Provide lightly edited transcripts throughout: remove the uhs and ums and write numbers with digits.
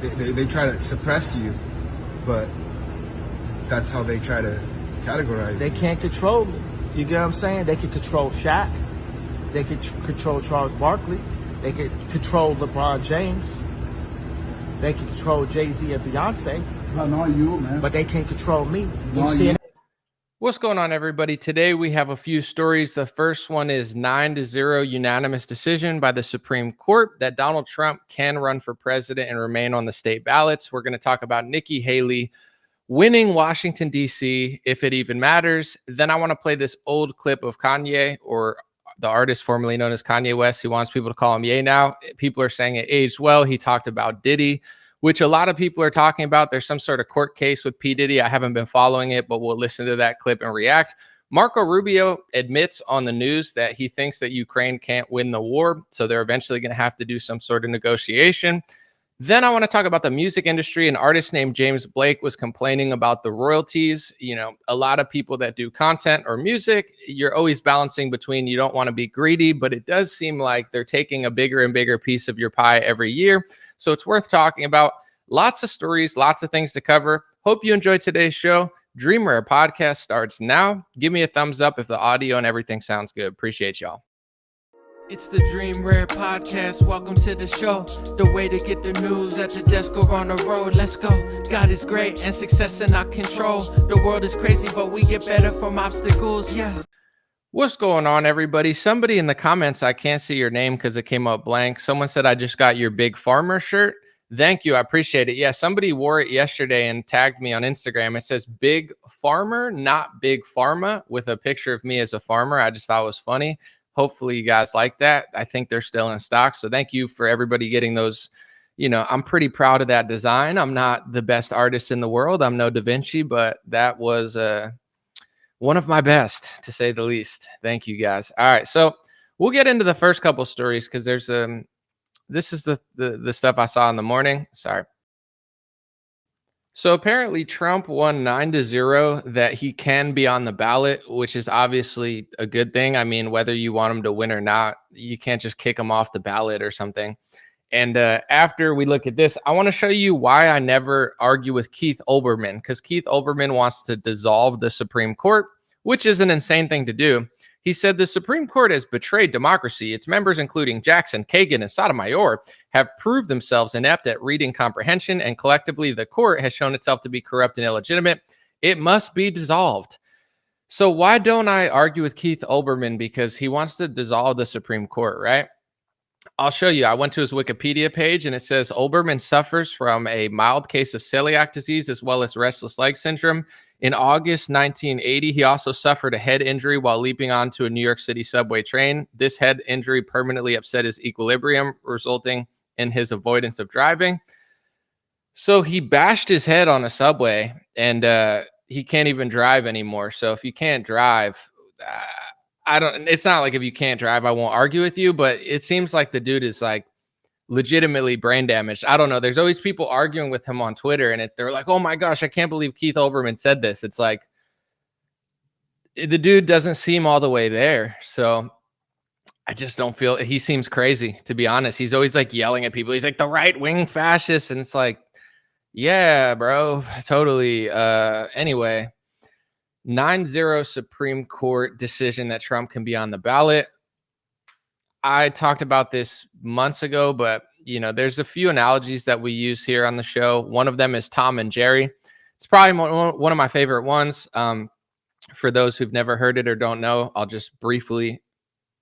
they try to suppress you, but that's how they try to categorize They you. can't control me. You get what I'm saying? They can control Shaq. They can control Charles Barkley. They can control LeBron James. They can control Jay-Z and Beyonce. No, not you, man. But they can't control me. You Not see you. it? What's going on, everybody? Today we have a few stories. The first one is 9-0 unanimous decision by the Supreme Court that Donald Trump can run for president and remain on the state ballots. We're going to talk about Nikki Haley winning Washington, D.C., if it even matters. Then I want to play this old clip of Kanye, or the artist formerly known as Kanye West. He wants people to call him Ye now. People are saying it aged well. He talked about Diddy, which a lot of people are talking about. There's some sort of court case with P. Diddy. I haven't been following it, but we'll listen to that clip and react. Marco Rubio admits on the news that he thinks that Ukraine can't win the war, so they're eventually going to have to do some sort of negotiation. Then I want to talk about the music industry. An artist named James Blake was complaining about the royalties. You know, a lot of people that do content or music, you're always balancing between you don't want to be greedy, but it does seem like they're taking a bigger and bigger piece of your pie every year. So it's worth talking about. Lots of stories, lots of things to cover. Hope you enjoyed today's show. Dream Rare Podcast starts now. Give me a thumbs up if the audio and everything sounds good. Appreciate y'all. It's the Dream Rare Podcast. Welcome to the show. The way to get the news at the desk or on the road. Let's go. God is great and success in our control. The world is crazy, but we get better from obstacles. Yeah. What's going on, everybody? Somebody in the comments, I can't see your name because it came up blank. Someone said, I just got your Big Farmer shirt. Thank you. I appreciate it. Yeah, somebody wore it yesterday and tagged me on Instagram. It says Big Farmer, not Big Pharma, with a picture of me as a farmer. I just thought it was funny. Hopefully you guys like that. I think they're still in stock. So thank you for everybody getting those. You know, I'm pretty proud of that design. I'm not the best artist in the world. I'm no Da Vinci, but that was one of my best, to say the least. Thank you, guys. All right, so we'll get into the first couple stories because there's this is the stuff I saw in the morning. Sorry. So apparently Trump won 9-0, that he can be on the ballot, which is obviously a good thing. I mean, whether you want him to win or not, you can't just kick him off the ballot or something. And after we look at this, I want to show you why I never argue with Keith Olbermann, because Keith Olbermann wants to dissolve the Supreme Court, which is an insane thing to do. He said the Supreme Court has betrayed democracy. Its members, including Jackson, Kagan, and Sotomayor, have proved themselves inept at reading comprehension, and collectively the court has shown itself to be corrupt and illegitimate. It must be dissolved. So why don't I argue with Keith Olbermann? Because he wants to dissolve the Supreme Court, right? I'll show you. I went to his Wikipedia page and it says Olbermann suffers from a mild case of celiac disease as well as restless leg syndrome. In August 1980, he also suffered a head injury while leaping onto a New York City subway train. This head injury permanently upset his equilibrium, resulting in his avoidance of driving. So he bashed his head on a subway and he can't even drive anymore. So if you can't drive, it's not like if you can't drive, I won't argue with you, but it seems like the dude is like legitimately brain damaged. I don't know. There's always people arguing with him on Twitter and they're like, oh my gosh, I can't believe Keith Olbermann said this. It's like, the dude doesn't seem all the way there. So I just don't feel, he seems crazy, to be honest. He's always like yelling at people. He's like the right wing fascist. And it's like, yeah, bro, totally. Anyway, 9-0 Supreme Court decision that Trump can be on the ballot. I talked about this months ago, but you know, there's a few analogies that we use here on the show. One of them is Tom and Jerry. It's probably one of my favorite ones. For those who've never heard it or don't know, I'll just briefly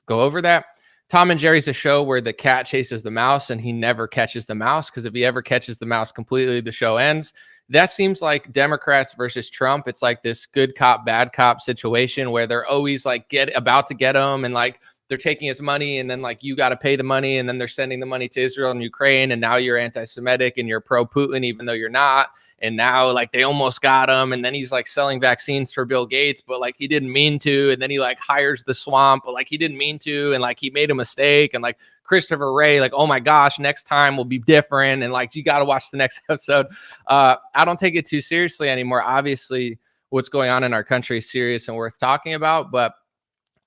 go over that. Tom and Jerry's a show where the cat chases the mouse and he never catches the mouse, because if he ever catches the mouse completely, the show ends. That seems like Democrats versus Trump. It's like this good cop, bad cop situation where they're always like about to get him, and like they're taking his money, and then like you got to pay the money, and then they're sending the money to Israel and Ukraine, and now you're anti-Semitic and you're pro-Putin even though you're not. And now like they almost got him, and then he's like selling vaccines for Bill Gates, but like he didn't mean to, and then he like hires the swamp, but like he didn't mean to, and like he made a mistake, and like Christopher Wray, like, oh my gosh, next time will be different, and like you got to watch the next episode. I don't take it too seriously anymore. Obviously, what's going on in our country is serious and worth talking about, but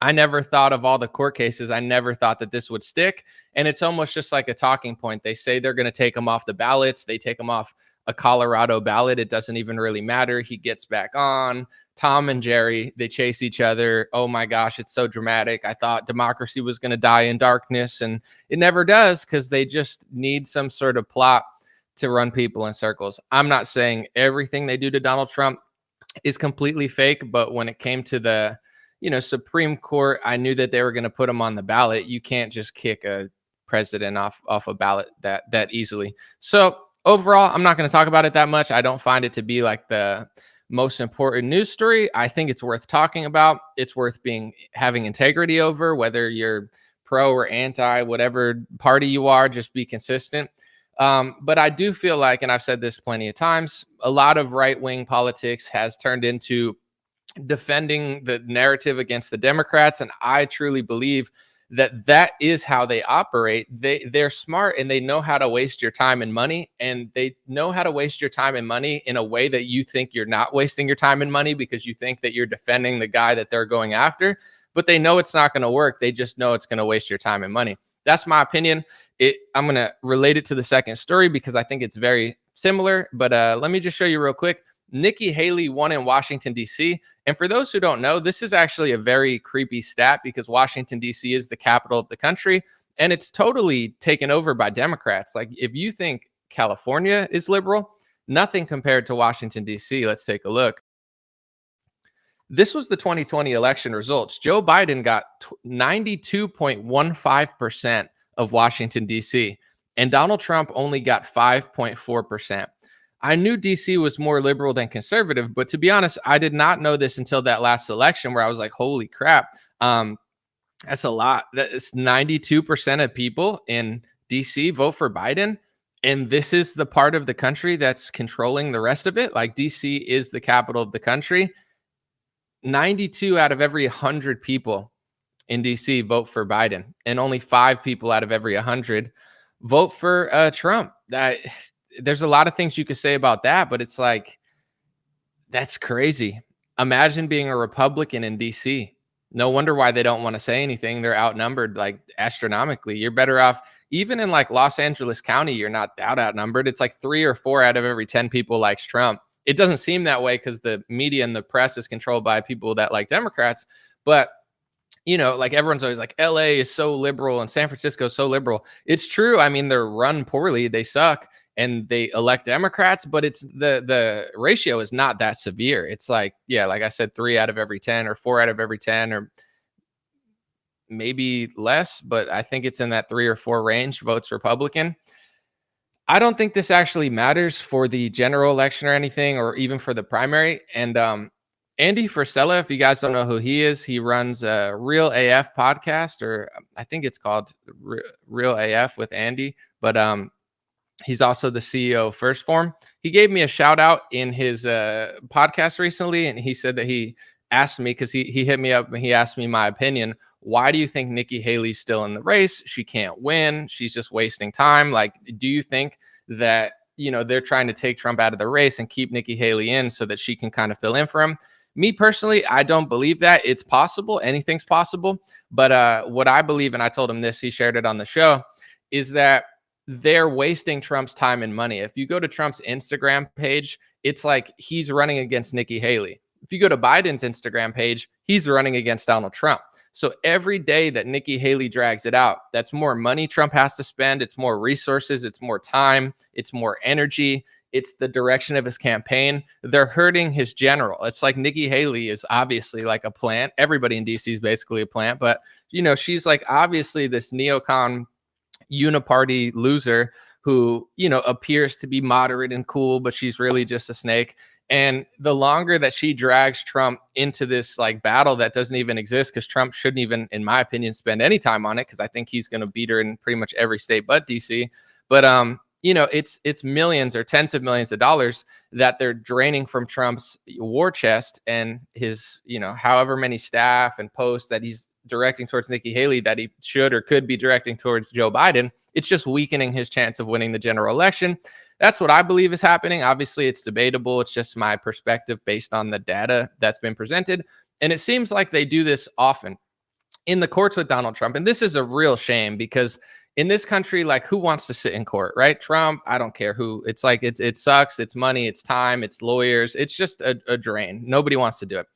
I never thought of all the court cases. I never thought that this would stick. And it's almost just like a talking point. They say they're going to take him off the ballots. They take him off a Colorado ballot. It doesn't even really matter. He gets back on. Tom and Jerry, they chase each other. Oh my gosh, it's so dramatic. I thought democracy was going to die in darkness, and it never does, because they just need some sort of plot to run people in circles. I'm not saying everything they do to Donald Trump is completely fake, but when it came to the Supreme Court, I knew that they were going to put him on the ballot. You can't just kick a president off a ballot that easily. So overall, I'm not going to talk about it that much. I don't find it to be like the most important news story. I think it's worth talking about. It's worth having integrity over, whether you're pro or anti, whatever party you are, just be consistent. But I do feel like, and I've said this plenty of times, a lot of right-wing politics has turned into defending the narrative against the Democrats. And I truly believe that is how they operate. They're smart, and they know how to waste your time and money, and they know how to waste your time and money in a way that you think you're not wasting your time and money, because you think that you're defending the guy that they're going after, but they know it's not going to work. They just know it's going to waste your time and money. That's my opinion. I'm going to relate it to the second story because I think it's very similar, but let me just show you real quick. Nikki Haley won in Washington, D.C. And for those who don't know, this is actually a very creepy stat, because Washington, D.C. is the capital of the country, and it's totally taken over by Democrats. Like, if you think California is liberal, nothing compared to Washington, D.C. Let's take a look. This was the 2020 election results. Joe Biden got 92.15% of Washington, D.C., and Donald Trump only got 5.4%. I knew DC was more liberal than conservative, but to be honest, I did not know this until that last election, where I was like, holy crap, that's a lot. That's 92% of people in DC vote for Biden. And this is the part of the country that's controlling the rest of it. Like, DC is the capital of the country. 92 out of every 100 people in DC vote for Biden, and only 5 people out of every 100 vote for Trump. There's a lot of things you could say about that, but it's like, that's crazy. Imagine being a Republican in DC. No wonder why they don't want to say anything. They're outnumbered like astronomically. You're better off, even in like Los Angeles County, you're not that outnumbered. It's like 3 or 4 out of every 10 people likes Trump. It doesn't seem that way because the media and the press is controlled by people that like Democrats. But like, everyone's always like, LA is so liberal and San Francisco is so liberal. It's true. I mean, they're run poorly. They suck. And they elect Democrats, but it's the ratio is not that severe. It's like, yeah, like I said, 3 out of every 10 or 4 out of every 10, or maybe less, but I think it's in that 3 or 4 range votes Republican. I don't think this actually matters for the general election or anything, or even for the primary. And Andy Frisella, if you guys don't know who he is, he runs a Real AF podcast, or I think it's called Real AF with Andy, but he's also the CEO of First Form. He gave me a shout out in his podcast recently, and he said that he asked me, because he hit me up and he asked me my opinion. Why do you think Nikki Haley's still in the race? She can't win. She's just wasting time. Like, do you think that, they're trying to take Trump out of the race and keep Nikki Haley in so that she can kind of fill in for him? Me personally, I don't believe that. It's possible. Anything's possible. But what I believe, and I told him this, he shared it on the show, is that they're wasting Trump's time and money. If you go to Trump's Instagram page, it's like he's running against Nikki Haley. If you go to Biden's Instagram page, he's running against Donald Trump. So every day that Nikki Haley drags it out, that's more money Trump has to spend. It's more resources. It's more time. It's more energy. It's the direction of his campaign. They're hurting his general. It's like Nikki Haley is obviously like a plant. Everybody in DC is basically a plant, but she's like obviously this neocon uniparty loser who, appears to be moderate and cool, but she's really just a snake. And the longer that she drags Trump into this like battle that doesn't even exist, because Trump shouldn't even, in my opinion, spend any time on it, because I think he's going to beat her in pretty much every state but DC. But it's millions or tens of millions of dollars that they're draining from Trump's war chest and his, however many staff and posts that he's directing towards Nikki Haley that he should or could be directing towards Joe Biden. It's just weakening his chance of winning the general election. That's what I believe is happening. Obviously, it's debatable. It's just my perspective based on the data that's been presented. And it seems like they do this often. in the courts with Donald Trump. And this is a real shame because in this country, like, who wants to sit in court, right? Trump, I don't care who. It's like, it sucks. It's money, it's time, it's lawyers. It's just a drain. Nobody wants to do it.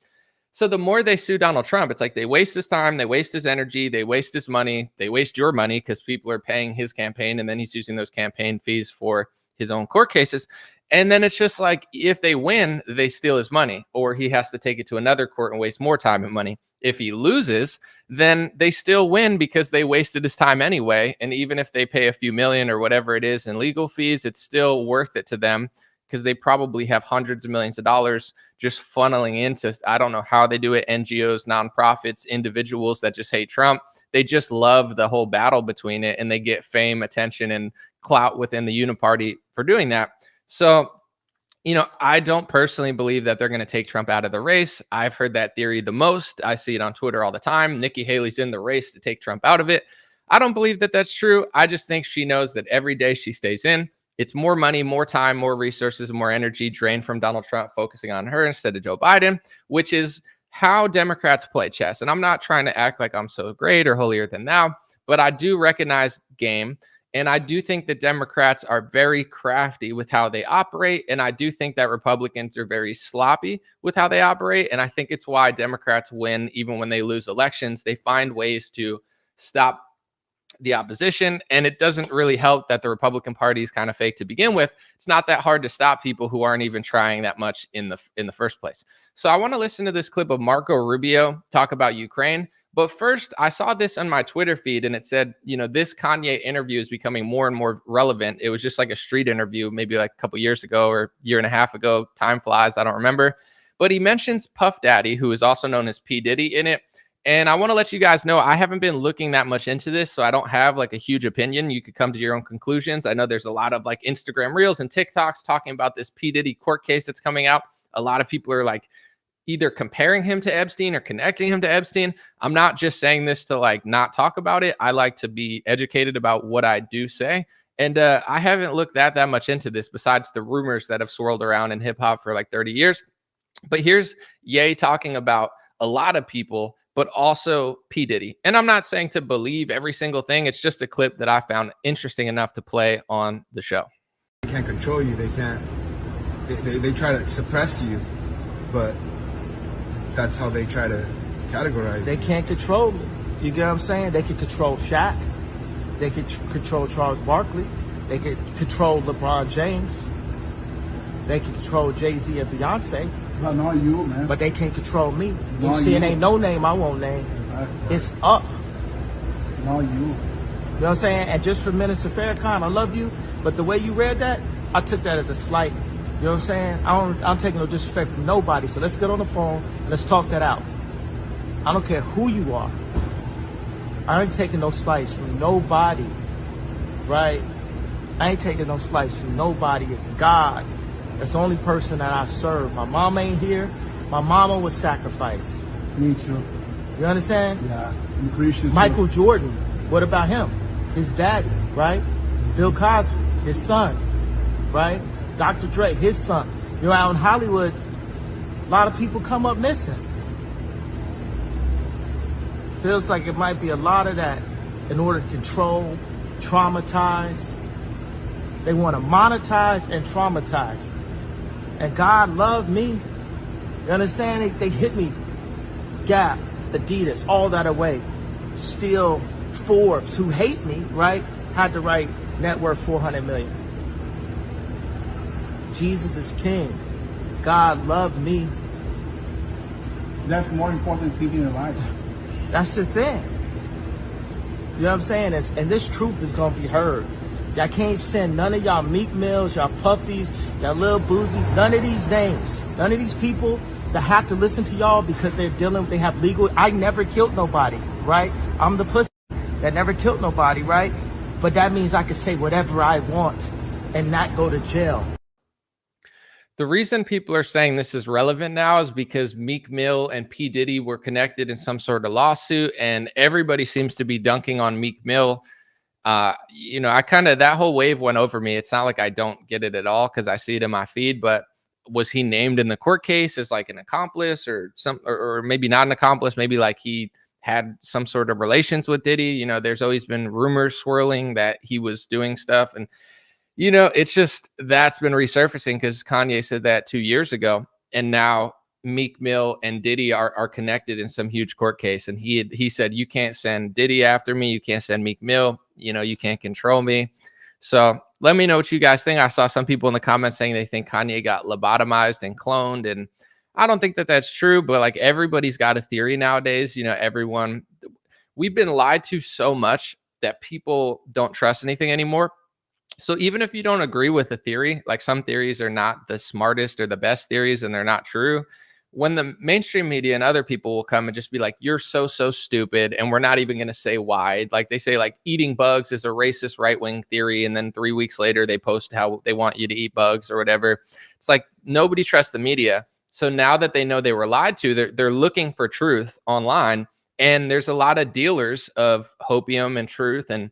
So the more they sue Donald Trump, it's like they waste his time, they waste his energy, they waste his money, they waste your money because people are paying his campaign, and then he's using those campaign fees for his own court cases. And then it's just like, if they win, they steal his money, or he has to take it to another court and waste more time and money. If he loses, then they still win because they wasted his time anyway. And even if they pay a few million or whatever it is in legal fees, it's still worth it to them because they probably have hundreds of millions of dollars just funneling into, I don't know how they do it, NGOs, nonprofits, individuals that just hate Trump. They just love the whole battle between it, and they get fame, attention, and clout within the uniparty for doing that. So, you know, I don't personally believe that they're going to take Trump out of the race. I've heard that theory the most. I see it on Twitter all the time. Nikki Haley's in the race to take Trump out of it. I don't believe that that's true. I just think she knows that every day she stays in, it's more money, more time, more resources, more energy drained from Donald Trump focusing on her instead of Joe Biden, which is how Democrats play chess. And I'm not trying to act like I'm so great or holier than thou, but I do recognize game. And I do think that Democrats are very crafty with how they operate. And I do think that Republicans are very sloppy with how they operate. And I think it's why Democrats win even when they lose elections. They find ways to stop the opposition. And it doesn't really help that the Republican Party is kind of fake to begin with. It's not that hard to stop people who aren't even trying that much in the first place. So I want to listen to this clip of Marco Rubio talk about Ukraine. But first, I saw this on my Twitter feed, and it said, you know, this Kanye interview is becoming more and more relevant. It was just like a street interview, maybe like a couple years ago or year and a half ago. Time flies. I don't remember. But he mentions Puff Daddy, who is also known as P. Diddy, in it. And I want to let you guys know, I haven't been looking that much into this, so I don't have like a huge opinion. You could come to your own conclusions. I know there's a lot of like Instagram Reels and TikToks talking about this P. Diddy court case that's coming out. A lot of people are like either comparing him to Epstein or connecting him to Epstein. I'm not just saying this to like not talk about it. I like to be educated about what I do say. And I haven't looked that much into this besides the rumors that have swirled around in hip hop for like 30 years. But here's Ye talking about a lot of people, but also P. Diddy. And I'm not saying to believe every single thing. It's just a clip that I found interesting enough to play on the show. They can't control you. They can't. They try to suppress you, but that's how they try to categorize. They can't control me. You get what I'm saying? They can control Shaq. They can control Charles Barkley. They can control LeBron James. They can control Jay-Z and Beyonce. But not you, man. But they can't control me. You Not see, it you. ain't no name I won't name. Exactly. It's up. Not you. You know what I'm saying? And just for Minister Farrakhan, I love you, but the way you read that, I took that as a slight. You know what I'm saying? I'm taking no disrespect from nobody. So let's get on the phone and let's talk that out. I don't care who you are. I ain't taking no slice from nobody, right? I ain't taking no slice from nobody. It's God. That's the only person that I serve. My mom ain't here. My mama was sacrificed. Me too. You understand? Yeah. I'm Christian. Michael Jordan, what about him? His daddy, right? Bill Cosby, his son, right? Dr. Dre, his son. You know, out in Hollywood, a lot of people come up missing. Feels like it might be a lot of that in order to control, traumatize. They want to monetize and traumatize. And God loved me. You understand? They hit me. Gap, Adidas, all that away. Still, Forbes, who hate me, right, had to write net worth 400 million. Jesus is king. God loved me. That's more important thing in life. That's the thing. You know what I'm saying? And this truth is going to be heard. Y'all can't send none of y'all Meek Mills, y'all Puffies, y'all Lil Boozy, none of these names, none of these people that have to listen to y'all because they have legal. I never killed nobody, right? I'm the pussy that never killed nobody, right? But that means I can say whatever I want and not go to jail. The reason people are saying this is relevant now is because Meek Mill and P. Diddy were connected in some sort of lawsuit, and everybody seems to be dunking on Meek Mill. You know, that whole wave went over me. It's not like I don't get it at all because I see it in my feed, but was he named in the court case as like an accomplice or maybe not an accomplice? Maybe like he had some sort of relations with Diddy. You know, there's always been rumors swirling that he was doing stuff. And, you know, it's just that's been resurfacing because Kanye said that 2 years ago. And now Meek Mill and Diddy are connected in some huge court case. And he said, you can't send Diddy after me. You can't send Meek Mill. You know, you can't control me. So let me know what you guys think. I saw some people in the comments saying they think Kanye got lobotomized and cloned. And I don't think that that's true, but like everybody's got a theory nowadays. You know, we've been lied to so much that people don't trust anything anymore. So even if you don't agree with a theory, like some theories are not the smartest or the best theories and they're not true, when the mainstream media and other people will come and just be like, you're so stupid, and we're not even going to say why. Like they say, like eating bugs is a racist right-wing theory, and then 3 weeks later they post how they want you to eat bugs or whatever. It's like nobody trusts the media. So now that they know they were lied to, they're looking for truth online, and there's a lot of dealers of hopium and truth and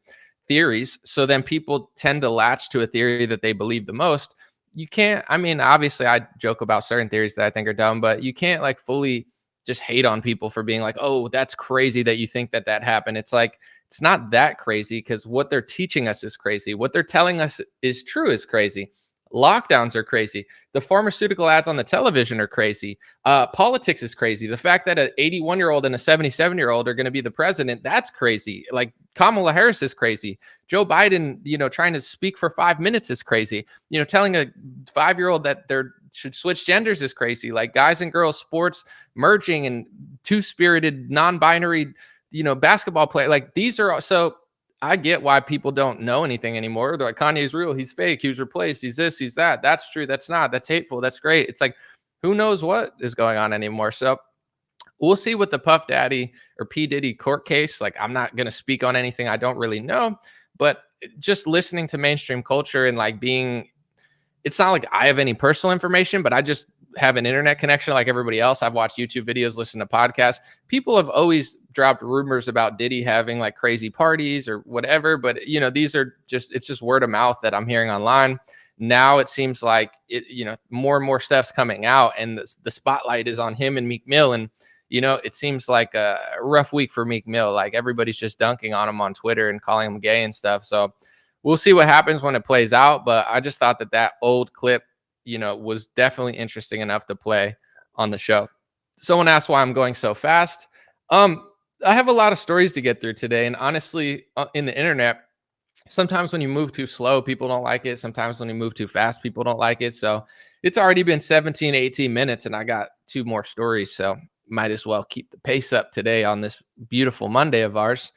theories. So then people tend to latch to a theory that they believe the most. You can't, I mean, obviously I joke about certain theories that I think are dumb, but you can't like fully just hate on people for being like, oh, that's crazy that you think that happened. It's like, it's not that crazy because what they're teaching us is crazy. What they're telling us is true is crazy. Lockdowns are crazy. The pharmaceutical ads on the television are crazy. Politics is crazy. The fact that an 81-year-old and a 77-year-old are going to be the president, that's crazy. Like Kamala Harris is crazy. Joe Biden, you know, trying to speak for 5 minutes is crazy. You know, telling a 5-year-old that they should switch genders is crazy. Like guys and girls sports merging and two-spirited, non-binary, you know, basketball play. Like these are so. I get why people don't know anything anymore. They're like, Kanye's real. He's fake. He's replaced. He's this. He's that. That's true. That's not. That's hateful. That's great. It's like, who knows what is going on anymore? So we'll see with the Puff Daddy or P. Diddy court case. Like, I'm not going to speak on anything I don't really know. But just listening to mainstream culture and like it's not like I have any personal information, but I just have an internet connection like everybody else. I've watched YouTube videos, listened to podcasts. People have always dropped rumors about Diddy having like crazy parties or whatever, but you know, it's just word of mouth that I'm hearing online. Now it seems like you know, more and more stuff's coming out and the spotlight is on him and Meek Mill. And, you know, it seems like a rough week for Meek Mill. Like everybody's just dunking on him on Twitter and calling him gay and stuff. So we'll see what happens when it plays out. But I just thought that old clip, you know, was definitely interesting enough to play on the show. Someone asked why I'm going so fast. I have a lot of stories to get through today. And honestly, in the internet, sometimes when you move too slow, people don't like it. Sometimes when you move too fast, people don't like it. So it's already been 17, 18 minutes and I got 2 more stories. So might as well keep the pace up today on this beautiful Monday of ours.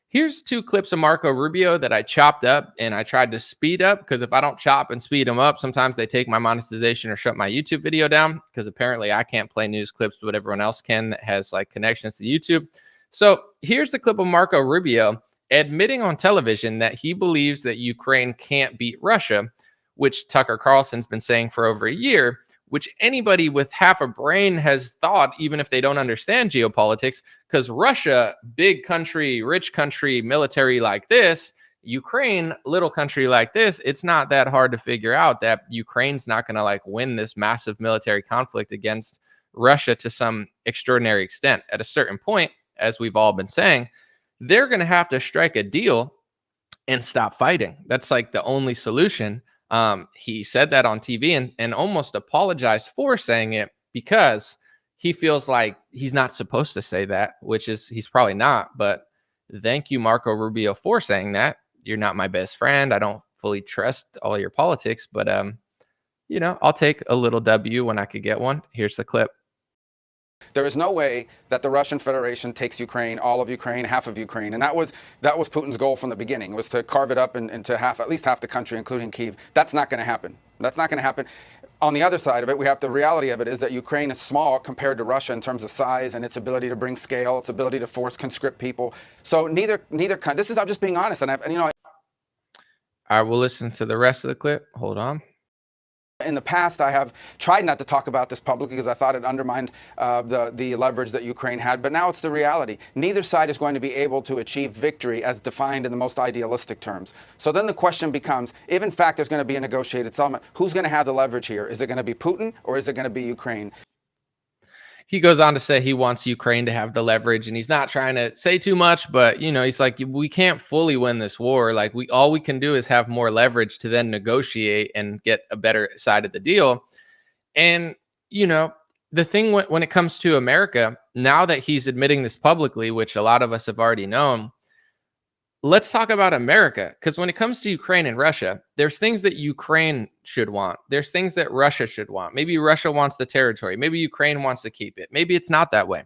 Here's 2 clips of Marco Rubio that I chopped up and I tried to speed up because if I don't chop and speed them up, sometimes they take my monetization or shut my YouTube video down because apparently I can't play news clips, but everyone else can that has like connections to YouTube. So here's the clip of Marco Rubio admitting on television that he believes that Ukraine can't beat Russia, which Tucker Carlson's been saying for over a year, which anybody with half a brain has thought, even if they don't understand geopolitics, because Russia, big country, rich country, military like this, Ukraine, little country like this, it's not that hard to figure out that Ukraine's not going to like win this massive military conflict against Russia to some extraordinary extent. At a certain point, as we've all been saying, they're going to have to strike a deal and stop fighting. That's like the only solution. He said that on TV and almost apologized for saying it because he feels like he's not supposed to say that, which is he's probably not. But thank you, Marco Rubio, for saying that. You're not my best friend. I don't fully trust all your politics, but you know, I'll take a little W when I could get one. Here's the clip. There is no way that the Russian Federation takes Ukraine, all of Ukraine, half of Ukraine. And that was Putin's goal from the beginning, was to carve it up into at least half the country, including Kyiv. That's not going to happen. That's not going to happen. On the other side of it, the reality of it is that Ukraine is small compared to Russia in terms of size and its ability to bring scale, its ability to force conscript people. So neither this is, I'm just being honest. And you know, I will listen to the rest of the clip. Hold on. In the past, I have tried not to talk about this publicly because I thought it undermined the leverage that Ukraine had. But now it's the reality. Neither side is going to be able to achieve victory as defined in the most idealistic terms. So then the question becomes, if in fact there's going to be a negotiated settlement, who's going to have the leverage here? Is it going to be Putin or is it going to be Ukraine? he goes on to say he wants Ukraine to have the leverage, and he's not trying to say too much, but he's like, we can't fully win this war. Like all we can do is have more leverage to then negotiate and get a better side of the deal. And the thing when it comes to America, now that he's admitting this publicly, which a lot of us have already known, let's talk about America. Because when it comes to Ukraine and Russia, there's things that Ukraine should want. There's things that Russia should want. Maybe Russia wants the territory. Maybe Ukraine wants to keep it. Maybe it's not that way.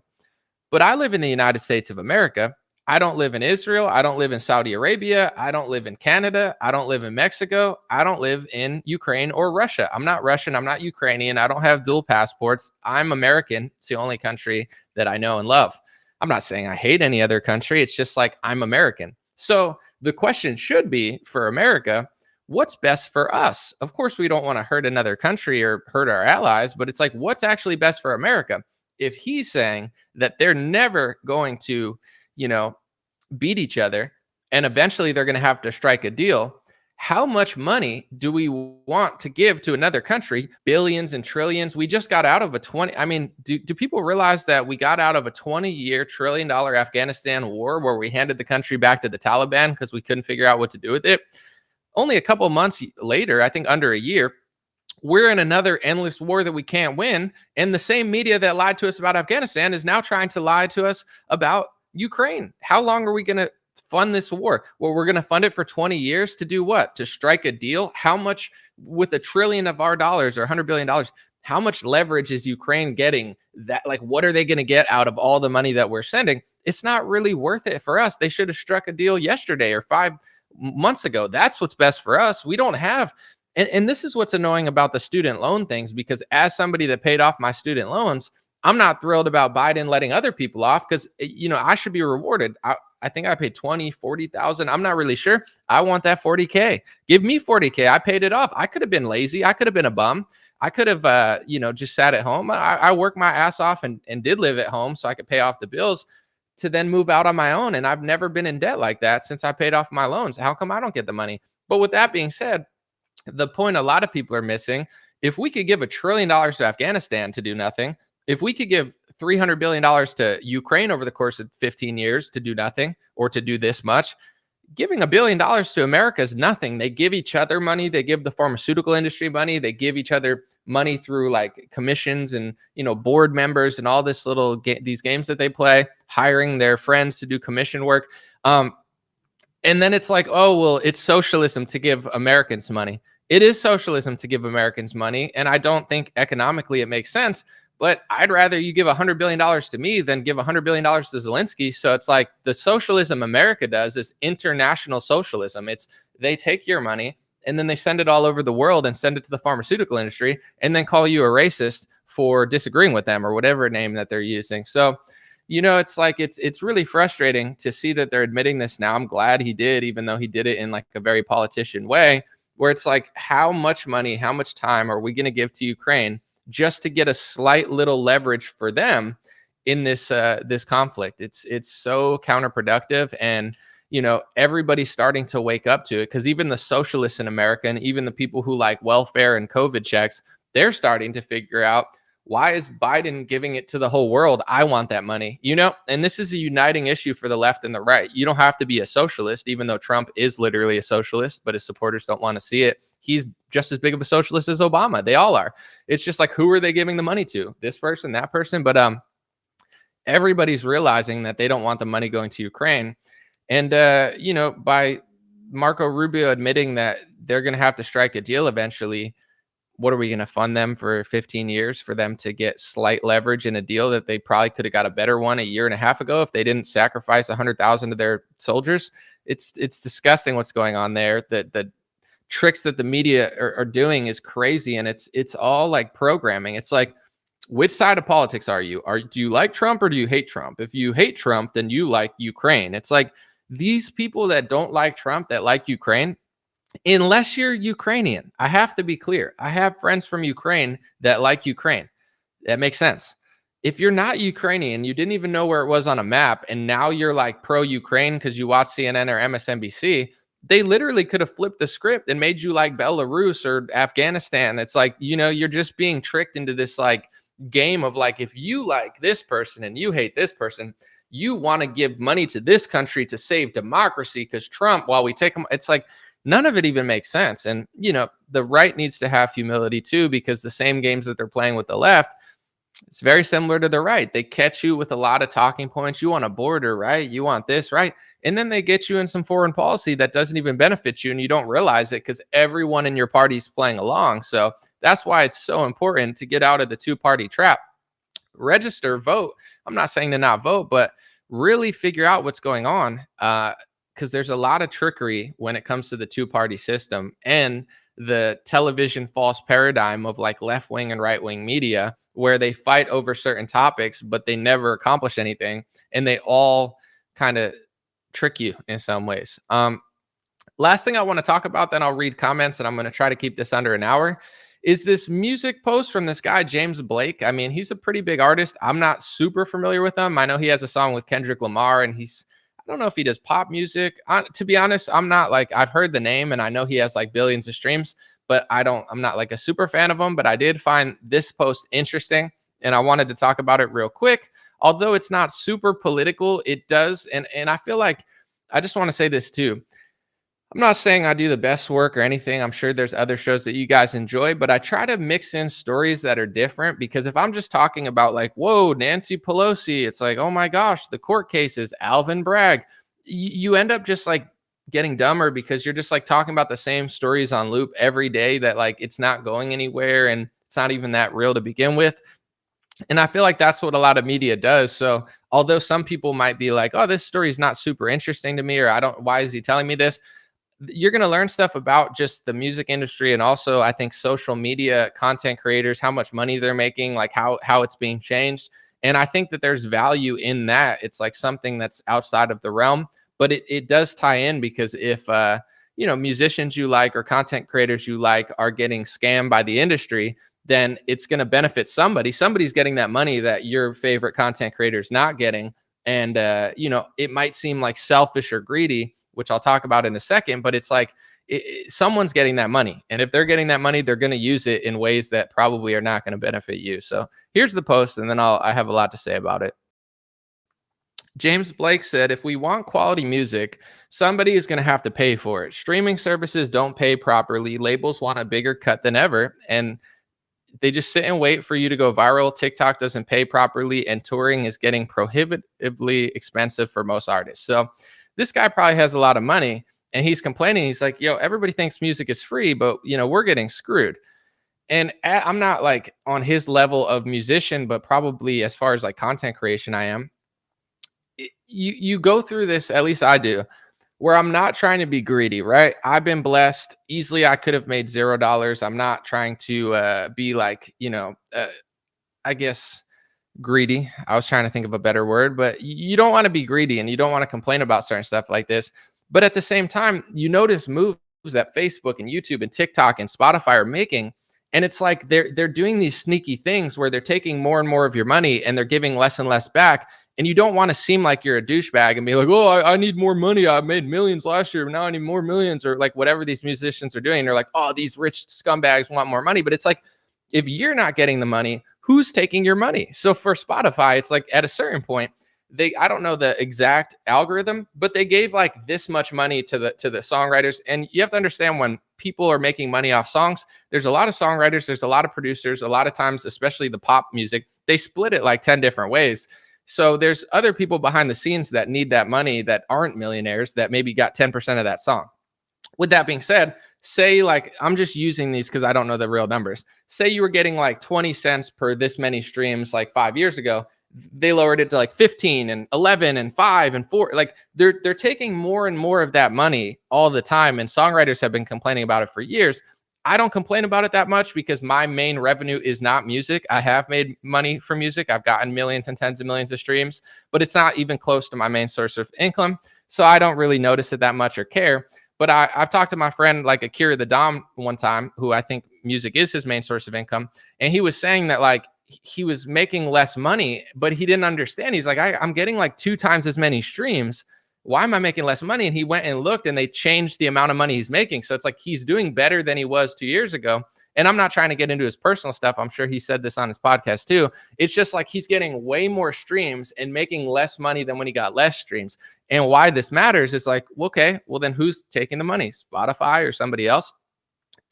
But I live in the United States of America. I don't live in Israel. I don't live in Saudi Arabia. I don't live in Canada. I don't live in Mexico. I don't live in Ukraine or Russia. I'm not Russian. I'm not Ukrainian. I don't have dual passports. I'm American. It's the only country that I know and love. I'm not saying I hate any other country. It's just like I'm American. So the question should be for America, what's best for us? Of course, we don't want to hurt another country or hurt our allies, but it's like, what's actually best for America? If he's saying that they're never going to, beat each other and eventually they're going to have to strike a deal, how much money do we want to give to another country? Billions and trillions. We just got out of do people realize that we got out of a 20-year $1 trillion Afghanistan war where we handed the country back to the Taliban because we couldn't figure out what to do with it? Only a couple months later, I think under a year, we're in another endless war that we can't win. And the same media that lied to us about Afghanistan is now trying to lie to us about Ukraine. How long are we going to fund this war? Well, we're going to fund it for 20 years to do what? To strike a deal? How much, with $1 trillion of our dollars or $100 billion, how much leverage is Ukraine getting? That, like, what are they going to get out of all the money that we're sending? It's not really worth it for us. They should have struck a deal yesterday or 5 months ago. That's what's best for us. We don't have, and this is what's annoying about the student loan things, because as somebody that paid off my student loans, I'm not thrilled about Biden letting other people off because, I should be rewarded. I think I paid 20, 40,000. I'm not really sure. I want that 40K. Give me 40K. I paid it off. I could have been lazy. I could have been a bum. I could have, just sat at home. I worked my ass off and did live at home so I could pay off the bills to then move out on my own. And I've never been in debt like that since I paid off my loans. How come I don't get the money? But with that being said, the point a lot of people are missing, if we could give $1 trillion to Afghanistan to do nothing, if we could give $300 billion to Ukraine over the course of 15 years to do nothing or to do this much, giving $1 billion to America is nothing. They give each other money. They give the pharmaceutical industry money. They give each other money through like commissions and, board members and all this these games that they play, hiring their friends to do commission work. And then it's like, oh, well, it's socialism to give Americans money. It is socialism to give Americans money. And I don't think economically it makes sense. But I'd rather you give $100 billion to me than give $100 billion to Zelensky. So it's like the socialism America does is international socialism. It's they take your money and then they send it all over the world and send it to the pharmaceutical industry and then call you a racist for disagreeing with them or whatever name that they're using. So, it's like it's really frustrating to see that they're admitting this now. I'm glad he did, even though he did it in like a very politician way, where it's like, how much money, how much time are we going to give to Ukraine just to get a slight little leverage for them in this this conflict? It's so counterproductive, and everybody's starting to wake up to it, because even the socialists in America and even the people who like welfare and COVID checks, they're starting to figure out, why is Biden giving it to the whole world? I want that money, and this is a uniting issue for the left and the right. You don't have to be a socialist, even though Trump is literally a socialist, but his supporters don't want to see it. He's just as big of a socialist as Obama. They all are. It's just like, who are they giving the money to? This person, that person. But everybody's realizing that they don't want the money going to Ukraine. And, by Marco Rubio admitting that they're going to have to strike a deal eventually, what are we going to fund them for 15 years for them to get slight leverage in a deal that they probably could have got a better one a year and a half ago if they didn't sacrifice 100,000 of their soldiers? It's disgusting what's going on there. The tricks that the media are doing is crazy, and it's all like programming. It's like, which side of politics are you? Do you like Trump or do you hate Trump? If you hate Trump, then you like Ukraine. It's like these people that don't like Trump, that like Ukraine, unless you're Ukrainian. I have to be clear. I have friends from Ukraine that like Ukraine. That makes sense. If you're not Ukrainian, you didn't even know where it was on a map, and now you're like pro-Ukraine because you watch CNN or MSNBC, they literally could have flipped the script and made you like Belarus or Afghanistan. It's like, you're just being tricked into this like game of like, if you like this person and you hate this person, you want to give money to this country to save democracy because Trump, while we take him, it's like none of it even makes sense. And, you know, the right needs to have humility too, because the same games that they're playing with the left, it's very similar to the right. They catch you with a lot of talking points. You want a border, right? You want this, right? And then they get you in some foreign policy that doesn't even benefit you and you don't realize it because everyone in your party is playing along. So that's why it's so important to get out of the two-party trap. Register, vote. I'm not saying to not vote, but really figure out what's going on, because there's a lot of trickery when it comes to the two-party system and the television false paradigm of like left-wing and right-wing media, where they fight over certain topics, but they never accomplish anything. And they all kind of trick you in some ways. Last thing I want to talk about, then I'll read comments, and I'm going to try to keep this under an hour, is this music post from this guy, James Blake. I mean, he's a pretty big artist. I'm not super familiar with him. I know he has a song with Kendrick Lamar, and I don't know if he does pop music. To be honest, I'm not like, I've heard the name and I know he has like billions of streams, but I'm not like a super fan of him. But I did find this post interesting and I wanted to talk about it real quick. Although it's not super political, it does. And I feel like I just want to say this too. I'm not saying I do the best work or anything. I'm sure there's other shows that you guys enjoy, but I try to mix in stories that are different, because if I'm just talking about like, whoa, Nancy Pelosi, it's like, oh my gosh, the court cases, Alvin Bragg, you end up just like getting dumber because you're just like talking about the same stories on loop every day that like it's not going anywhere and it's not even that real to begin with. And I feel like that's what a lot of media does. So although some people might be like, oh, this story is not super interesting to me, or why is he telling me this? You're going to learn stuff about just the music industry, and also I think social media content creators, how much money they're making, like how it's being changed. And I think that there's value in that. It's like something that's outside of the realm, but it does tie in, because if musicians you like or content creators you like are getting scammed by the industry, then it's going to benefit somebody. Somebody's getting that money that your favorite content creator is not getting. And it might seem like selfish or greedy, which I'll talk about in a second, but it's like someone's getting that money. And if they're getting that money, they're going to use it in ways that probably are not going to benefit you. So here's the post, and then I have a lot to say about it. James Blake said, if we want quality music, somebody is going to have to pay for it. Streaming services don't pay properly. Labels want a bigger cut than ever, and they just sit and wait for you to go viral. TikTok doesn't pay properly, and touring is getting prohibitively expensive for most artists. So this guy probably has a lot of money, and he's complaining. He's like, yo, everybody thinks music is free, but we're getting screwed. And I'm not like on his level of musician, but probably as far as like content creation, I am. You go through this, at least I do, where I'm not trying to be greedy, right? I've been blessed. Easily I could have made $0. I'm not trying to be like, I guess greedy. I was trying to think of a better word, but you don't want to be greedy and you don't want to complain about certain stuff like this. But at the same time, you notice moves that Facebook and YouTube and TikTok and Spotify are making. And it's like they're doing these sneaky things where they're taking more and more of your money and they're giving less and less back. And you don't want to seem like you're a douchebag and be like, oh, I need more money. I made millions last year, but now I need more millions, or like whatever these musicians are doing. They're like, oh, these rich scumbags want more money. But it's like, if you're not getting the money, who's taking your money? So for Spotify, it's like at a certain point, I don't know the exact algorithm, but they gave like this much money to the songwriters. And you have to understand, when people are making money off songs, there's a lot of songwriters, there's a lot of producers, a lot of times, especially the pop music, they split it like 10 different ways. So there's other people behind the scenes that need that money that aren't millionaires that maybe got 10% of that song. With that being said, say like, I'm just using these because I don't know the real numbers. Say you were getting like 20 cents per this many streams like 5 years ago. They lowered it to like 15 and 11 and 5 and 4. Like they're taking more and more of that money all the time. And songwriters have been complaining about it for years. I don't complain about it that much because my main revenue is not music. I have made money from music. I've gotten millions and tens of millions of streams, but it's not even close to my main source of income. So I don't really notice it that much or care. But I've talked to my friend like Akira the Dom one time, who I think music is his main source of income. And he was saying that like he was making less money, but he didn't understand. He's like, I'm getting like 2 times as many streams. Why am I making less money? And he went and looked, and they changed the amount of money he's making. So it's like he's doing better than he was 2 years ago. And I'm not trying to get into his personal stuff. I'm sure he said this on his podcast too. It's just like he's getting way more streams and making less money than when he got less streams. And why this matters is like, okay, well then who's taking the money? Spotify or somebody else?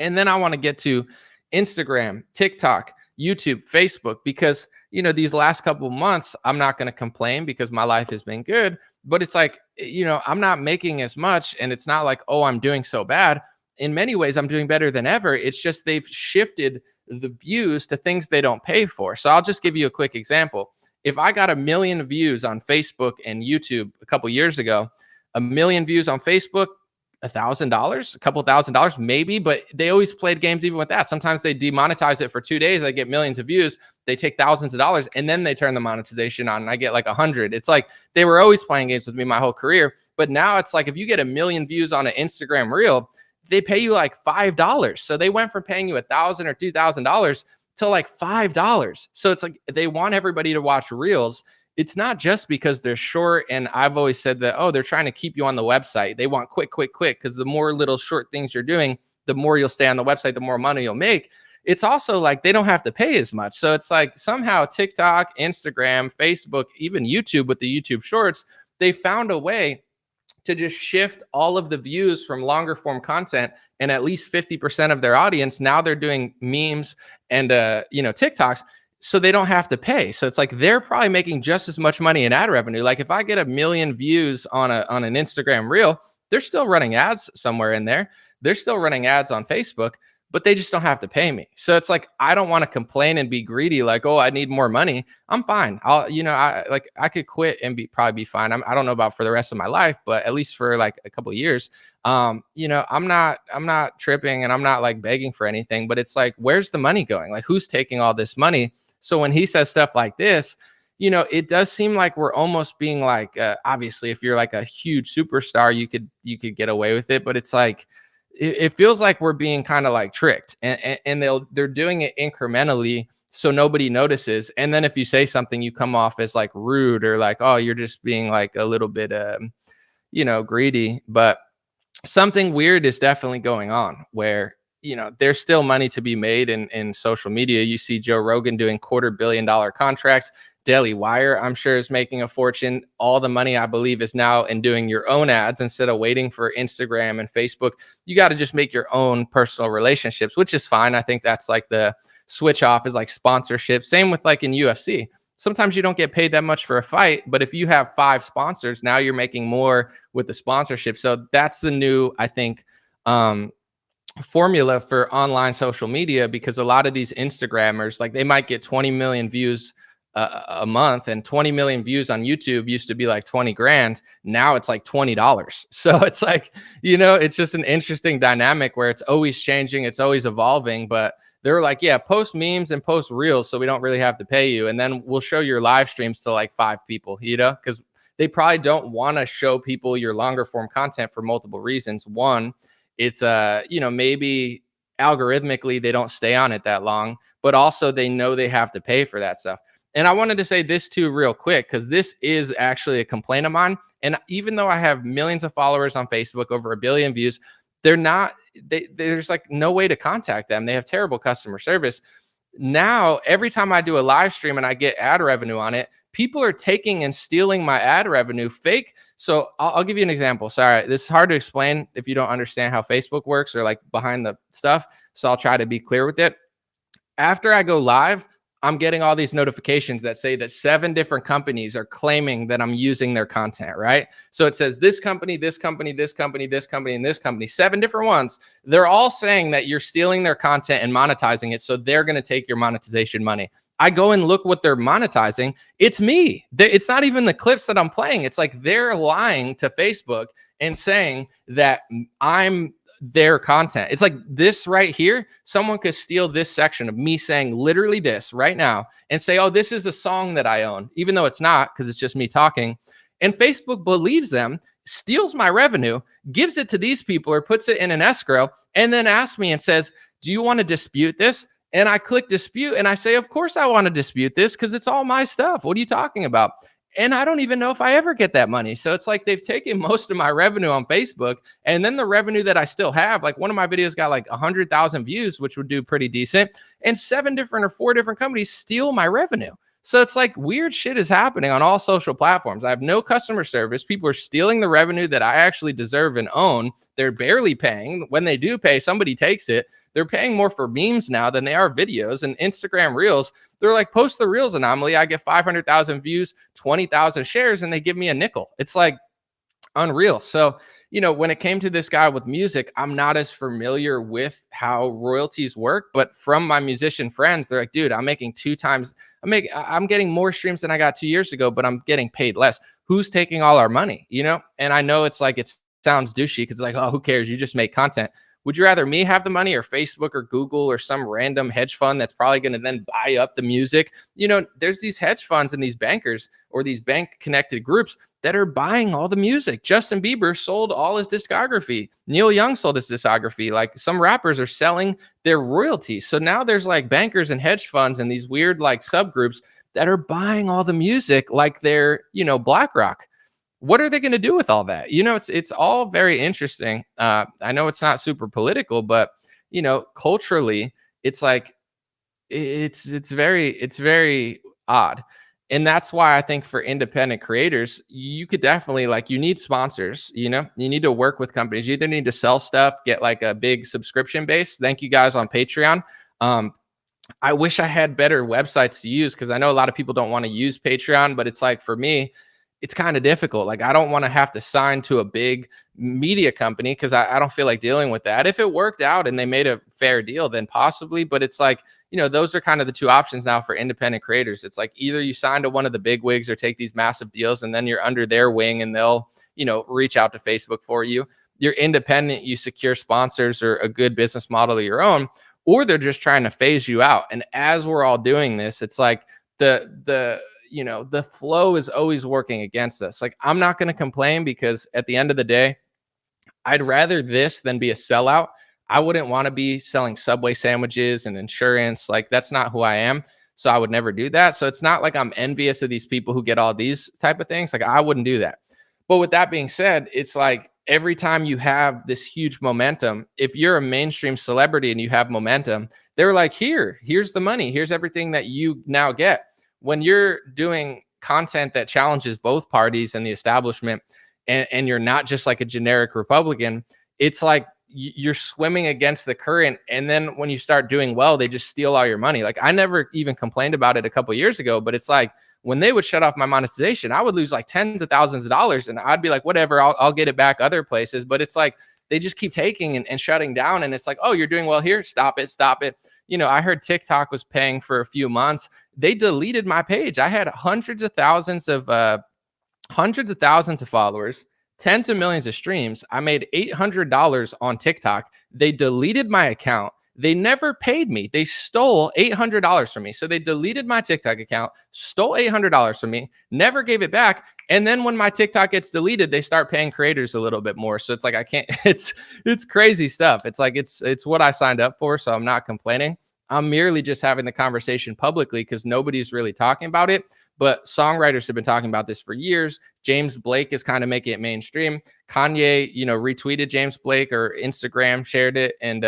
And then I want to get to Instagram, TikTok, YouTube, Facebook, because, you know, these last couple of months, I'm not going to complain because my life has been good, but it's like, you know, I'm not making as much, and it's not like, oh, I'm doing so bad. In many ways, I'm doing better than ever. It's just they've shifted the views to things they don't pay for. So I'll just give you a quick example. If I got 1 million views on Facebook and YouTube a couple years ago, 1 million views on Facebook, $1,000, a couple $1,000 maybe, but they always played games even with that. Sometimes they demonetize it for 2 days. I get millions of views. They take thousands of dollars and then they turn the monetization on and I get like 100. It's like they were always playing games with me my whole career. But now it's like if you get 1 million views on an Instagram reel, they pay you like $5. So they went from paying you $1,000 or $2,000 to like $5. So it's like they want everybody to watch reels. It's not just because they're short. And I've always said that, oh, they're trying to keep you on the website. They want quick, because the more little short things you're doing, the more you'll stay on the website, the more money you'll make. It's also like they don't have to pay as much. So it's like somehow TikTok, Instagram, Facebook, even YouTube with the YouTube shorts, they found a way to just shift all of the views from longer form content, and at least 50% of their audience, now they're doing memes and, TikToks. So they don't have to pay. So it's like they're probably making just as much money in ad revenue. Like if I get 1 million views on an Instagram reel, they're still running ads somewhere in there. They're still running ads on Facebook, but they just don't have to pay me. So it's like I don't want to complain and be greedy. Like, oh, I need more money. I'm fine. I could quit and probably be fine. I don't know about for the rest of my life, but at least for like a couple of years. I'm not tripping and I'm not like begging for anything. But it's like, where's the money going? Like, who's taking all this money? So when he says stuff like this, you know, it does seem like we're almost being like, obviously, if you're like a huge superstar, you could get away with it. But it's like, it feels like we're being kind of like tricked, and they're doing it incrementally so nobody notices. And then if you say something, you come off as like rude or like, oh, you're just being like a little bit, greedy. But something weird is definitely going on where, you know, there's still money to be made in social media. You see Joe Rogan doing $250 million contracts. Daily Wire, I'm sure, is making a fortune. All the money, I believe, is now in doing your own ads instead of waiting for Instagram and Facebook. You got to just make your own personal relationships, which is fine. I think that's like the switch off is like sponsorship. Same with like in UFC. Sometimes you don't get paid that much for a fight, but if you have 5 sponsors, now you're making more with the sponsorship. So that's the new, I think, formula for online social media, because a lot of these Instagrammers, like they might get 20 million views a month, and 20 million views on YouTube used to be like 20 grand. Now it's like $20. So it's like, you know, it's just an interesting dynamic where it's always changing. It's always evolving, but they're like, yeah, post memes and post reels. So we don't really have to pay you. And then we'll show your live streams to like 5 people, you know, because they probably don't want to show people your longer form content for multiple reasons. One, it's maybe algorithmically they don't stay on it that long, but also they know they have to pay for that stuff. And I wanted to say this too real quick, because this is actually a complaint of mine. And even though I have millions of followers on Facebook, over 1 billion views, there's like no way to contact them. They have terrible customer service. Now, every time I do a live stream and I get ad revenue on it, people are taking and stealing my ad revenue fake. So I'll give you an example. Sorry, this is hard to explain if you don't understand how Facebook works or like behind the stuff. So I'll try to be clear with it. After I go live, I'm getting all these notifications that say that 7 different companies are claiming that I'm using their content, right? So it says this company, this company, this company, this company, and this company, 7 different ones. They're all saying that you're stealing their content and monetizing it. So they're going to take your monetization money. I go and look what they're monetizing. It's me. It's not even the clips that I'm playing. It's like they're lying to Facebook and saying that I'm their content. It's like this right here. Someone could steal this section of me saying literally this right now and say, oh, this is a song that I own, even though it's not, because it's just me talking. And Facebook believes them, steals my revenue, gives it to these people or puts it in an escrow, and then asks me and says, do you want to dispute this? And I click dispute and I say, of course I want to dispute this because it's all my stuff. What are you talking about? And I don't even know if I ever get that money. So it's like they've taken most of my revenue on Facebook. And then the revenue that I still have, like one of my videos got like 100,000 views, which would do pretty decent. And 4 different companies steal my revenue. So it's like weird shit is happening on all social platforms. I have no customer service. People are stealing the revenue that I actually deserve and own. They're barely paying. When they do pay, somebody takes it. They're paying more for memes now than they are videos and Instagram Reels. They're like, post the Reels anomaly. I get 500,000 views, 20,000 shares, and they give me a nickel. It's like unreal. So, when it came to this guy with music, I'm not as familiar with how royalties work, but from my musician friends, they're like, dude, I'm making 2 times. I'm getting more streams than I got 2 years ago, but I'm getting paid less. Who's taking all our money? And I know it's like, it sounds douchey because it's like, oh, who cares? You just make content. Would you rather me have the money or Facebook or Google or some random hedge fund that's probably going to then buy up the music? There's these hedge funds and these bankers or these bank connected groups that are buying all the music. Justin Bieber sold all his discography. Neil Young sold his discography. Like some rappers are selling their royalties. So now there's like bankers and hedge funds and these weird like subgroups that are buying all the music like they're, BlackRock. What are they going to do with all that? It's all very interesting. I know it's not super political, but culturally, it's like it's very odd. And that's why I think for independent creators, you could definitely you need sponsors, you need to work with companies. You either need to sell stuff, get like a big subscription base. Thank you guys on Patreon. I wish I had better websites to use because I know a lot of people don't want to use Patreon, but it's like for me, it's kind of difficult. Like I don't want to have to sign to a big media company because I don't feel like dealing with that. If it worked out and they made a fair deal, then possibly. But it's like, those are kind of the 2 options now for independent creators. It's like either you sign to one of the big wigs or take these massive deals and then you're under their wing and they'll, reach out to Facebook for you. You're independent, you secure sponsors or a good business model of your own, or they're just trying to phase you out. And as we're all doing this, it's like the flow is always working against us. Like I'm not going to complain because at the end of the day, I'd rather this than be a sellout. I wouldn't want to be selling Subway sandwiches and insurance. Like that's not who I am. So I would never do that. So it's not like I'm envious of these people who get all these type of things. Like I wouldn't do that. But with that being said, it's like every time you have this huge momentum, if you're a mainstream celebrity and you have momentum, they're like, here's the money. Here's everything that you now get. When you're doing content that challenges both parties and the establishment, and you're not just like a generic Republican, it's like you're swimming against the current. And then when you start doing well, they just steal all your money. Like I never even complained about it a couple of years ago, but it's like when they would shut off my monetization, I would lose like tens of thousands of dollars and I'd be like, whatever, I'll get it back other places. But it's like they just keep taking and shutting down. And it's like, oh, you're doing well here. Stop it. I heard TikTok was paying for a few months. They deleted my page. I had hundreds of thousands of followers, tens of millions of streams. I made $800 on TikTok. They deleted my account. They never paid me. They stole $800 from me. So they deleted my TikTok account, stole $800 from me, never gave it back. And then when my TikTok gets deleted, they start paying creators a little bit more. So it's like, I can't, it's crazy stuff. It's like, it's what I signed up for. So I'm not complaining. I'm merely just having the conversation publicly because nobody's really talking about it. But songwriters have been talking about this for years. James Blake is kind of making it mainstream. Kanye, retweeted James Blake or Instagram shared it. And,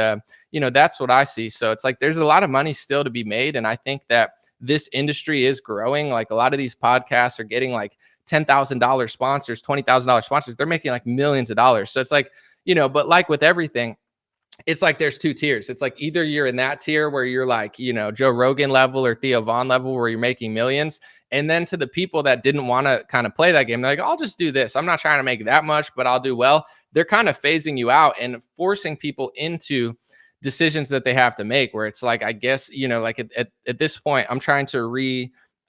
that's what I see. So it's like there's a lot of money still to be made. And I think that this industry is growing. Like a lot of these podcasts are getting like $10,000 sponsors, $20,000 sponsors. They're making like millions of dollars. So it's like, but like with everything, it's like there's 2 tiers. It's like either you're in that tier where you're like, Joe Rogan level or Theo Vaughn level where you're making millions. And then to the people that didn't want to kind of play that game, they're like, I'll just do this. I'm not trying to make that much, but I'll do well. They're kind of phasing you out and forcing people into decisions that they have to make where it's like, I guess, like at this point, I'm trying to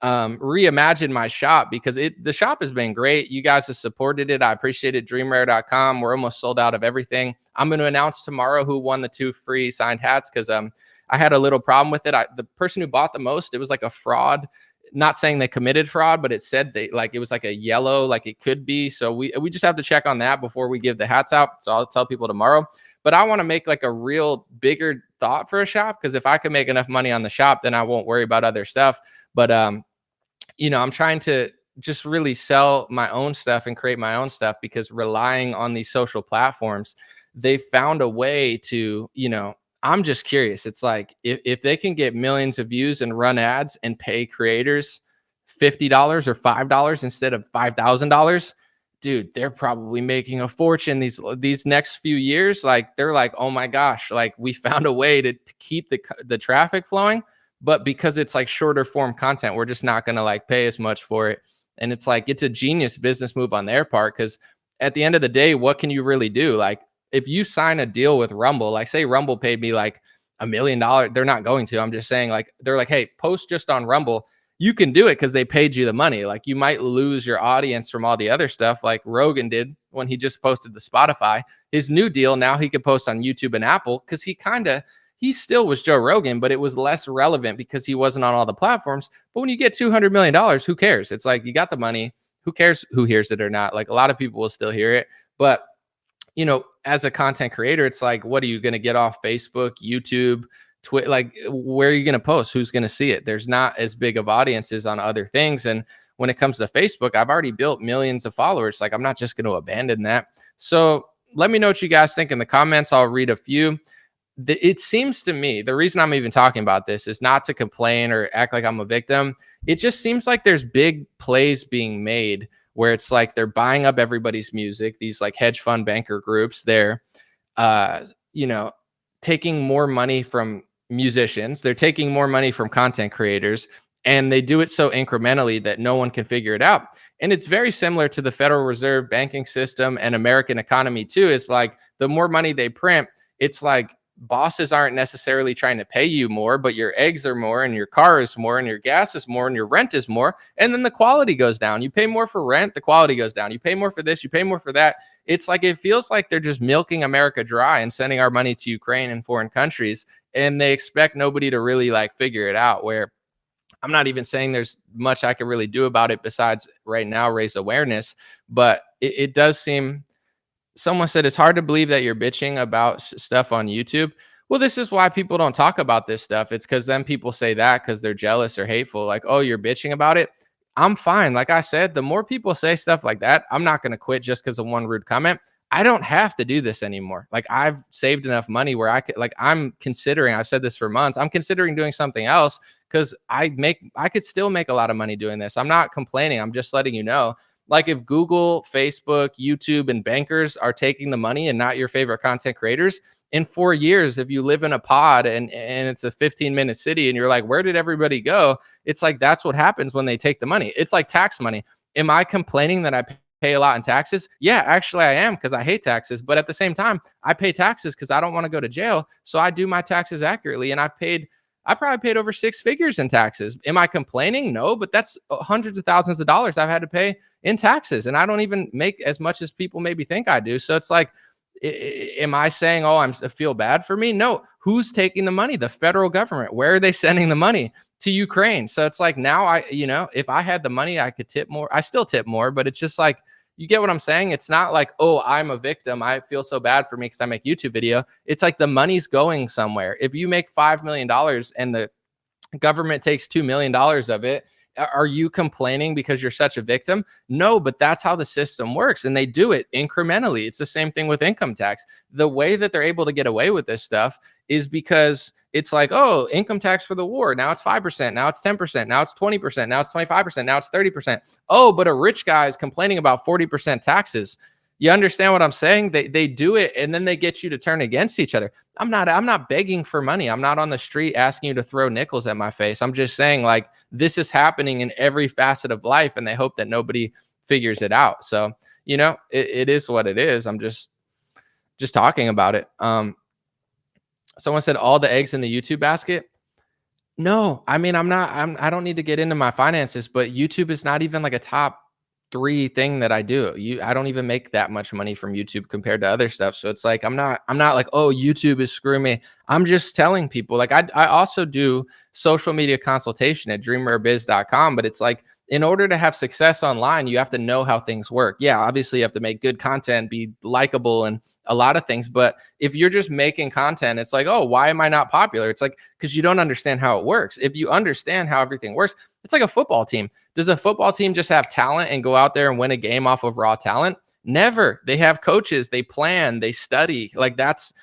reimagine my shop because the shop has been great. You guys have supported it. I appreciate it. Dreamrare.com. We're almost sold out of everything. I'm going to announce tomorrow who won the 2 free signed hats because I had a little problem with it. The person who bought the most, it was like a fraud. Not saying they committed fraud, but it said it was like a yellow, like it could be. So we just have to check on that before we give the hats out. So I'll tell people tomorrow. But I want to make like a real bigger thought for a shop because if I can make enough money on the shop, then I won't worry about other stuff. But I'm trying to just really sell my own stuff and create my own stuff, because relying on these social platforms, they found a way to, I'm just curious. It's like if they can get millions of views and run ads and pay creators $50 or $5 instead of $5,000, dude, they're probably making a fortune these next few years. Like, they're like, oh my gosh, like we found a way to keep the traffic flowing, but because it's like shorter form content, we're just not going to like pay as much for it. And it's like, it's a genius business move on their part, because at the end of the day, what can you really do? Like, if you sign a deal with Rumble, like say Rumble paid me like $1 million, they're not going to. I'm just saying, like, they're like, hey, post just on Rumble. You can do it because they paid you the money. Like, you might lose your audience from all the other stuff, like Rogan did when he just posted the Spotify. His new deal, now he could post on YouTube and Apple, because he still was Joe Rogan, but it was less relevant because he wasn't on all the platforms. But when you get $200 million, who cares? It's like, you got the money. Who cares who hears it or not? Like, a lot of people will still hear it. But, as a content creator, it's like, what are you going to get off Facebook, YouTube, Twitter? Like, where are you going to post? Who's going to see it? There's not as big of audiences on other things. And when it comes to Facebook, I've already built millions of followers. Like, I'm not just going to abandon that. So let me know what you guys think in the comments. I'll read a few. It seems to me, the reason I'm even talking about this is not to complain or act like I'm a victim. It just seems like there's big plays being made where it's like they're buying up everybody's music. These like hedge fund banker groups, they're, taking more money from musicians. They're taking more money from content creators, and they do it so incrementally that no one can figure it out. And it's very similar to the Federal Reserve banking system and American economy too. It's like, the more money they print, it's like, bosses aren't necessarily trying to pay you more, but your eggs are more, and your car is more, and your gas is more, and your rent is more. And then the quality goes down. You pay more for rent, the quality goes down. You pay more for this, you pay more for that. It's like, it feels like they're just milking America dry and sending our money to Ukraine and foreign countries. And they expect nobody to really like figure it out, where I'm not even saying there's much I can really do about it besides right now raise awareness. But it does seem, someone said it's hard to believe that you're bitching about stuff on YouTube. Well, this is why people don't talk about this stuff. It's because then people say that because they're jealous or hateful. Like, oh, you're bitching about it. I'm fine. Like I said, the more people say stuff like that, I'm not going to quit just because of one rude comment. I don't have to do this anymore. Like, I've saved enough money where I could, like, I've said this for months, I'm considering doing something else, because I could still make a lot of money doing this. I'm not complaining. I'm just letting you know. Like, if Google, Facebook, YouTube, and bankers are taking the money and not your favorite content creators, in 4 years, if you live in a pod and it's a 15-minute city and you're like, where did everybody go? It's like, that's what happens when they take the money. It's like tax money. Am I complaining that I pay a lot in taxes? Yeah, actually I am, because I hate taxes. But at the same time, I pay taxes because I don't want to go to jail. So I do my taxes accurately. And I probably paid over 6 figures in taxes. Am I complaining? No, but that's hundreds of thousands of dollars I've had to pay in taxes. And I don't even make as much as people maybe think I do. So it's like, am I saying, oh, I feel bad for me? No. Who's taking the money? The federal government. Where are they sending the money? To Ukraine. So it's like, now if I had the money, I could tip more. I still tip more, but it's just like, you get what I'm saying? It's not like, oh, I'm a victim, I feel so bad for me because I make YouTube video. It's like, the money's going somewhere. If you make $5 million and the government takes $2 million of it, are you complaining because you're such a victim? No, but that's how the system works. And they do it incrementally. It's the same thing with income tax. The way that they're able to get away with this stuff is because it's like, oh, income tax for the war. Now it's 5%. Now it's 10%. Now it's 20%. Now it's 25%. Now it's 30%. Oh, but a rich guy is complaining about 40% taxes. You understand what I'm saying? They do it, and then they get you to turn against each other. I'm not begging for money. I'm not on the street asking you to throw nickels at my face. I'm just saying, like, this is happening in every facet of life, and they hope that nobody figures it out. So, it is what it is. I'm just talking about it. Someone said all the eggs in the YouTube basket. No, I mean, I don't need to get into my finances, but YouTube is not even like a top 3 thing that I do. I don't even make that much money from YouTube compared to other stuff. So it's like, I'm not like, oh, YouTube is screwing me. I'm just telling people, like, I also do social media consultation at dreamerbiz.com, but it's like, In order to have success online, you have to know how things work. Yeah, obviously you have to make good content, be likable and a lot of things. But if you're just making content, it's like, oh, why am I not popular? It's like, because you don't understand how it works. If you understand how everything works, it's like a football team. Does a football team just have talent and go out there and win a game off of raw talent? Never. They have coaches, they plan, they study. Like that's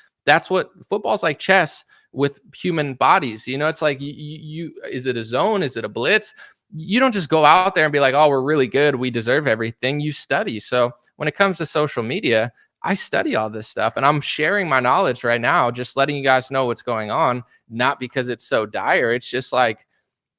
what football's like chess with human bodies. You know, it's like you is it a zone? Is it a blitz? You don't just go out there and be like, oh, we're really good, we deserve everything. You study. So when it comes to social media, I study all this stuff and I'm sharing my knowledge right now, just letting you guys know what's going on, not because it's so dire. It's just like,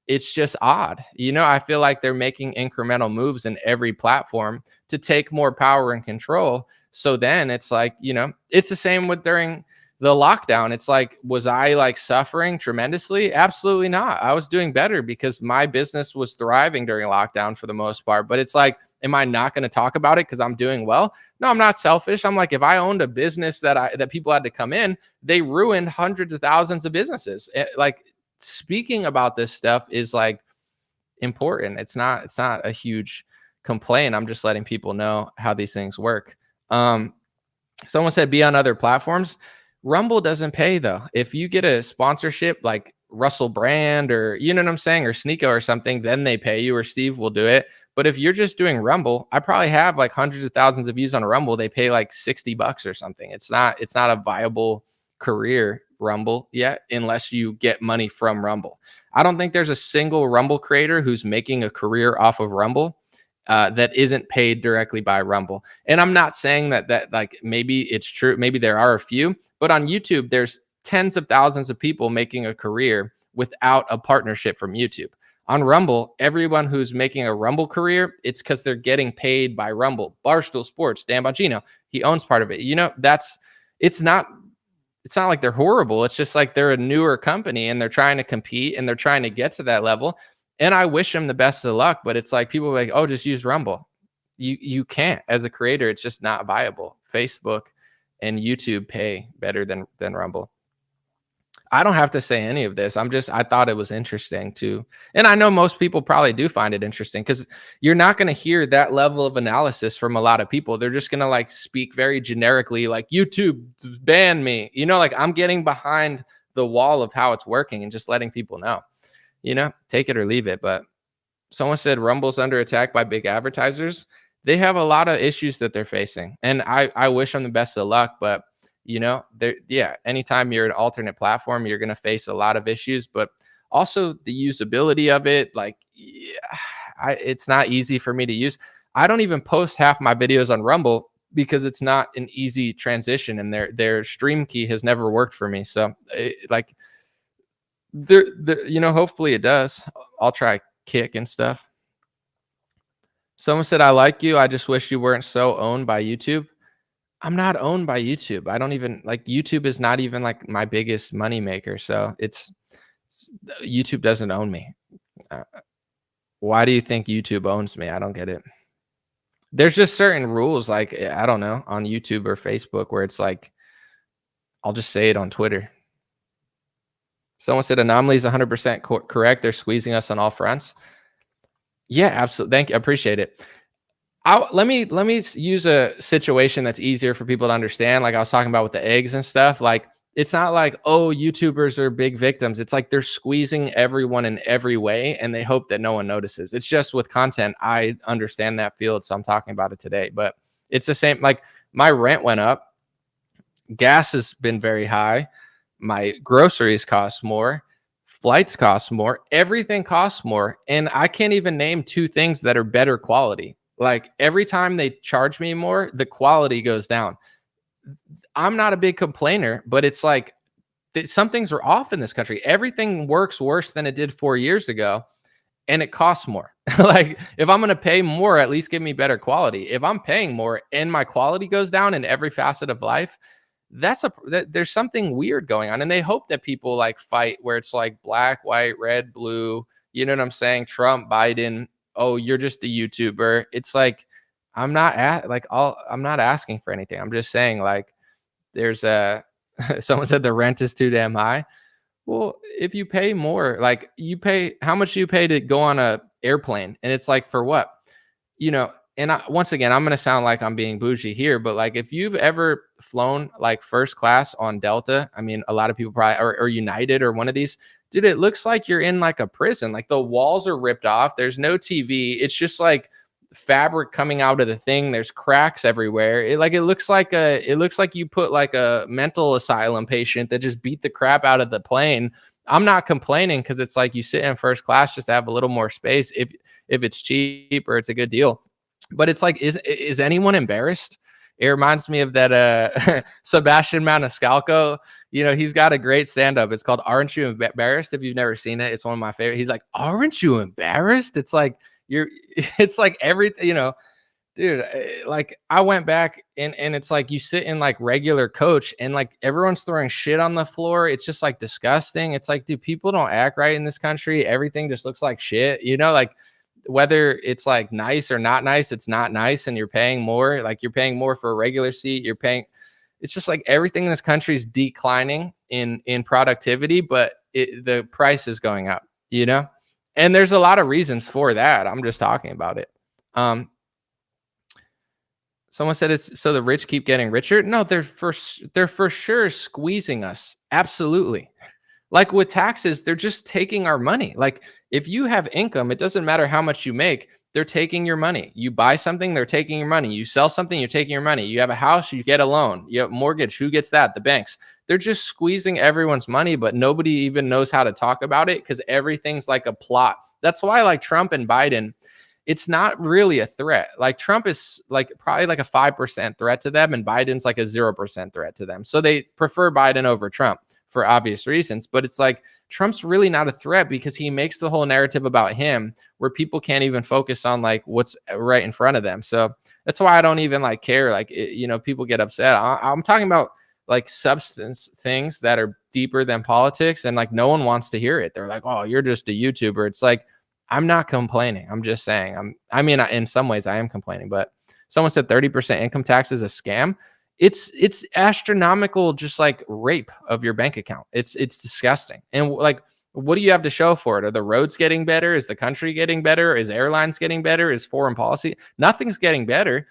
it's just odd. You know, I feel like they're making incremental moves in every platform to take more power and control. So then it's like, you know, it's the same with during the lockdown. It's like, was I like suffering tremendously? Absolutely not. I was doing better because my business was thriving during lockdown for the most part. But it's like, am I not going to talk about it because I'm doing well? No, I'm not selfish. I'm like, if I owned a business that people had to come in, they ruined hundreds of thousands of businesses. Like, speaking about this stuff is like important. It's not a huge complaint. I'm just letting people know how these things work. Someone said be on other platforms. Rumble doesn't pay though. If you get a sponsorship like Russell Brand or, you know what I'm saying, or Sneeko or something, then they pay you, or Steve will do it. But if you're just doing Rumble, I probably have like hundreds of thousands of views on Rumble. They pay like $60 or something. It's not a viable career, Rumble, yet, unless you get money from Rumble. I don't think there's a single Rumble creator who's making a career off of Rumble that isn't paid directly by Rumble. And I'm not saying that like maybe it's true. Maybe there are a few, but on YouTube, there's tens of thousands of people making a career without a partnership from YouTube. On Rumble, everyone who's making a Rumble career, it's because they're getting paid by Rumble. Barstool Sports, Dan Bongino, he owns part of it. You know, it's not like they're horrible. It's just like they're a newer company and they're trying to compete and they're trying to get to that level. And I wish them the best of luck, but it's like people are like, oh, just use Rumble. You can't. As a creator, it's just not viable. Facebook and YouTube pay better than Rumble. I don't have to say any of this. I thought it was interesting too. And I know most people probably do find it interesting because you're not going to hear that level of analysis from a lot of people. They're just going to like speak very generically, like YouTube ban me. You know, like I'm getting behind the wall of how it's working and just letting people know, you know, take it or leave it. But someone said Rumble's under attack by big advertisers. They have a lot of issues that they're facing. And I wish them the best of luck, but you know, anytime you're an alternate platform, you're going to face a lot of issues, but also the usability of it. Like, it's not easy for me to use. I don't even post half my videos on Rumble because it's not an easy transition, and their stream key has never worked for me. So, you know, hopefully it does. I'll try Kick and stuff. Someone said, I like you. I just wish you weren't so owned by YouTube. I'm not owned by YouTube. I don't even like YouTube is not even like my biggest money maker. So YouTube doesn't own me. Why do you think YouTube owns me? I don't get it. There's just certain rules, like, I don't know, on YouTube or Facebook where it's like, I'll just say it on Twitter. Someone said Anomaly is 100% correct. They're squeezing us on all fronts. Yeah, absolutely. Thank you. I appreciate it. Let me use a situation that's easier for people to understand. Like I was talking about with the eggs and stuff. Like, it's not like, oh, YouTubers are big victims. It's like they're squeezing everyone in every way and they hope that no one notices. It's just with content. I understand that field, so I'm talking about it today. But it's the same. Like, my rent went up. Gas has been very high. My groceries cost more. Flights cost more. Everything costs more. And I can't even name two things that are better quality. Like, every time they charge me more, the quality goes down. I'm not a big complainer, but it's like some things are off in this country. Everything works worse than it did 4 years ago, and it costs more. Like, if I'm going to pay more, at least give me better quality. If I'm paying more and my quality goes down in every facet of life, there's something weird going on. And they hope that people like fight where it's like black, white, red, blue. You know what I'm saying? Trump, Biden. Oh, you're just a YouTuber. It's like, I'm not asking for anything. I'm just saying, like, there's someone said the rent is too damn high. Well, if you pay more, like, how much do you pay to go on a airplane. And it's like, for what? You know, and once again, I'm going to sound like I'm being bougie here, but like if you've ever flown like first class on Delta, I mean, a lot of people probably, or United or one of these, dude, it looks like you're in like a prison. Like the walls are ripped off. There's no TV. It's just like fabric coming out of the thing. There's cracks everywhere. It looks like you put like a mental asylum patient that just beat the crap out of the plane. I'm not complaining because it's like you sit in first class just to have a little more space if it's cheap or it's a good deal. But it's like, is anyone embarrassed? It reminds me of that Sebastian Maniscalco. You know, he's got a great stand-up. It's called Aren't You Embarrassed? If you've never seen it, it's one of my favorite. He's like, aren't you embarrassed? It's like it's like everything, you know, dude, like I went back and it's like you sit in like regular coach and like everyone's throwing shit on the floor. It's just like disgusting. It's like, dude, people don't act right in this country. Everything just looks like shit, you know, like whether it's like nice or not nice, it's not nice. And you're paying more, like you're paying more for a regular seat. It's just like everything in this country is declining in productivity, but the price is going up, you know? And there's a lot of reasons for that. I'm just talking about it. Someone said it's so the rich keep getting richer. No, they're for sure squeezing us. Absolutely. Like with taxes, they're just taking our money. Like if you have income, it doesn't matter how much you make. They're taking your money. You buy something, they're taking your money. You sell something, you're taking your money. You have a house, you get a loan. You have a mortgage. Who gets that? The banks. They're just squeezing everyone's money, but nobody even knows how to talk about it because everything's like a plot. That's why like Trump and Biden, it's not really a threat. Like Trump is like probably like a 5% threat to them and Biden's like a 0% threat to them. So they prefer Biden over Trump for obvious reasons, but it's like Trump's really not a threat because he makes the whole narrative about him where people can't even focus on like what's right in front of them. So that's why I don't even like care. Like, you know, people get upset. I'm talking about like substance things that are deeper than politics. And like, no one wants to hear it. They're like, oh, you're just a YouTuber. It's like, I'm not complaining. I'm just saying I mean, in some ways I am complaining, but someone said 30% income tax is a scam. It's astronomical, just like rape of your bank account. It's disgusting. And like, what do you have to show for it? Are the roads getting better? Is the country getting better? Is airlines getting better? Is foreign policy? Nothing's getting better.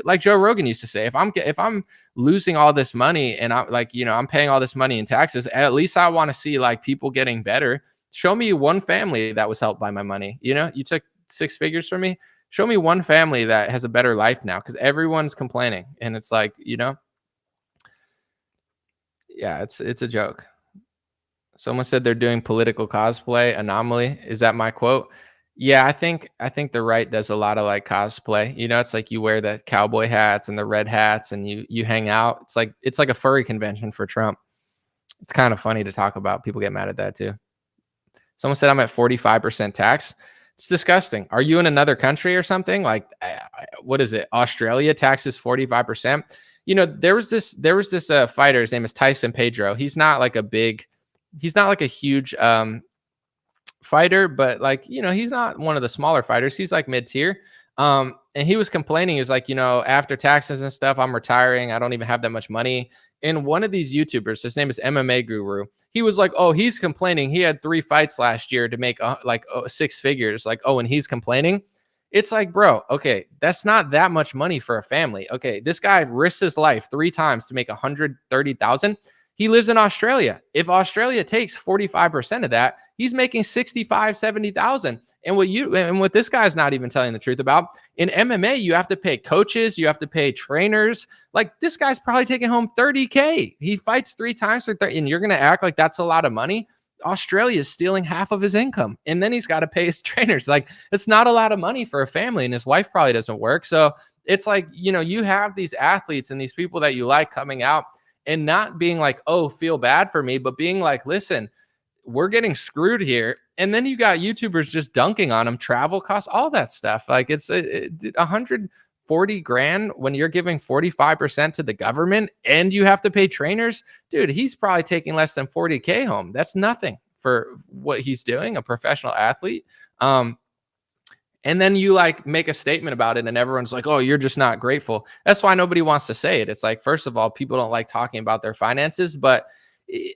Like Joe Rogan used to say, if I'm losing all this money and I'm like, you know, I'm paying all this money in taxes, at least I want to see like people getting better. Show me one family that was helped by my money. You know, you took 6 figures from me. Show me one family that has a better life now because everyone's complaining. And it's like, you know, yeah, it's a joke. Someone said they're doing political cosplay. Anomaly. Is that my quote? Yeah, I think the right does a lot of like cosplay. You know, it's like you wear the cowboy hats and the red hats and you hang out. It's like a furry convention for Trump. It's kind of funny to talk about. People get mad at that too. Someone said I'm at 45% tax. It's disgusting. Are you in another country or something? Like, what is it? Australia taxes 45%. You know, there was this fighter. His name is Tyson Pedro. He's not like a huge fighter, but like, you know, he's not one of the smaller fighters. He's like mid-tier. And he was complaining. He was like, you know, after taxes and stuff, I'm retiring. I don't even have that much money. And one of these YouTubers, his name is MMA Guru. He was like, oh, he's complaining. He had 3 fights last year to make 6 figures. Like, oh, and he's complaining. It's like, bro, okay, that's not that much money for a family. Okay, this guy risked his life 3 times to make 130,000. He lives in Australia. If Australia takes 45% of that, he's making 65, 70,000. And what this guy's not even telling the truth about, in MMA, you have to pay coaches, you have to pay trainers. Like this guy's probably taking home 30K. He fights 3 times for 30, and you're going to act like that's a lot of money. Australia is stealing half of his income. And then he's got to pay his trainers. Like it's not a lot of money for a family, and his wife probably doesn't work. So it's like, you know, you have these athletes and these people that you like coming out and not being like, oh, feel bad for me, but being like, listen, we're getting screwed here. And then you got YouTubers just dunking on them, travel costs, all that stuff. Like it's 140 grand when you're giving 45% to the government and you have to pay trainers. Dude, he's probably taking less than 40K home. That's nothing for what he's doing, a professional athlete. And then you like make a statement about it and everyone's like, oh, you're just not grateful. That's why nobody wants to say it. It's like, first of all, people don't like talking about their finances, but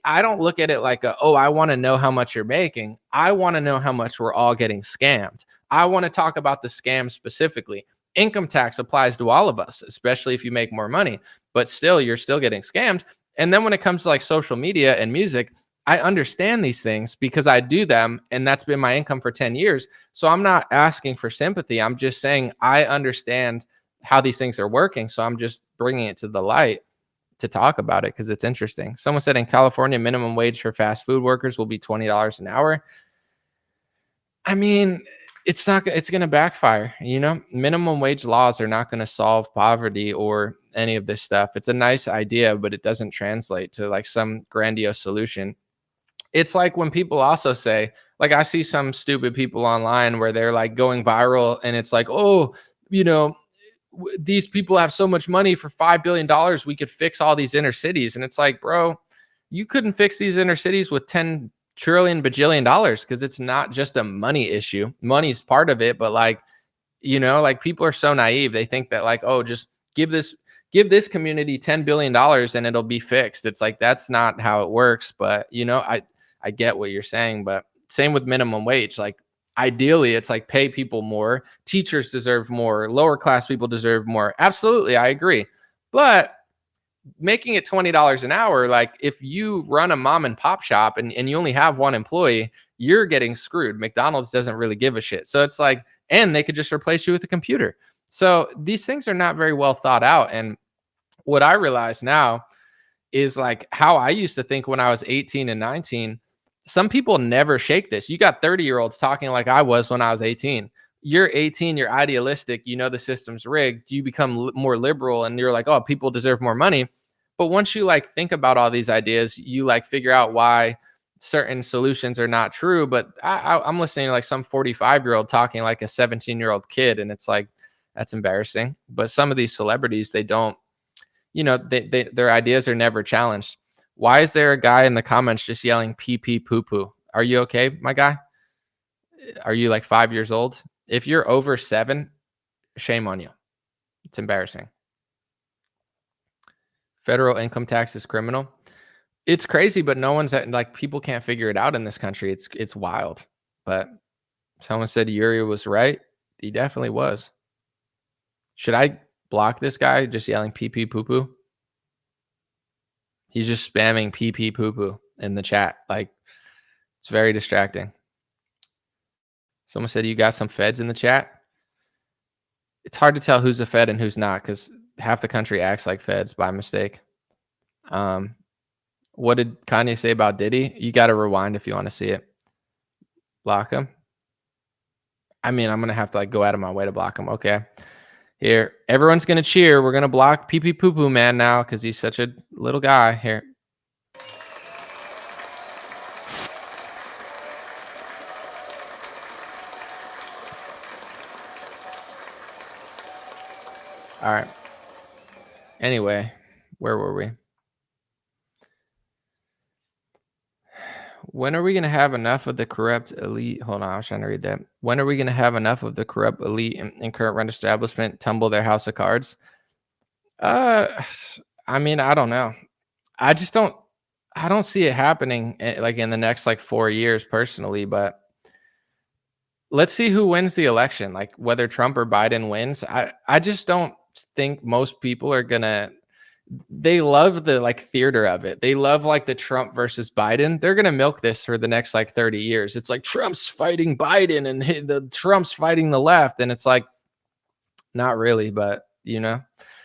I don't look at it like, oh, I want to know how much you're making. I want to know how much we're all getting scammed. I want to talk about the scam specifically. Income tax applies to all of us, especially if you make more money, but still, you're still getting scammed. And then when it comes to like social media and music, I understand these things because I do them, and that's been my income for 10 years. So I'm not asking for sympathy. I'm just saying I understand how these things are working. So I'm just bringing it to the light to talk about it because it's interesting. Someone said in California, minimum wage for fast food workers will be $20 an hour. I mean, it's going to backfire. Minimum wage laws are not going to solve poverty or any of this stuff. It's a nice idea, but it doesn't translate to like some grandiose solution. It's like when people also say, like, I see some stupid people online where they're like going viral and it's like, oh, these people have so much money for $5 billion. We could fix all these inner cities. And it's like, bro, you couldn't fix these inner cities with 10 trillion bajillion dollars because it's not just a money issue. Money's part of it. But like people are so naive. They think that like, oh, just give this community $10 billion and it'll be fixed. It's like, that's not how it works. But I get what you're saying, but same with minimum wage. Like ideally it's like pay people more, teachers deserve more, lower class people deserve more. Absolutely. I agree. But making it $20 an hour, like if you run a mom and pop shop and you only have one employee, you're getting screwed. McDonald's doesn't really give a shit. So it's like, and they could just replace you with a computer. So these things are not very well thought out. And what I realize now is like how I used to think when I was 18 and 19. Some people never shake this. You got 30-year-olds talking like I was when I was 18. You're 18, you're idealistic, the system's rigged. You become more liberal and you're like, oh, people deserve more money. But once you like think about all these ideas, you like figure out why certain solutions are not true. But I'm listening to like some 45-year-old talking like a 17-year-old kid. And it's like, that's embarrassing. But some of these celebrities, they don't, their ideas are never challenged. Why is there a guy in the comments just yelling pee pee poo poo? Are you okay, my guy? Are you like 5 years old? If you're over 7, shame on you. It's embarrassing. Federal income tax is criminal. It's crazy, but no one's like people can't figure it out in this country. It's wild. But someone said Yuri was right. He definitely was. Should I block this guy just yelling pee pee poo poo? He's just spamming pee pee poo poo in the chat. Like, it's very distracting. Someone said you got some feds in the chat. It's hard to tell who's a fed and who's not because half the country acts like feds by mistake. What did Kanye say about Diddy? You got to rewind if you want to see it. Block him. I mean, I'm going to have to like go out of my way to block him. Okay. Here, everyone's going to cheer. We're going to block Pee Pee Poo Poo Man now because he's such a little guy. Here. All right. Anyway, where were we? When are we going to have enough of the corrupt elite? Hold on, I was trying to read that. When are we going to have enough of the corrupt elite and current rent establishment tumble their house of cards? I mean, I don't know. I don't see it happening like in the next like 4 years personally, but let's see who wins the election, like whether Trump or Biden wins. I just don't think most people are gonna. They love the like theater of it. They love like the Trump versus Biden. They're gonna milk this for the next like 30 years. It's like Trump's fighting Biden and the Trump's fighting the left, and it's like not really, but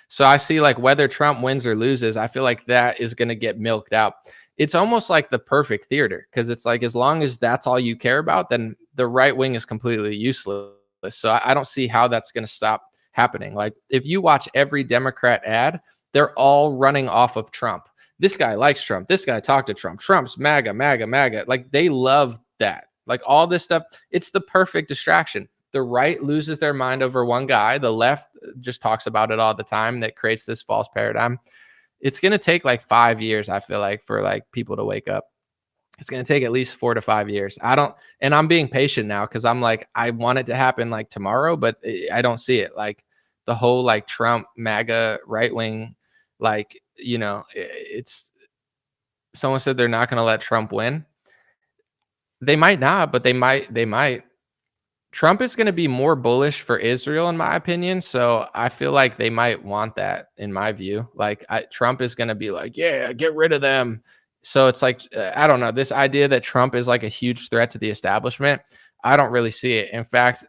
So I see like whether Trump wins or loses, I feel like that is gonna get milked out. It's almost like the perfect theater because it's like as long as that's all you care about, then the right wing is completely useless. So I don't see how that's going to stop happening. Like if you watch every Democrat ad, they're all running off of Trump. This guy likes Trump. This guy talked to Trump. Trump's MAGA, MAGA, MAGA. Like they love that. Like all this stuff. It's the perfect distraction. The right loses their mind over one guy. The left just talks about it all the time. That creates this false paradigm. It's going to take like 5 years, I feel like, for like people to wake up. It's going to take at least 4 to 5 years. And I'm being patient now because I'm like, I want it to happen like tomorrow, but I don't see it. Like the whole like Trump, MAGA, right wing, like, it's Someone said they're not going to let Trump win. They might not, but they might. Trump is going to be more bullish for Israel, in my opinion. So I feel like they might want that, in my view. Like Trump is going to be like, yeah, get rid of them. So it's like, I don't know, this idea that Trump is like a huge threat to the establishment. I don't really see it. In fact,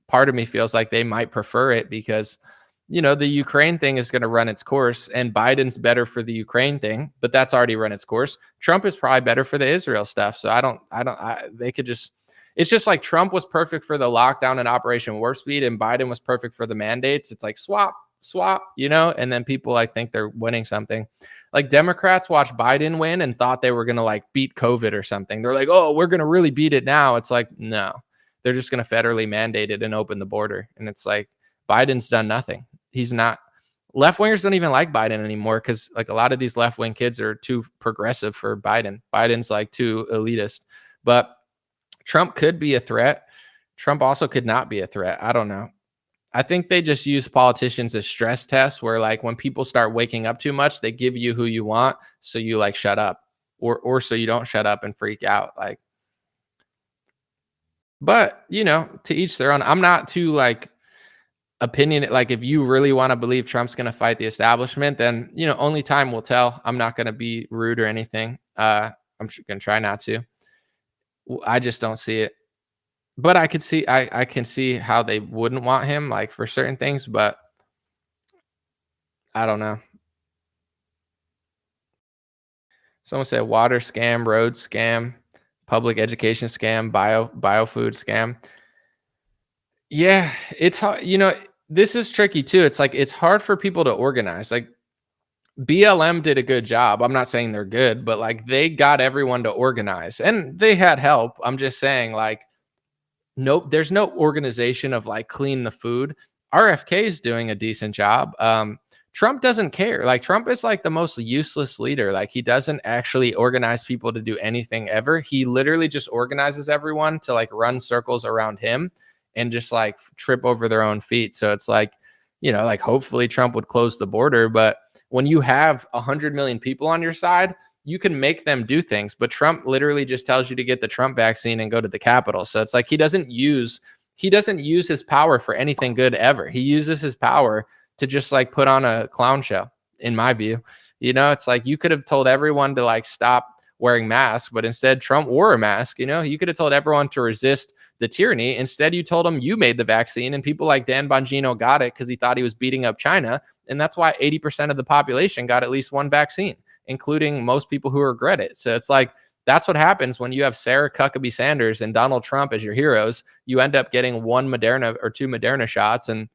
part of me feels like they might prefer it because, the Ukraine thing is going to run its course and Biden's better for the Ukraine thing, but that's already run its course. Trump is probably better for the Israel stuff. So they could just, it's just like Trump was perfect for the lockdown and Operation Warp Speed and Biden was perfect for the mandates. It's like swap, and then people like think they're winning something. Like Democrats watched Biden win and thought they were going to like beat COVID or something. They're like, oh, we're going to really beat it now. It's like, no, they're just going to federally mandate it and open the border. And it's like, Biden's done nothing. He's not. Left wingers don't even like Biden anymore because like a lot of these left wing kids are too progressive for Biden. Biden's like too elitist. But Trump could be a threat. Trump also could not be a threat. I don't know. I think they just use politicians as stress tests where like when people start waking up too much, they give you who you want. So you like shut up or so you don't shut up and freak out. Like, but to each their own. I'm not too like opinion. Like if you really want to believe Trump's going to fight the establishment, then, only time will tell. I'm not going to be rude or anything. I'm going to try not to. I just don't see it. But I can see how they wouldn't want him, like for certain things, but I don't know. Someone said water scam, road scam, public education scam, biofood scam. Yeah, it's hard. This is tricky too. It's like it's hard for people to organize. Like BLM did a good job. I'm not saying they're good, but like they got everyone to organize and they had help. I'm just saying like, nope, there's no organization of like clean the food. RFK is doing a decent job. Trump doesn't care. Like Trump is like the most useless leader. Like he doesn't actually organize people to do anything ever. He literally just organizes everyone to like run circles around him and just like trip over their own feet. So it's like, like hopefully Trump would close the border. But when you have 100 million people on your side, you can make them do things, but Trump literally just tells you to get the Trump vaccine and go to the Capitol. So it's like he doesn't use his power for anything good ever. He uses his power to just like put on a clown show, in my view. It's like you could have told everyone to like stop wearing masks, but instead Trump wore a mask. You could have told everyone to resist the tyranny. Instead, you told them you made the vaccine, and people like Dan Bongino got it because he thought he was beating up China. And that's why 80% of the population got at least one vaccine, including most people who regret it. So it's like, that's what happens when you have Sarah Huckabee Sanders and Donald Trump as your heroes. You end up getting one Moderna or two Moderna shots and,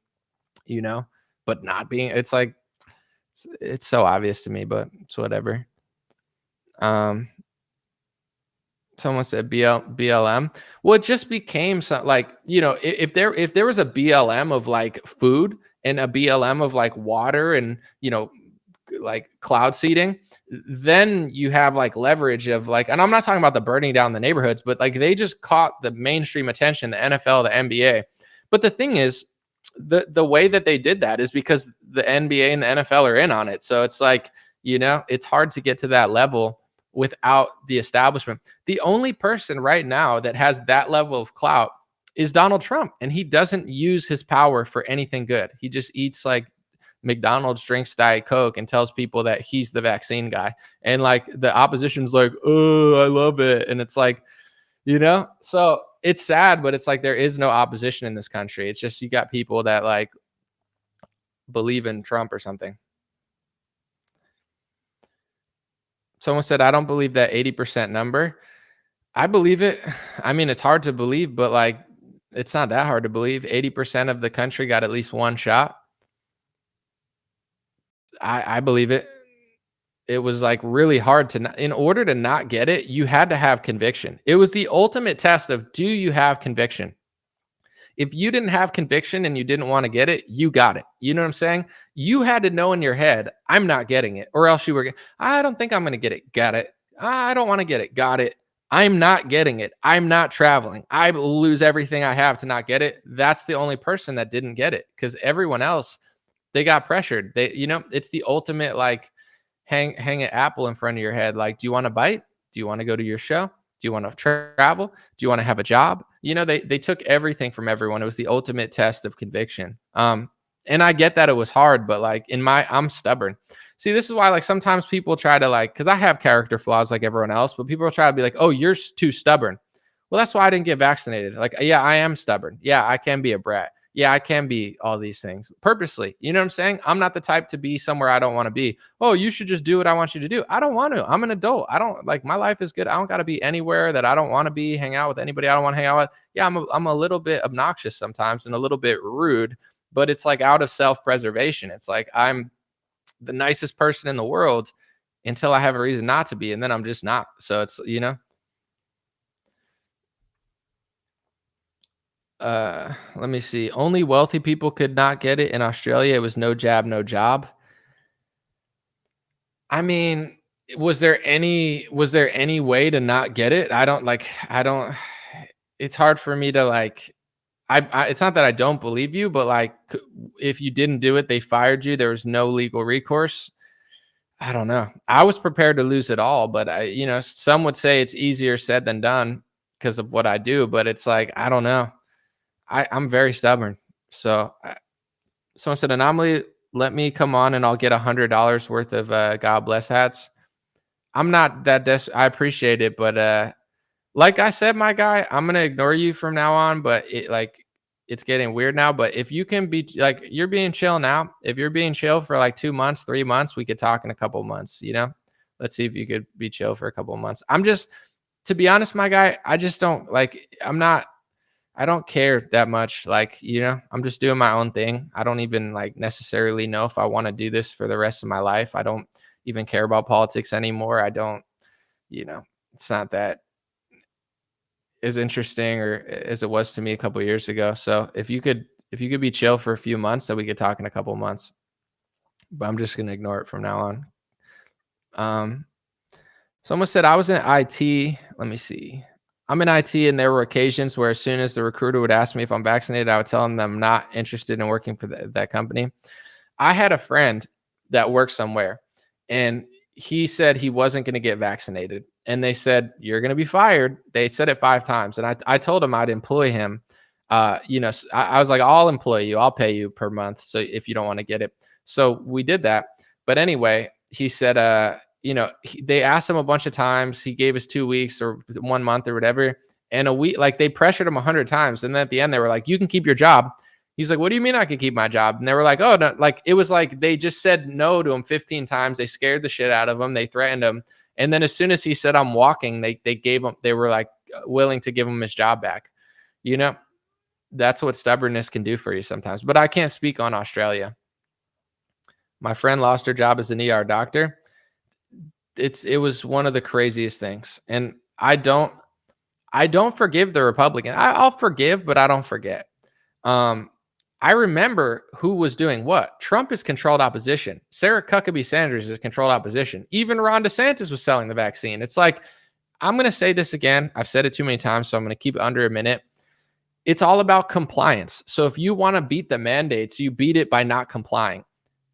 but not being, it's like, it's so obvious to me, but it's whatever. Someone said BLM. Well, it just became some like, if there was a BLM of like food and a BLM of like water and, like cloud seeding, then you have like leverage of like, and I'm not talking about the burning down the neighborhoods, but like they just caught the mainstream attention, the NFL, the NBA. But the thing is, the way that they did that is because the NBA and the NFL are in on it. So it's like, it's hard to get to that level without the establishment. The only person right now that has that level of clout is Donald Trump, and he doesn't use his power for anything good. He just eats like McDonald's, drinks Diet Coke, and tells people that he's the vaccine guy. And like the opposition's like, oh, I love it. And it's like, so it's sad, but it's like there is no opposition in this country. It's just you got people that like believe in Trump or something. Someone said, I don't believe that 80% number. I believe it. I mean, it's hard to believe, but like, it's not that hard to believe. 80% of the country got at least one shot. I believe it. It was like really hard in order to not get it, you had to have conviction. It was the ultimate test of, do you have conviction? If you didn't have conviction and you didn't want to get it, you got it. You know what I'm saying? You had to know in your head, I'm not getting it, or else you were, I don't think I'm going to get it. Got it. I don't want to get it. Got it. I'm not getting it. I'm not traveling. I will lose everything I have to not get it. That's the only person that didn't get it, because everyone else, they got pressured. It's the ultimate like, hang an apple in front of your head. Like, do you want to bite? Do you want to go to your show? Do you want to travel? Do you want to have a job? You know, they took everything from everyone. It was the ultimate test of conviction. And I get that it was hard, but like I'm stubborn. See, this is why like sometimes people try to like, because I have character flaws like everyone else, but people try to be like, oh, you're too stubborn. Well, that's why I didn't get vaccinated. Like, yeah, I am stubborn. Yeah, I can be a brat. Yeah, I can be all these things purposely. You know what I'm saying? I'm not the type to be somewhere I don't want to be. Oh, you should just do what I want you to do. I don't want to. I'm an adult. I don't like, my life is good. I don't got to be anywhere that I don't want to be, hang out with anybody I don't want to hang out with. Yeah, I'm a little bit obnoxious sometimes and a little bit rude, but it's like out of self-preservation. It's like I'm the nicest person in the world until I have a reason not to be, and then I'm just not. So it's, you know. Let me see. Only wealthy people could not get it in Australia. It was no jab, no job. I mean, was there any way to not get it? I don't, it's hard for me to like, it's not that I don't believe you, but like, if you didn't do it, they fired you. There was no legal recourse. I don't know. I was prepared to lose it all, but you know, some would say it's easier said than done because of what I do, but it's like, I don't know. I'm very stubborn. So someone said, Anomaly, let me come on and I'll get $100 worth of God bless hats. I'm not that I appreciate it, but like I said, my guy, I'm gonna ignore you from now on. But it's getting weird now. But if you can be like, you're being chill now. If you're being chill for like 2 months, 3 months, we could talk in a couple months. You know, let's see if you could be chill for a couple months. I'm just, to be honest, my guy, I just don't like. I don't care that much. Like, you know, I'm just doing my own thing. I don't even like necessarily know if I want to do this for the rest of my life. I don't even care about politics anymore. I don't, you know, it's not that as interesting or as it was to me a couple of years ago. So if you could be chill for a few months, then we could talk in a couple of months, but I'm just going to ignore it from now on. Someone said I was in IT. Let me see. I'm in IT, and there were occasions where as soon as the recruiter would ask me if I'm vaccinated, I would tell them I'm not interested in working for that company. I had a friend that worked somewhere, and he said he wasn't going to get vaccinated. And they said, you're going to be fired. They said it 5 times. And I told him I'd employ him. You know, I was like, I'll employ you. I'll pay you per month. So if you don't want to get it. So we did that. But anyway, he said, you know, they asked him a bunch of times. He gave us 2 weeks or 1 month or whatever. And a week, like they pressured him 100 times. And then at the end, they were like, you can keep your job. He's like, what do you mean I can keep my job? And they were like, oh, no. Like, it was like they just said no to him 15 times. They scared the shit out of him. They threatened him. And then as soon as he said, I'm walking, they were like willing to give him his job back. You know, that's what stubbornness can do for you sometimes. But I can't speak on Australia. My friend lost her job as an ER doctor. It was one of the craziest things. And I don't forgive the Republican. I'll forgive, but I don't forget. I remember who was doing what. Trump is controlled opposition. Sarah Huckabee Sanders is controlled opposition. Even Ron DeSantis was selling the vaccine. It's like, I'm going to say this again. I've said it too many times, so I'm going to keep it under a minute. It's all about compliance. So if you want to beat the mandates, you beat it by not complying.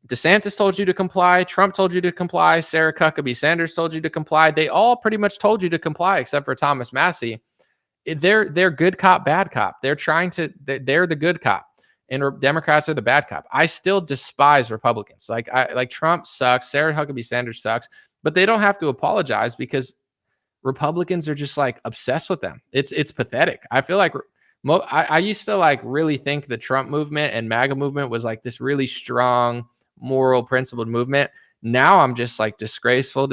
DeSantis told you to comply. Trump told you to comply. Sarah Huckabee Sanders told you to comply. They all pretty much told you to comply, except for Thomas Massie. They're good cop, bad cop. They're the good cop, and Democrats are the bad cop. I still despise Republicans. Like Trump sucks. Sarah Huckabee Sanders sucks, but they don't have to apologize because Republicans are just like obsessed with them. It's pathetic. I feel like I used to like really think the Trump movement and MAGA movement was like this really strong, moral, principled movement. Now I'm just like disgraceful.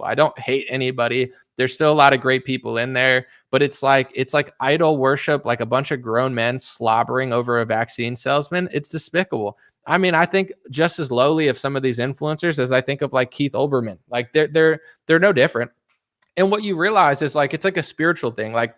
I don't hate anybody. There's still a lot of great people in there, but it's like idol worship, like a bunch of grown men slobbering over a vaccine salesman. It's despicable. I mean, I think just as lowly of some of these influencers as I think of like Keith Olbermann. Like they're no different. And what you realize is like it's like a spiritual thing. Like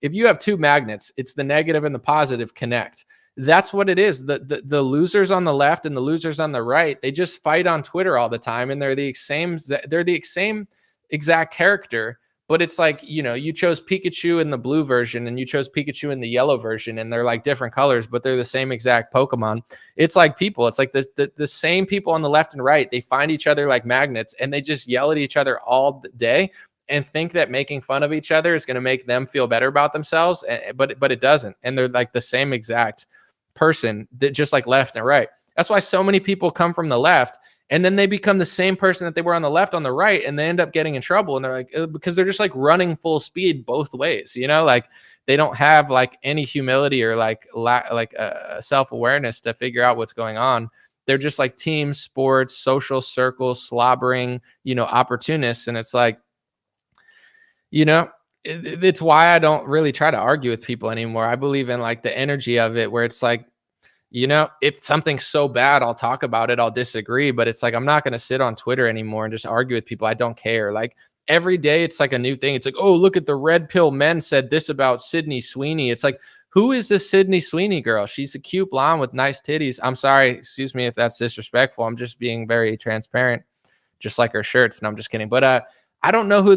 if you have 2 magnets, it's the negative and the positive connect. That's what it is. The losers on the left and the losers on the right, they just fight on Twitter all the time, and they're the same exact character, but it's like, you know, you chose Pikachu in the blue version and you chose Pikachu in the yellow version, and they're like different colors, but they're the same exact Pokemon. It's like people, it's like the same people on the left and right, they find each other like magnets and they just yell at each other all day and think that making fun of each other is going to make them feel better about themselves. But it doesn't. And they're like the same exact person, that just like left and right. That's why so many people come from the left and then they become the same person that they were on the left on the right, and they end up getting in trouble. And they're like, because they're just like running full speed both ways, like they don't have like any humility or like self-awareness to figure out what's going on. They're just like team sports, social circles, slobbering, opportunists. And it's like, it's why I don't really try to argue with people anymore. I believe in like the energy of it, where it's like, if something's so bad, I'll talk about it, I'll disagree, but it's like, I'm not going to sit on Twitter anymore and just argue with people. I don't care. Like every day it's like a new thing. It's like, oh, look at the red pill men said this about Sydney Sweeney. It's like, who is this Sydney Sweeney girl? She's a cute blonde with nice titties. I'm sorry, excuse me if that's disrespectful. I'm just being very transparent, just like her shirts. No, I'm just kidding. But I don't know who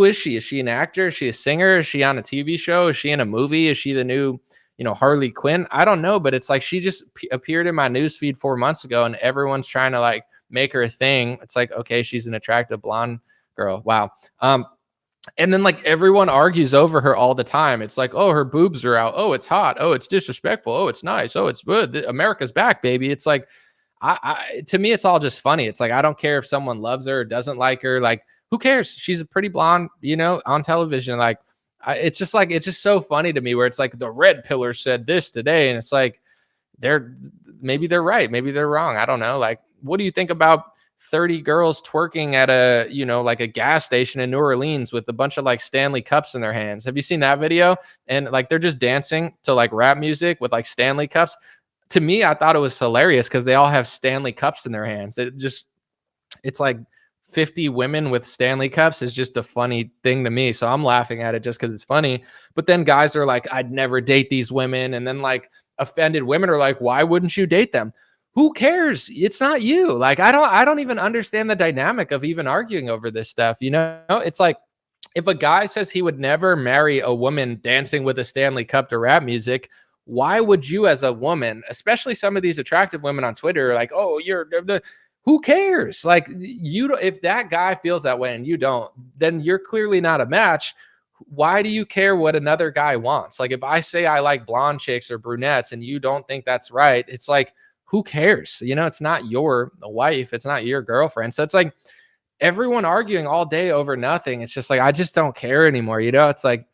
is she? Is she an actor? Is she a singer? Is she on a TV show? Is she in a movie? Is she the new Harley Quinn? I don't know, but it's like she just appeared in my newsfeed 4 months ago, and everyone's trying to like make her a thing. It's like, okay, she's an attractive blonde girl. Wow. And then like everyone argues over her all the time. It's like, oh, her boobs are out. Oh, it's hot. Oh, it's disrespectful. Oh, it's nice. Oh, it's good. America's back, baby. It's like, to me, it's all just funny. It's like, I don't care if someone loves her or doesn't like her. Like, who cares? She's a pretty blonde, on television. Like, it's just so funny to me, where it's like the red pillar said this today. And it's like, maybe they're right. Maybe they're wrong. I don't know. Like, what do you think about 30 girls twerking at a, like a gas station in New Orleans with a bunch of like Stanley cups in their hands? Have you seen that video? And like, they're just dancing to like rap music with like Stanley cups. To me, I thought it was hilarious because they all have Stanley cups in their hands. It's like 50 women with Stanley cups is just a funny thing to me. So I'm laughing at it just because it's funny. But then guys are like, I'd never date these women. And then like offended women are like, why wouldn't you date them? Who cares? It's not you. Like, I don't even understand the dynamic of even arguing over this stuff. It's like, if a guy says he would never marry a woman dancing with a Stanley cup to rap music, why would you as a woman, especially some of these attractive women on Twitter, are like, oh, who cares? Like, if that guy feels that way and you don't, then you're clearly not a match. Why do you care what another guy wants? Like, if I say I like blonde chicks or brunettes and you don't think that's right, it's like, who cares? It's not your wife. It's not your girlfriend. So it's like everyone arguing all day over nothing. It's just like, I just don't care anymore. It's like,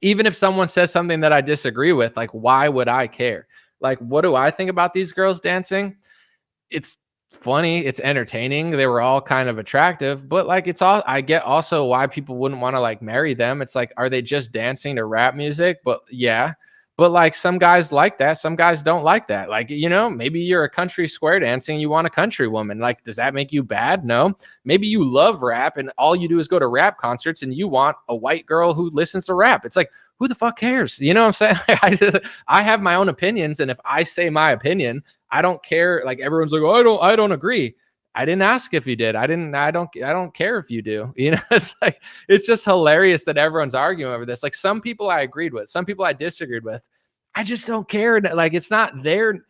even if someone says something that I disagree with, like, why would I care? Like, what do I think about these girls dancing? It's funny. It's entertaining. They were all kind of attractive, but like, I get also why people wouldn't want to like marry them. It's like, are they just dancing to rap music? But yeah. But like, some guys like that. Some guys don't like that. Like, maybe you're a country square dancing, you want a country woman. Like, does that make you bad? No. Maybe you love rap and all you do is go to rap concerts and you want a white girl who listens to rap. It's like, who the fuck cares? You know what I'm saying? I have my own opinions. And if I say my opinion, I don't care. Like, everyone's like, oh, I don't agree. I didn't ask if you did. I don't care if you do. It's like, it's just hilarious that everyone's arguing over this. Like, some people I agreed with, some people I disagreed with. I just don't care. Like, it's not there.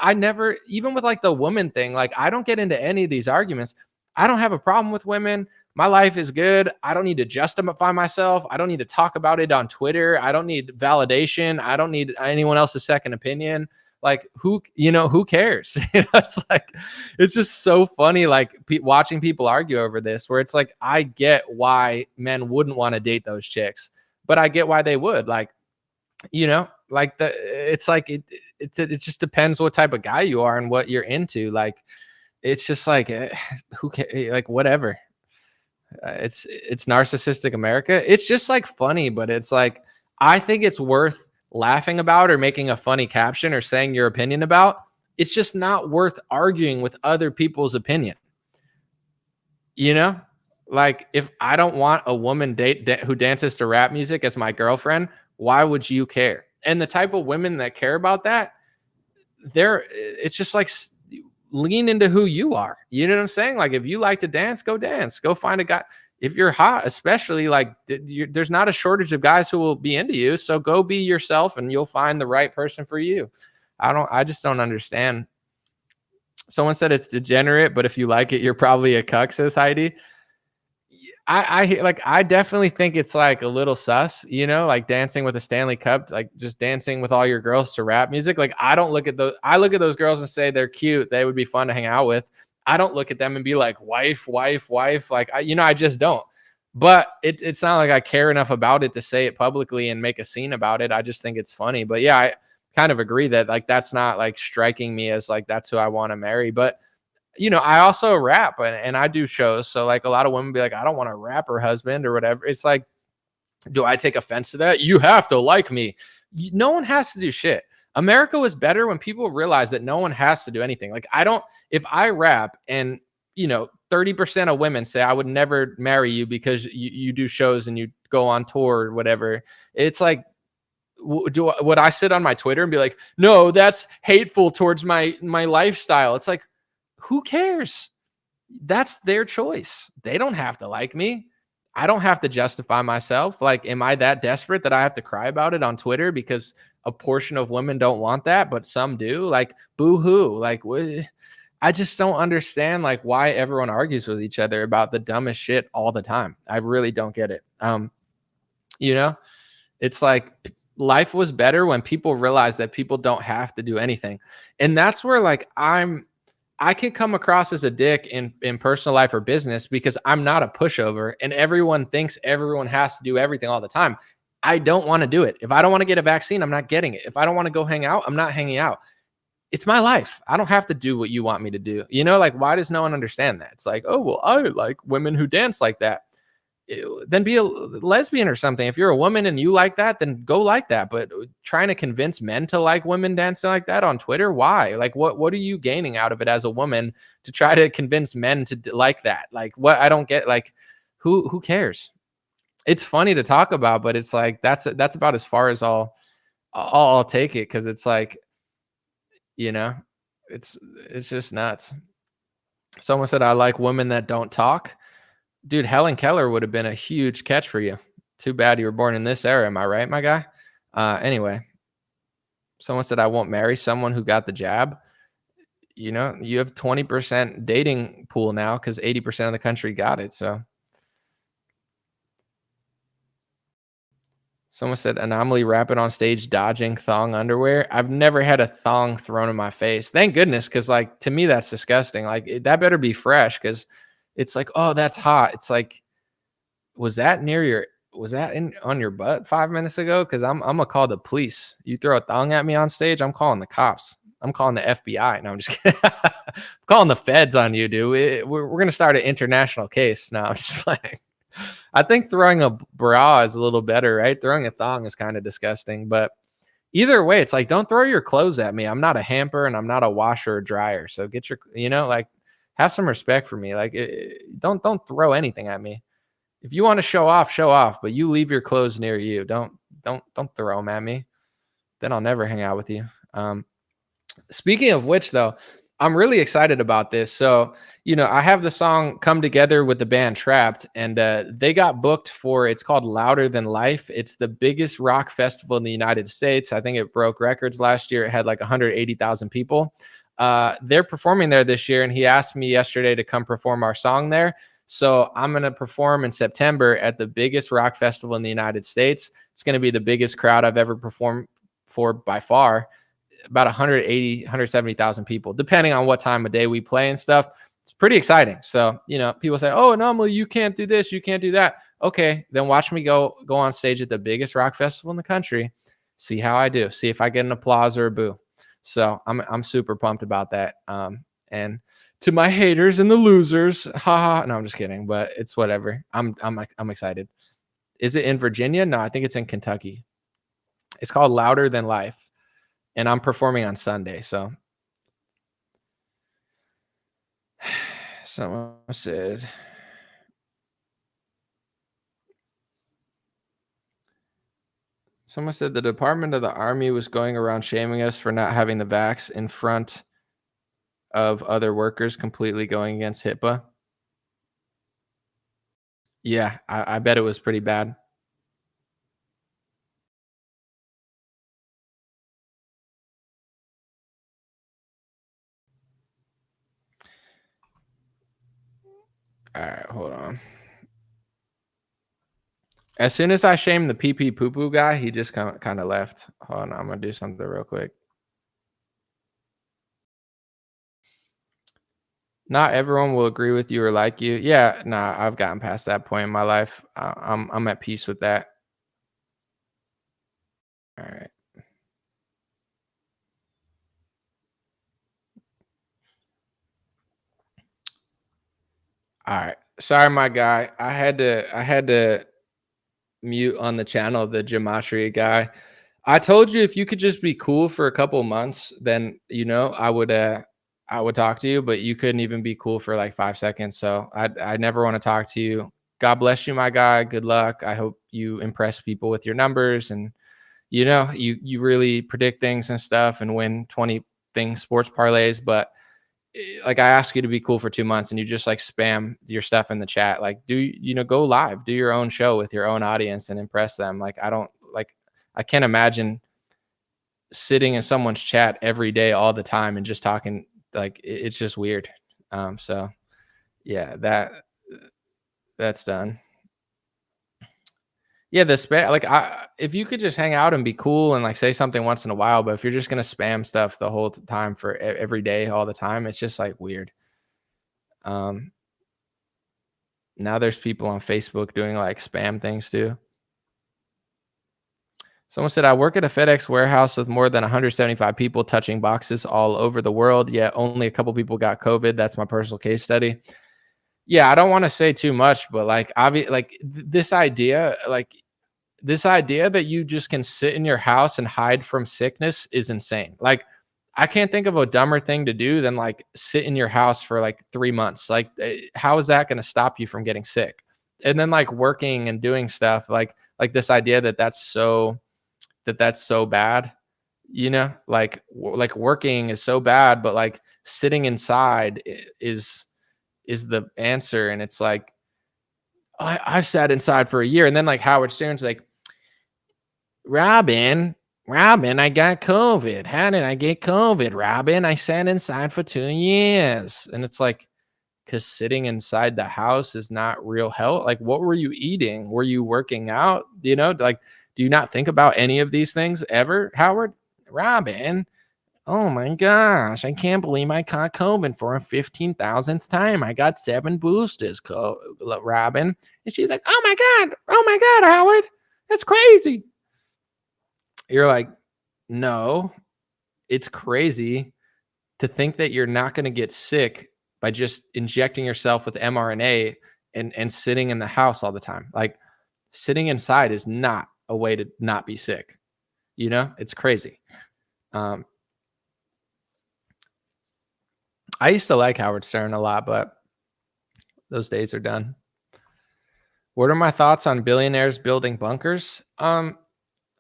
I never, even with like the woman thing, like, I don't get into any of these arguments. I don't have a problem with women. My life is good. I don't need to justify myself. I don't need to talk about it on Twitter. I don't need validation. I don't need anyone else's second opinion. Like, who cares? It's like, it's just so funny, like watching people argue over this, where it's like, I get why men wouldn't want to date those chicks, but I get why they would. Like, like it's like, it just depends what type of guy you are and what you're into. Like, it's just like, who cares? Like, whatever. It's narcissistic America. It's just like funny, but it's like, I think it's worth laughing about or making a funny caption or saying your opinion about. It's just not worth arguing with other people's opinion. Like, if I don't want a woman who dances to rap music as my girlfriend, why would you care? And the type of women that care about that, it's just like, lean into who you are. You know what I'm saying? Like, if you like to dance, go find a guy. if you're hot, especially, like, there's not a shortage of guys who will be into you. So go be yourself and you'll find the right person for you. I just don't understand. Someone said it's degenerate, but if you like it, you're probably a cuck, says Heidi. I definitely think it's like a little sus, like dancing with a Stanley Cup, like just dancing with all your girls to rap music. Like, I don't look at those. I look at those girls and say they're cute. They would be fun to hang out with. I don't look at them and be like, wife, wife, wife. Like, I just don't. But it's not like I care enough about it to say it publicly and make a scene about it. I just think it's funny. But yeah, I kind of agree that, like, that's not like striking me as like that's who I want to marry. But I also rap and I do shows. So like a lot of women be like, I don't want a rapper husband or whatever. It's like, do I take offense to that? You have to like me. No one has to do shit. America was better when people realized that no one has to do anything. Like, if I rap and 30% of women say I would never marry you because you do shows and you go on tour or whatever. It's like, would I sit on my Twitter and be like, no, that's hateful towards my lifestyle? It's like, who cares? That's their choice. They don't have to like me. I don't have to justify myself. Like, am I that desperate that I have to cry about it on Twitter because a portion of women don't want that, but some do? Like, boo-hoo. Like, I just don't understand, like, why everyone argues with each other about the dumbest shit all the time. I really don't get it. It's like life was better when people realized that people don't have to do anything. And that's where, like, I can come across as a dick in personal life or business because I'm not a pushover and everyone thinks everyone has to do everything all the time. I don't want to do it. If I don't want to get a vaccine, I'm not getting it. If I don't want to go hang out, I'm not hanging out. It's my life. I don't have to do what you want me to do. Like, why does no one understand that? It's like, oh, well, I like women who dance like that. Then be a lesbian or something. If you're a woman and you like that, then go like that. But trying to convince men to like women dancing like that on Twitter, why? Like, what are you gaining out of it as a woman to try to convince men to like that? Like, what? I don't get. Like, who cares? It's funny to talk about, but it's like that's about as far as I'll take it, because it's like, it's just nuts. Someone said I like women that don't talk. Dude, Helen Keller would have been a huge catch for you. Too bad you were born in this era. Am I right, my guy? Anyway, someone said I won't marry someone who got the jab. You have 20% dating pool now because 80% of the country got it. So someone said anomaly rapping on stage, dodging thong underwear. I've never had a thong thrown in my face. Thank goodness, because like to me that's disgusting. Like that better be fresh, because it's like, oh, that's hot. It's like, was that on your butt 5 minutes ago? Because I'm gonna call the police. You throw a thong at me on stage, I'm calling the cops. I'm calling the FBI. No, I'm just kidding. I'm calling the feds on you, dude. We're gonna start an international case. No, I'm just like, I think throwing a bra is a little better, right? Throwing a thong is kind of disgusting, but either way, it's like, don't throw your clothes at me. I'm not a hamper and I'm not a washer or dryer. So get your, like, have some respect for me. Like, don't throw anything at me. If you want to show off, but you leave your clothes near you. Don't throw them at me. Then I'll never hang out with you. Speaking of which, though, I'm really excited about this. So, I have the song Come Together with the band Trapped, and they got booked for, it's called Louder Than Life. It's the biggest rock festival in the United States. I think it broke records last year. It had like 180,000 people. They're performing there this year, and he asked me yesterday to come perform our song there. So I'm going to perform in September at the biggest rock festival in the United States. It's going to be the biggest crowd I've ever performed for by far. About 170,000 people, depending on what time of day we play and stuff. It's pretty exciting. So, people say, oh, no, you can't do this, you can't do that. Okay, then watch me go on stage at the biggest rock festival in the country. See how I do. See if I get an applause or a boo. So I'm super pumped about that. And to my haters and the losers, haha. No, I'm just kidding, but it's whatever. I'm excited. Is it in Virginia? No, I think it's in Kentucky. It's called Louder Than Life. And I'm performing on Sunday. So someone said, the Department of the Army was going around shaming us for not having the vax in front of other workers, completely going against HIPAA. Yeah, I bet it was pretty bad. All right, hold on. As soon as I shamed the pee pee poo poo guy, he just kind of left. Hold on, I'm gonna do something real quick. Not everyone will agree with you or like you. Yeah, nah, I've gotten past that point in my life. I'm at peace with that. All right. All right. Sorry, my guy. I had to mute on the channel the gematria guy. I told you if you could just be cool for a couple months, then I would talk to you, but you couldn't even be cool for like 5 seconds. So I never want to talk to you. God bless you, my guy. Good luck. I hope you impress people with your numbers, and you really predict things and stuff and win 20 things sports parlays. But like, I ask you to be cool for 2 months and you just like spam your stuff in the chat. Like, go live, do your own show with your own audience and impress them. Like, I can't imagine sitting in someone's chat every day, all the time, and just talking. Like, it's just weird. So yeah, that's done. Yeah, the spam, like, if you could just hang out and be cool and like say something once in a while, but if you're just gonna spam stuff the whole time for every day, all the time, it's just like weird. Um, Now there's people on Facebook doing like spam things too. Someone said, I work at a FedEx warehouse with more than 175 people touching boxes all over the world, yet only a couple people got COVID. That's my personal case study. Yeah, I don't want to say too much, but like, this idea, that you just can sit in your house and hide from sickness is insane. Like, I can't think of a dumber thing to do than like sit in your house for like 3 months. Like, how is that going to stop you from getting sick? And then like working and doing stuff like this idea that's so bad, like working is so bad, but like sitting inside is the answer. And it's like, I've sat inside for a year. And then like Howard Stern's like, Robin, I got COVID. How did I get COVID, Robin? I sat inside for 2 years. And it's like, because sitting inside the house is not real health. Like, what were you eating? Were you working out? Like, do you not think about any of these things ever, Howard? Robin, oh my gosh, I can't believe I caught COVID for a 15,000th time. I got 7 boosters, Robin. And she's like, oh my God, Howard, that's crazy. You're like, no, it's crazy to think that you're not going to get sick by just injecting yourself with mRNA and sitting in the house all the time. Like, sitting inside is not a way to not be sick. It's crazy. I used to like Howard Stern a lot, but those days are done. What are my thoughts on billionaires building bunkers?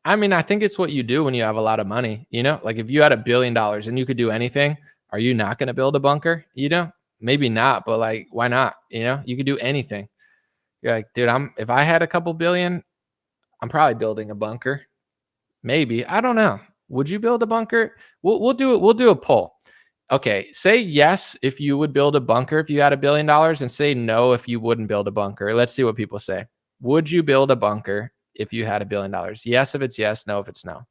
I mean, I think it's what you do when you have a lot of money. Like, if you had $1 billion and you could do anything, are you not going to build a bunker? Maybe not, but like, why not? You could do anything. You're like, dude, if I had a couple billion, I'm probably building a bunker. Maybe. I don't know. Would you build a bunker? We'll do it. We'll do a poll. Okay. Say yes if you would build a bunker if you had $1 billion, and say no if you wouldn't build a bunker. Let's see what people say. Would you build a bunker if you had $1 billion? Yes if it's yes, no if it's no.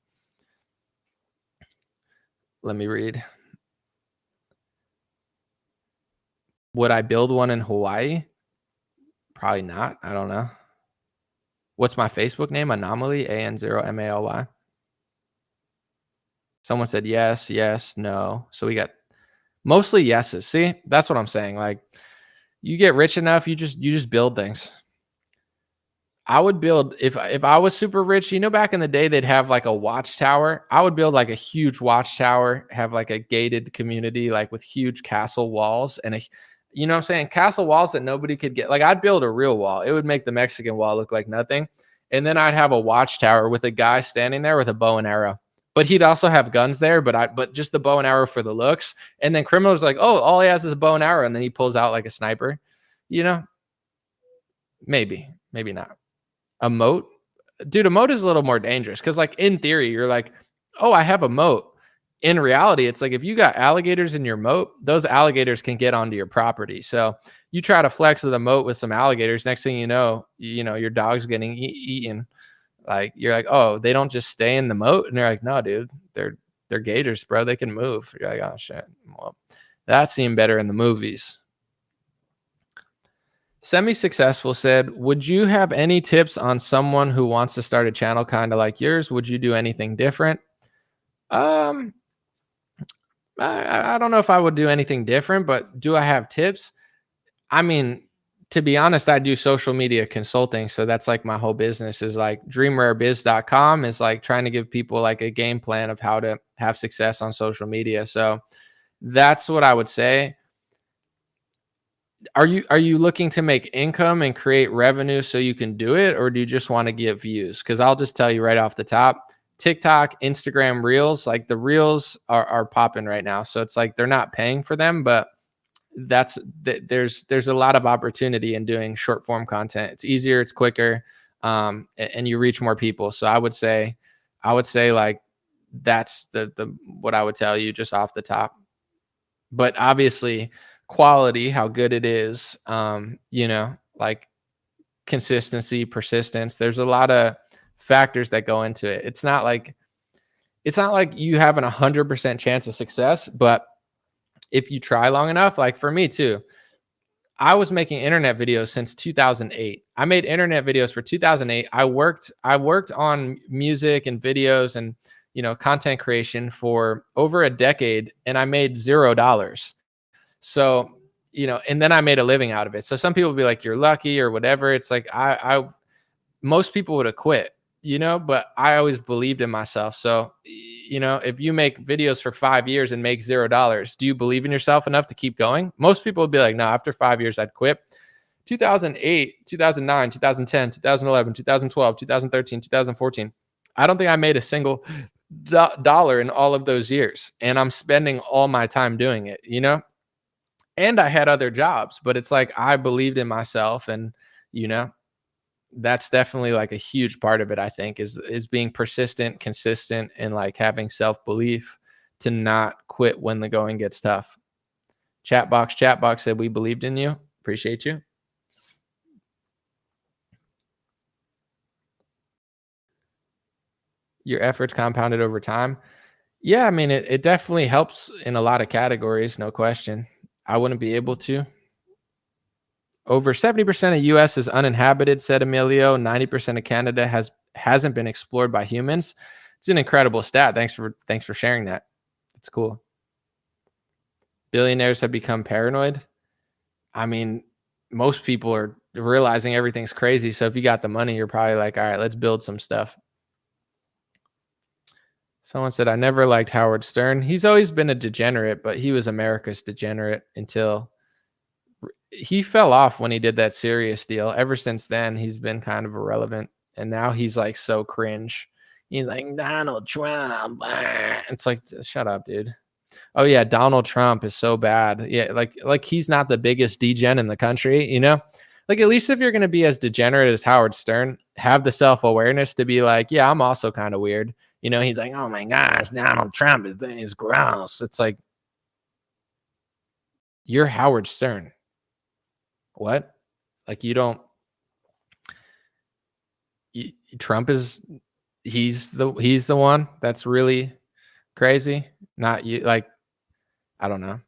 Let me read. Would I build one in Hawaii? Probably not. I don't know. What's my Facebook name? Anomaly, AN0MALY. Someone said yes, no. So we got mostly yeses. See, that's what I'm saying. Like, you get rich enough, you just build things. I would build, if I was super rich, back in the day, they'd have like a watchtower. I would build like a huge watchtower, have like a gated community, like with huge castle walls and what I'm saying? Castle walls that nobody could get. Like, I'd build a real wall. It would make the Mexican wall look like nothing. And then I'd have a watchtower with a guy standing there with a bow and arrow. But he'd also have guns there, but just the bow and arrow for the looks. And then criminals are like, oh, all he has is a bow and arrow. And then he pulls out like a sniper. Maybe not. A moat? Dude, a moat is a little more dangerous because, like, in theory, you're like, oh, I have a moat. In reality, it's like if you got alligators in your moat, those alligators can get onto your property. So you try to flex with a moat with some alligators. Next thing you know, your dog's getting eaten. Like, you're like, oh, they don't just stay in the moat, and they're like, no, dude, they're gators, bro. They can move. You're like, oh shit. Well, that seemed better in the movies. Semi-successful said, would you have any tips on someone who wants to start a channel kind of like yours? Would you do anything different? I don't know if I would do anything different, but do I have tips? I mean, to be honest, I do social media consulting. So that's like my whole business is like dreamrarebiz.com is like trying to give people like a game plan of how to have success on social media. So that's what I would say. Are you looking to make income and create revenue so you can do it, or do you just want to get views? Because I'll just tell you right off the top, TikTok, Instagram Reels, like the Reels are popping right now. So it's like they're not paying for them, but there's a lot of opportunity in doing short form content. It's easier, it's quicker, and you reach more people. So I would say like that's the what I would tell you just off the top. But obviously, quality, how good it is, like consistency, persistence. There's a lot of factors that go into it. It's not like you have an 100% chance of success, but if you try long enough, like for me too, I was making internet videos since 2008. I made internet videos for 2008. I worked on music and videos and, content creation for over a decade, and I made $0. So, and then I made a living out of it. So some people will be like, you're lucky or whatever. It's like, most people would have quit, but I always believed in myself. So, if you make videos for 5 years and make $0, do you believe in yourself enough to keep going? Most people would be like, no, after 5 years, I'd quit. 2008, 2009, 2010, 2011, 2012, 2013, 2014. I don't think I made a single dollar in all of those years. And I'm spending all my time doing it, And I had other jobs, but it's like I believed in myself, and that's definitely like a huge part of it. I think is being persistent, consistent, and like having self-belief to not quit when the going gets tough. Chatbox said we believed in you. Appreciate you. Your efforts compounded over time. Yeah, I mean it definitely helps in a lot of categories, no question. I wouldn't be able to. Over 70% of US is uninhabited, said Emilio. 90% of Canada hasn't been explored by humans. It's an incredible stat. Thanks for sharing that. It's cool. Billionaires have become paranoid. I mean, most people are realizing everything's crazy. So if you got the money, you're probably like, all right, let's build some stuff. Someone said, I never liked Howard Stern. He's always been a degenerate, but he was America's degenerate until he fell off when he did that Serious deal. Ever since then, he's been kind of irrelevant. And now he's like so cringe. He's like, Donald Trump. It's like, shut up, dude. Oh yeah, Donald Trump is so bad. Yeah, like he's not the biggest degen in the country, Like at least if you're going to be as degenerate as Howard Stern, have the self-awareness to be like, yeah, I'm also kind of weird. He's like, oh my gosh, Donald Trump is gross. It's like, you're Howard Stern. What? Like Trump he's the one that's really crazy, not you. Like, I don't know.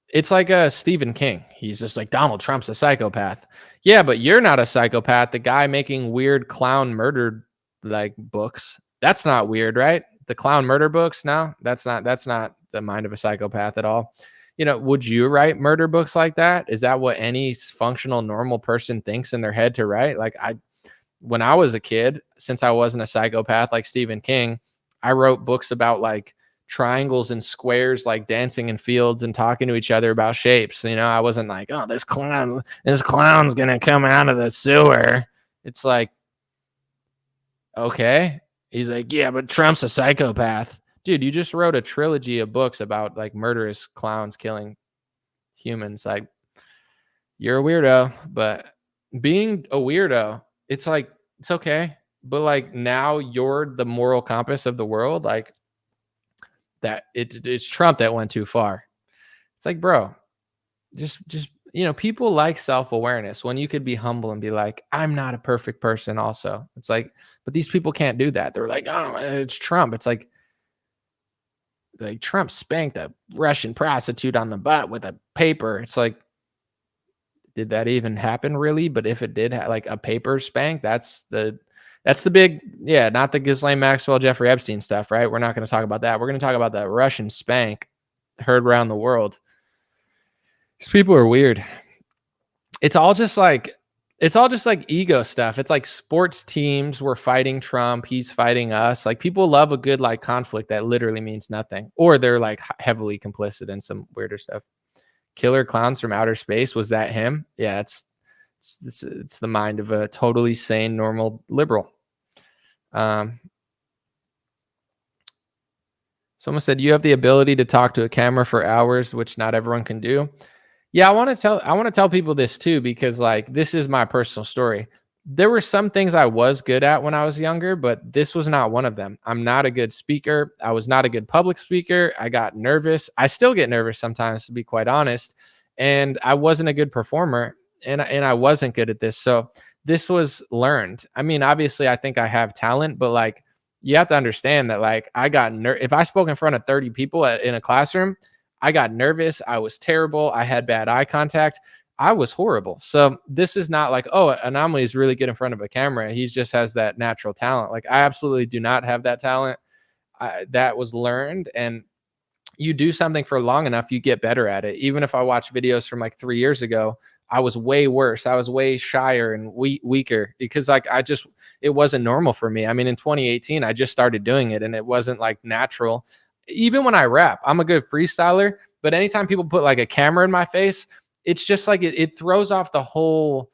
It's like a Stephen King. He's just like, Donald Trump's a psychopath. Yeah, but you're not a psychopath. The guy making weird clown murder like books. That's not weird, right? The clown murder books. No, that's not the mind of a psychopath at all. Would you write murder books like that? Is that what any functional, normal person thinks in their head to write? Like when I was a kid, since I wasn't a psychopath like Stephen King, I wrote books about like triangles and squares, like dancing in fields and talking to each other about shapes. I wasn't like, oh, this clown's going to come out of the sewer. It's like, okay. He's like, yeah, but Trump's a psychopath. Dude, you just wrote a trilogy of books about like murderous clowns killing humans. Like, you're a weirdo, but being a weirdo, it's like, it's okay. But like now you're the moral compass of the world. Like that it's Trump that went too far. It's like, bro, just people like self-awareness when you could be humble and be like, I'm not a perfect person also. It's like, but these people can't do that. They're like, oh, it's Trump. It's like Trump spanked a Russian prostitute on the butt with a paper. It's like, did that even happen really? But if it did, like a paper spank, that's the big, yeah, not the Ghislaine Maxwell, Jeffrey Epstein stuff, right? We're not going to talk about that. We're going to talk about that Russian spank heard around the world. These people are weird. It's all just like ego stuff. It's like sports teams were fighting Trump, he's fighting us. Like people love a good like conflict that literally means nothing, or they're like heavily complicit in some weirder stuff. Killer Clowns from Outer Space, was that him? Yeah, it's the mind of a totally sane, normal liberal. Someone said you have the ability to talk to a camera for hours, which not everyone can do. Yeah, I want to tell people this too, because like this is my personal story. There were some things I was good at when I was younger, but this was not one of them. I'm not a good speaker. I was not a good public speaker. I got nervous. I still get nervous sometimes, to be quite honest. And I wasn't a good performer, and I wasn't good at this. So this was learned. I mean, obviously, I think I have talent, but like you have to understand that like I got if I spoke in front of 30 people in a classroom, I got nervous. I was terrible. I had bad eye contact. I was horrible. So this is not like, oh, Anomaly is really good in front of a camera. He just has that natural talent. Like I absolutely do not have that talent. That was learned, and you do something for long enough, you get better at it. Even if I watch videos from like 3 years ago, I was way worse. I was way shyer and weaker because like it wasn't normal for me. I mean, in 2018, I just started doing it and it wasn't like natural. Even when I rap, I'm a good freestyler, but anytime people put like a camera in my face, it's just like it throws off the whole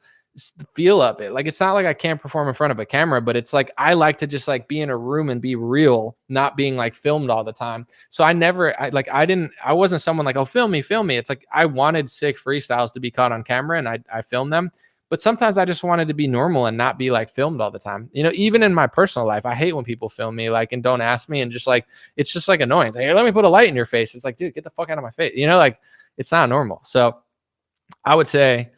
feel of it. Like it's not like I can't perform in front of a camera, but it's like I like to just like be in a room and be real, not being like filmed all the time. So I wasn't someone like, oh, film me. It's like I wanted sick freestyles to be caught on camera, and I filmed them. But sometimes I just wanted to be normal and not be like filmed all the time. Even in my personal life, I hate when people film me like and don't ask me, and just like it's just like annoying. It's like, hey, let me put a light in your face. It's like, dude, get the fuck out of my face. Like it's not normal. So I would say,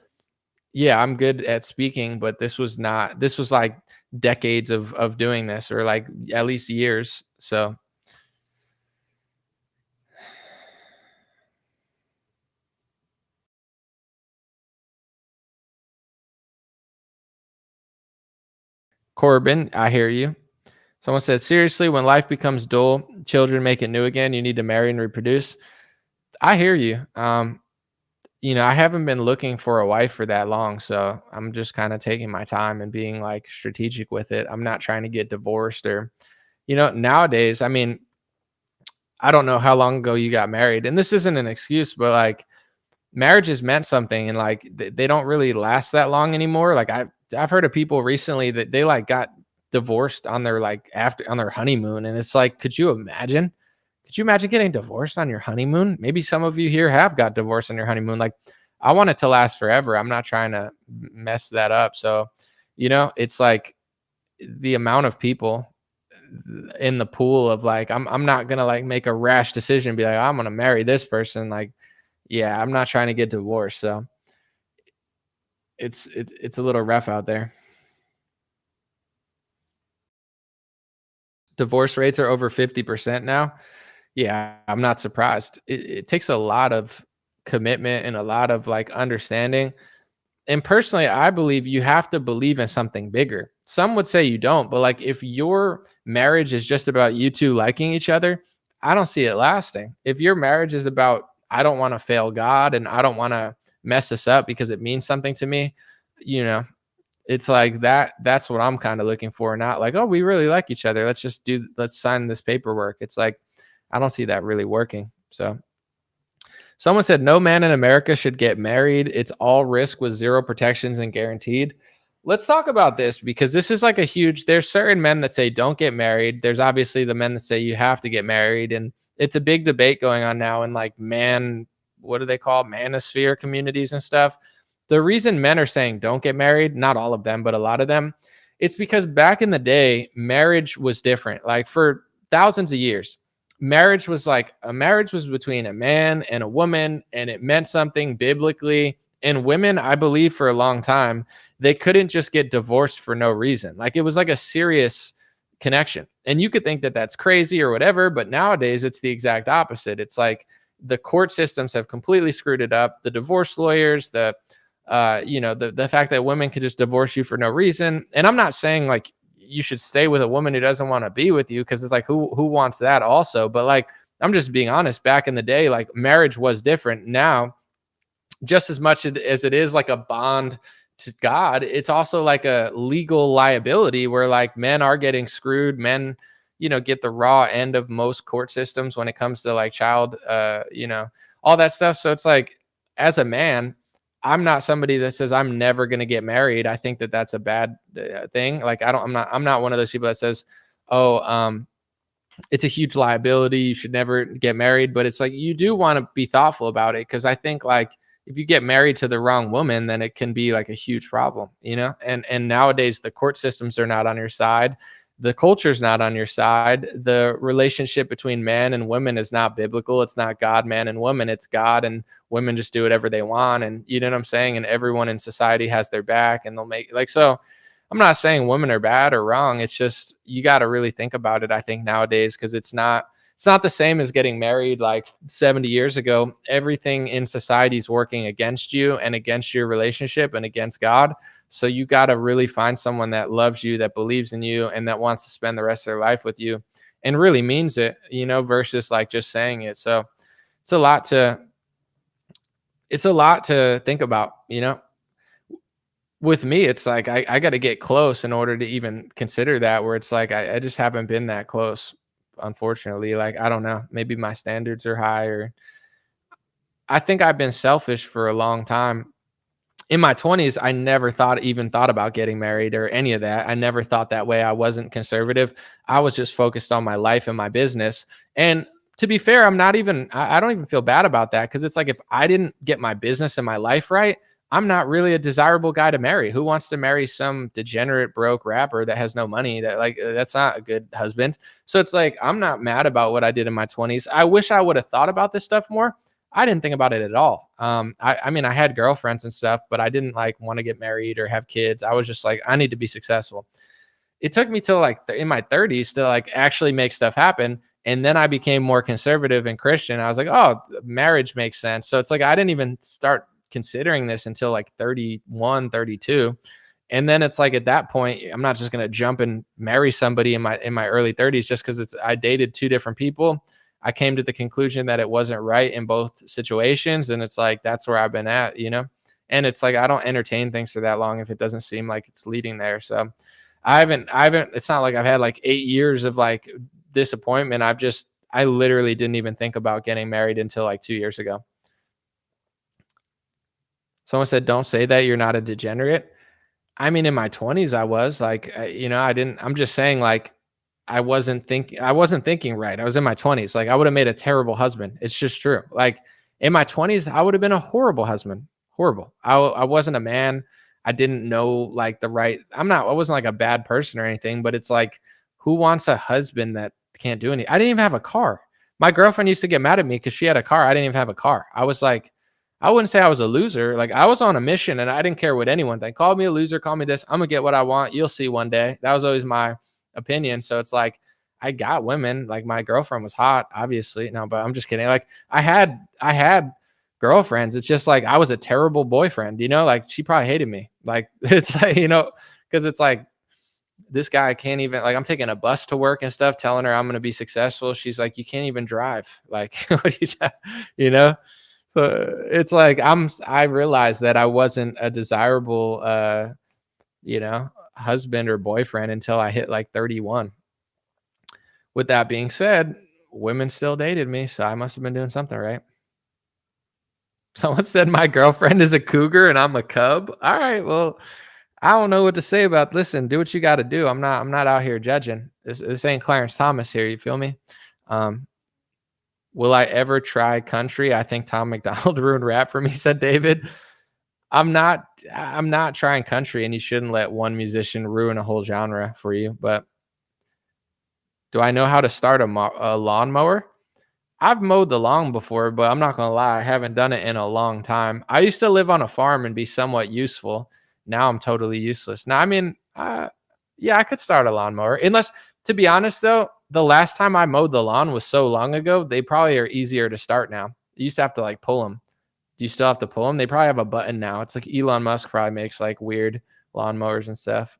yeah, I'm good at speaking, but this was like decades of doing this, or like at least years. So Corbin, I hear you. Someone said, seriously, when life becomes dull, children make it new again, you need to marry and reproduce. I hear you. I haven't been looking for a wife for that long, so I'm just kind of taking my time and being like strategic with it. I'm not trying to get divorced or, nowadays, I mean, I don't know how long ago you got married, and this isn't an excuse, but like marriages meant something, and like they don't really last that long anymore. Like I've heard of people recently that they like got divorced on their on their honeymoon, and it's like, could you imagine? Could you imagine getting divorced on your honeymoon? Maybe some of you here have got divorced on your honeymoon. Like I want it to last forever. I'm not trying to mess that up. So, it's like the amount of people in the pool of like, I'm not going to like make a rash decision and be like, I'm going to marry this person. Like, yeah, I'm not trying to get divorced. So it's a little rough out there. Divorce rates are over 50% now. Yeah, I'm not surprised. It takes a lot of commitment and a lot of like understanding. And personally, I believe you have to believe in something bigger. Some would say you don't, but like if your marriage is just about you two liking each other, I don't see it lasting. If your marriage is about, I don't want to fail God and I don't want to mess this up because it means something to me, it's like that's what I'm kind of looking for. Not like, oh, we really like each other. Let's sign this paperwork. It's like, I don't see that really working. So someone said, no man in America should get married. It's all risk with zero protections and guaranteed. Let's talk about this because this is like there's certain men that say don't get married. There's obviously the men that say you have to get married. And it's a big debate going on now in like what do they call manosphere communities and stuff. The reason men are saying don't get married, not all of them, but a lot of them, it's because back in the day, marriage was different. Like for thousands of years, marriage was like a marriage was between a man and a woman, and it meant something biblically. And women, I believe, for a long time, they couldn't just get divorced for no reason. Like it was like a serious connection. And you could think that that's crazy or whatever, but nowadays it's the exact opposite. It's like the court systems have completely screwed it up. The divorce lawyers, the fact that women could just divorce you for no reason. And I'm not saying like you should stay with a woman who doesn't want to be with you, because it's like who wants that also? But like I'm just being honest, back in the day, like marriage was different. Now, just as much as it is like a bond to God, it's also like a legal liability where like men are getting screwed. Men, get the raw end of most court systems when it comes to like child, all that stuff. So it's like, as a man, I'm not somebody that says I'm never going to get married. I think that that's a bad thing. Like I'm not one of those people that says, it's a huge liability, you should never get married. But it's like, you do want to be thoughtful about it. Cause I think like if you get married to the wrong woman, then it can be like a huge problem, and nowadays the court systems are not on your side. The culture's not on your side. The relationship between man and women is not biblical. It's not God, man, and woman. It's God, and women just do whatever they want. And you know what I'm saying? And everyone in society has their back, and they'll make like, so I'm not saying women are bad or wrong. It's just, you got to really think about it, I think, nowadays, because it's not the same as getting married like 70 years ago. Everything in society is working against you and against your relationship and against God. So you got to really find someone that loves you, that believes in you, and that wants to spend the rest of their life with you and really means it, versus like just saying it. So it's a lot to think about, With me, it's like I got to get close in order to even consider that, where it's like I just haven't been that close, unfortunately. Like, I don't know, maybe my standards are high, or I think I've been selfish for a long time. In my 20s, I never thought about getting married or any of that. I never thought that way. I wasn't conservative. I was just focused on my life and my business. And to be fair, I don't even feel bad about that, because it's like, if I didn't get my business and my life right, I'm not really a desirable guy to marry. Who wants to marry some degenerate broke rapper that has no money? That's not a good husband. So it's like, I'm not mad about what I did in my 20s. I wish I would have thought about this stuff more. I didn't think about it at all. I mean, I had girlfriends and stuff, but I didn't like want to get married or have kids. I was just like, I need to be successful. It took me till like in my 30s to like actually make stuff happen. And then I became more conservative and Christian. I was like, oh, marriage makes sense. So it's like, I didn't even start considering this until like 31, 32. And then it's like, at that point, I'm not just going to jump and marry somebody in my early 30s just because I dated two different people. I came to the conclusion that it wasn't right in both situations. And it's like, that's where I've been at, and it's like, I don't entertain things for that long if it doesn't seem like it's leading there. So I haven't, it's not like I've had like 8 years of like disappointment. I literally didn't even think about getting married until like 2 years ago. Someone said, don't say that, you're not a degenerate. I mean, in my 20s, I was like, I'm just saying, like, I wasn't thinking right. I was in my 20s. Like, I would have made a terrible husband. It's just true. Like, in my 20s, I would have been a horrible husband. Horrible. I wasn't a man. I didn't know like I wasn't like a bad person or anything, but it's like, who wants a husband that can't do anything? I didn't even have a car. My girlfriend used to get mad at me because she had a car. I didn't even have a car. I was like, I wouldn't say I was a loser. Like, I was on a mission and I didn't care what anyone think. Call me a loser, call me this. I'm gonna get what I want. You'll see one day. That was always my opinion. So it's like, I got women. Like, my girlfriend was hot, obviously. No, but I'm just kidding. Like, I had girlfriends. It's just like, I was a terrible boyfriend, like, she probably hated me. Like, it's like, because it's like, this guy can't even, like, I'm taking a bus to work and stuff, telling her I'm going to be successful. She's like, you can't even drive. Like, what do you So it's like, I realized that I wasn't a desirable, husband or boyfriend until I hit like 31. With that being said, women still dated me, so I must have been doing something right. Someone said my girlfriend is a cougar and I'm a cub. All right, well, I don't know what to say about. Listen, do what you got to do. I'm not out here judging. This ain't Clarence Thomas here. You feel me? Will I ever try country? I think Tom McDonald ruined rap for me, said David. I'm not trying country, and you shouldn't let one musician ruin a whole genre for you. But do I know how to start a lawnmower? I've mowed the lawn before, but I'm not gonna lie, I haven't done it in a long time. I used to live on a farm and be somewhat useful. Now I'm totally useless. Now, I mean, yeah, I could start a lawnmower. Unless, to be honest, though, the last time I mowed the lawn was so long ago. They probably are easier to start now. You used to have to like pull them. Do you still have to pull them? They probably have a button now. It's like Elon Musk probably makes like weird lawnmowers and stuff.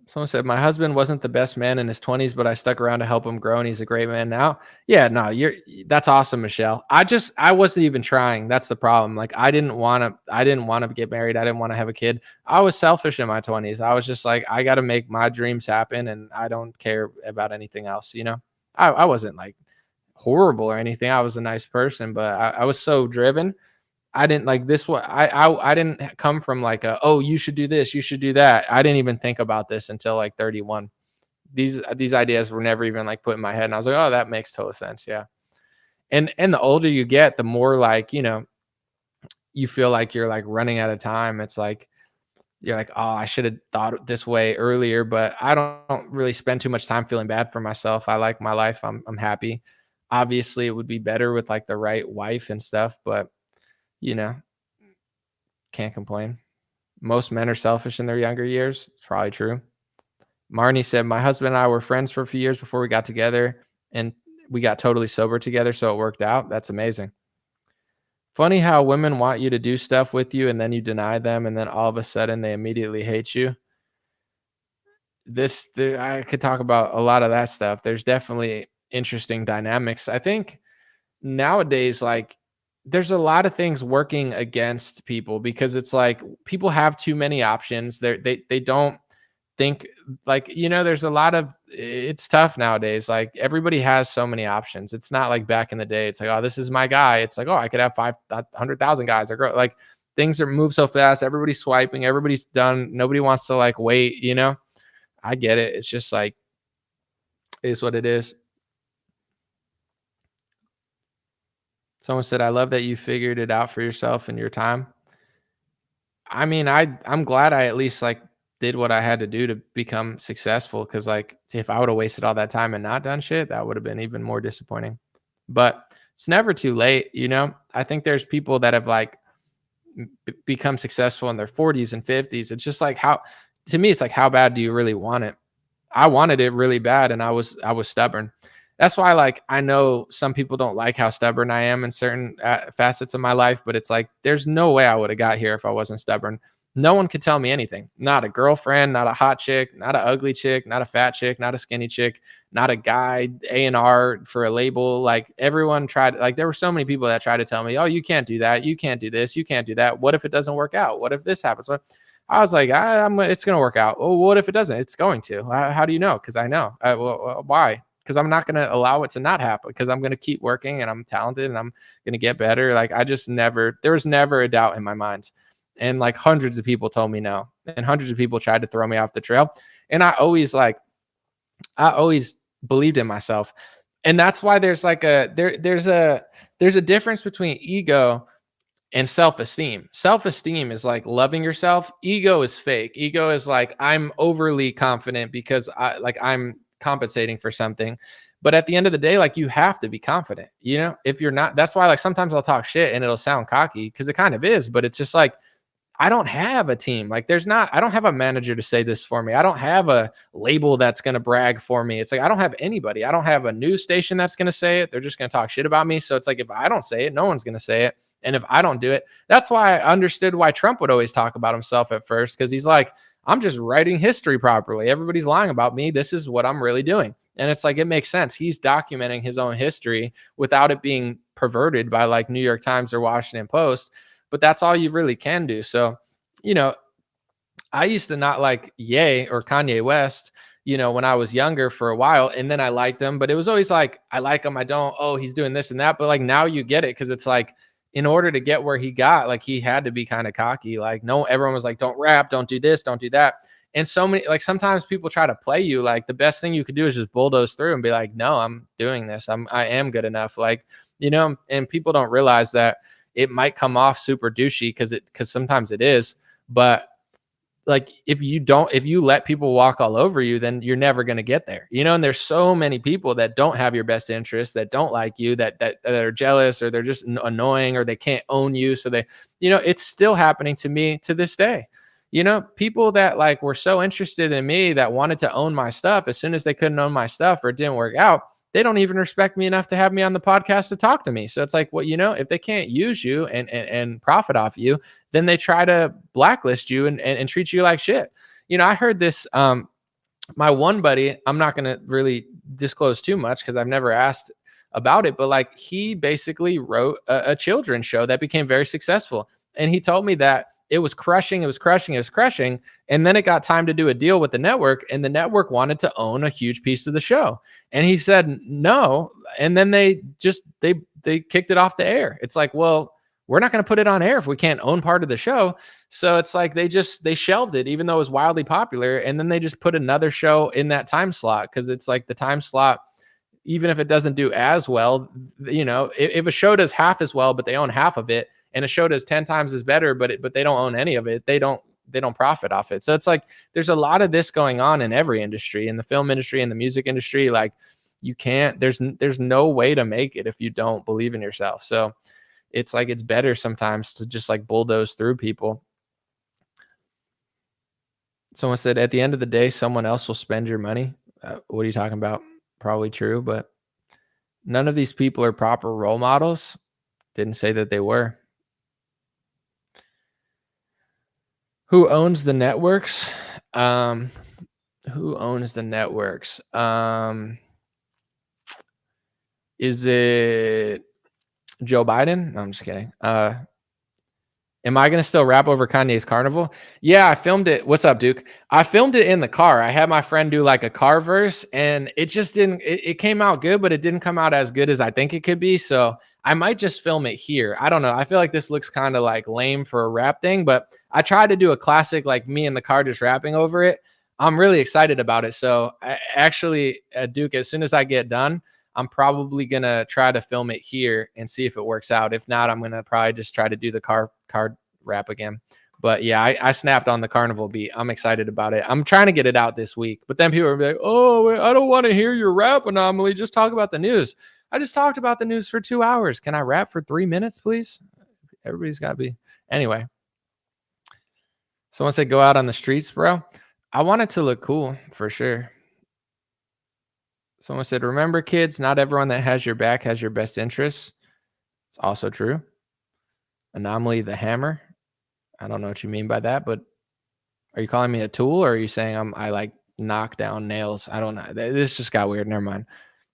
Someone said, my husband wasn't the best man in his 20s, but I stuck around to help him grow, and he's a great man now. Yeah, no, that's awesome, Michelle. I wasn't even trying. That's the problem. Like, I didn't want to get married. I didn't want to have a kid. I was selfish in my 20s. I was just like, I got to make my dreams happen, and I don't care about anything else, you know? I wasn't like horrible or anything. I was a nice person, but I was so driven. I didn't like this. What I didn't come from like oh, you should do this, you should do that. I didn't even think about this until like 31. These ideas were never even like put in my head, and I was like, oh, that makes total sense. Yeah. And the older you get, the more like, you know, you feel like you're like running out of time. It's like you're like, oh, I should have thought this way earlier, but I don't really spend too much time feeling bad for myself. I like my life. I'm happy. Obviously, it would be better with like the right wife and stuff, but you know, can't complain. Most men are selfish in their younger years. It's probably true. Marnie said, my husband and I were friends for a few years before we got together, and we got totally sober together, so it worked out. That's amazing. Funny how women want you to do stuff with you, and then you deny them, and then all of a sudden they immediately hate you. I could talk about a lot of that stuff. There's definitely interesting dynamics. I think nowadays, like, there's a lot of things working against people because it's like people have too many options. They don't think like, you know, there's a lot of, it's tough nowadays. Like everybody has so many options. It's not like back in the day. It's like, oh, this is my guy. It's like, oh, I could have 500,000 guys or girl. Like things are move so fast. Everybody's swiping. Everybody's done. Nobody wants to like wait, you know, I get it. It's just like, it is what it is. Someone said, I love that you figured it out for yourself in your time. I mean, I'm glad I at least like did what I had to do to become successful. Cause like if I would have wasted all that time and not done shit, that would have been even more disappointing. But it's never too late, you know? I think there's people that have like become successful in their 40s and 50s. It's just like to me, it's like, how bad do you really want it? I wanted it really bad, and I was stubborn. That's why, like, I know some people don't like how stubborn I am in certain facets of my life, but it's like, there's no way I would have got here if I wasn't stubborn. No one could tell me anything. Not a girlfriend, not a hot chick, not an ugly chick, not a fat chick, not a skinny chick, not a guy, A&R for a label. Like everyone tried, like there were so many people that tried to tell me, oh, you can't do that. You can't do this. You can't do that. What if it doesn't work out? What if this happens? So I was like, it's going to work out. Oh, what if it doesn't? It's going to. How do you know? Because I know. Why? Because I'm not going to allow it to not happen, because I'm going to keep working and I'm talented and I'm going to get better. Like there was never a doubt in my mind. And like hundreds of people told me no, and hundreds of people tried to throw me off the trail. And I always believed in myself. And that's why there's like there's a difference between ego and self-esteem. Self-esteem is like loving yourself. Ego is fake. Ego is like, I'm overly confident because I'm compensating for something. But at the end of the day, like you have to be confident, you know, if you're not, that's why like sometimes I'll talk shit and it'll sound cocky, because it kind of is, but it's just like, I don't have a team. Like I don't have a manager to say this for me. I don't have a label that's going to brag for me. It's like, I don't have anybody. I don't have a news station that's going to say it. They're just going to talk shit about me. So it's like, if I don't say it, no one's going to say it. And if I don't do it, that's why I understood why Trump would always talk about himself at first. Cause he's like, I'm just writing history properly. Everybody's lying about me. This is what I'm really doing. And it's like, it makes sense. He's documenting his own history without it being perverted by like New York Times or Washington Post. But that's all you really can do. So, you know, I used to not like Ye or Kanye West, you know, when I was younger for a while, and then I liked him, but it was always like, I like him. I don't, oh, he's doing this and that. But like now you get it. Cause it's like, in order to get where he got, like he had to be kind of cocky. Like everyone was like, don't rap, don't do this, don't do that. And so many, like sometimes people try to play you. Like the best thing you could do is just bulldoze through and be like, no, I'm doing this. I am good enough. Like, you know, and people don't realize that it might come off super douchey because sometimes it is, but like if you let people walk all over you, then you're never going to get there, and there's so many people that don't have your best interest, that don't like you, that are jealous, or they're just annoying, or they can't own you. So they, it's still happening to me to this day. People that like were so interested in me, that wanted to own my stuff, as soon as they couldn't own my stuff or it didn't work out, they don't even respect me enough to have me on the podcast to talk to me. So it's like, well, if they can't use you and profit off you, then they try to blacklist you and treat you like shit. I heard this, my one buddy, I'm not going to really disclose too much because I've never asked about it, but like he basically wrote a children's show that became very successful. And he told me that it was crushing. And then it got time to do a deal with the network, and the network wanted to own a huge piece of the show. And he said no. And then they kicked it off the air. It's like, well, we're not going to put it on air if we can't own part of the show. So it's like they shelved it, even though it was wildly popular. And then they just put another show in that time slot, because it's like the time slot, even if it doesn't do as well, if a show does half as well, but they own half of it, and a show does 10 times as better, but they don't own any of it, they don't profit off it. So it's like there's a lot of this going on in every industry, in the film industry, in the music industry. Like you can't, there's no way to make it if you don't believe in yourself. So it's like it's better sometimes to just like bulldoze through people. Someone said at the end of the day, someone else will spend your money. What are you talking about? Probably true, but none of these people are proper role models. Didn't say that they were. Who owns the networks? Who owns the networks? Is it Joe Biden? No, I'm just kidding. Am I going to still rap over Kanye's Carnival? Yeah, I filmed it. What's up, Duke? I filmed it in the car. I had my friend do like a car verse, and it just didn't, it came out good, but it didn't come out as good as I think it could be. So I might just film it here. I don't know. I feel like this looks kind of like lame for a rap thing, but I tried to do a classic, like me in the car just rapping over it. I'm really excited about it. So Duke, as soon as I get done, I'm probably going to try to film it here and see if it works out. If not, I'm going to probably just try to do the car rap again. But yeah, I snapped on the Carnival beat. I'm excited about it. I'm trying to get it out this week. But then people are like, oh, I don't want to hear your rap anomaly. Just talk about the news. I just talked about the news for 2 hours. Can I rap for 3 minutes, please? Everybody's got to be. Anyway. Someone said go out on the streets, bro. I want it to look cool for sure. Someone said, remember, kids, not everyone that has your back has your best interests. It's also true. Anomaly the hammer. I don't know what you mean by that, but are you calling me a tool, or are you saying I like knock down nails? I don't know. This just got weird. Never mind.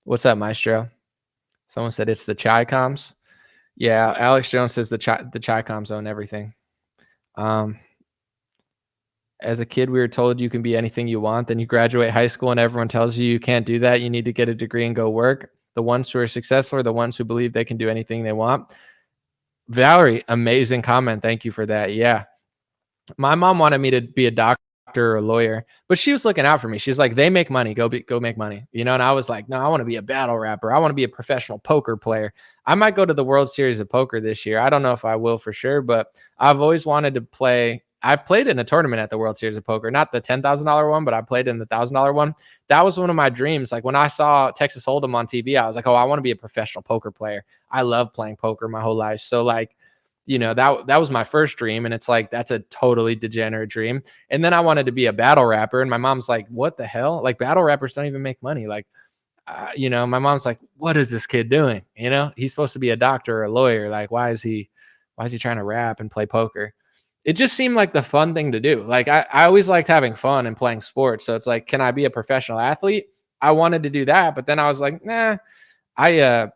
What's up, Maestro? Someone said it's the Chai Coms. Yeah, Alex Jones says the Chai Coms own everything. As a kid, we were told you can be anything you want. Then you graduate high school and everyone tells you can't do that. You need to get a degree and go work. The ones who are successful are the ones who believe they can do anything they want. Valerie, amazing comment. Thank you for that. Yeah. My mom wanted me to be a doctor or a lawyer, but she was looking out for me. She's like, they make money. Go make money. And I was like, no, I want to be a battle rapper. I want to be a professional poker player. I might go to the World Series of Poker this year. I don't know if I will for sure, but I've always wanted to play. I've played in a tournament at the World Series of Poker, not the $10,000 one, but I played in the $1,000 one. That was one of my dreams. Like when I saw Texas Hold'em on TV, I was like, oh, I want to be a professional poker player. I love playing poker my whole life. So like, that was my first dream. And it's like, that's a totally degenerate dream. And then I wanted to be a battle rapper. And my mom's like, what the hell? Like battle rappers don't even make money. Like, my mom's like, what is this kid doing? He's supposed to be a doctor or a lawyer. Like, why is he trying to rap and play poker? It just seemed like the fun thing to do. Like I always liked having fun and playing sports. So it's like, can I be a professional athlete? I wanted to do that, but then I was like, nah. I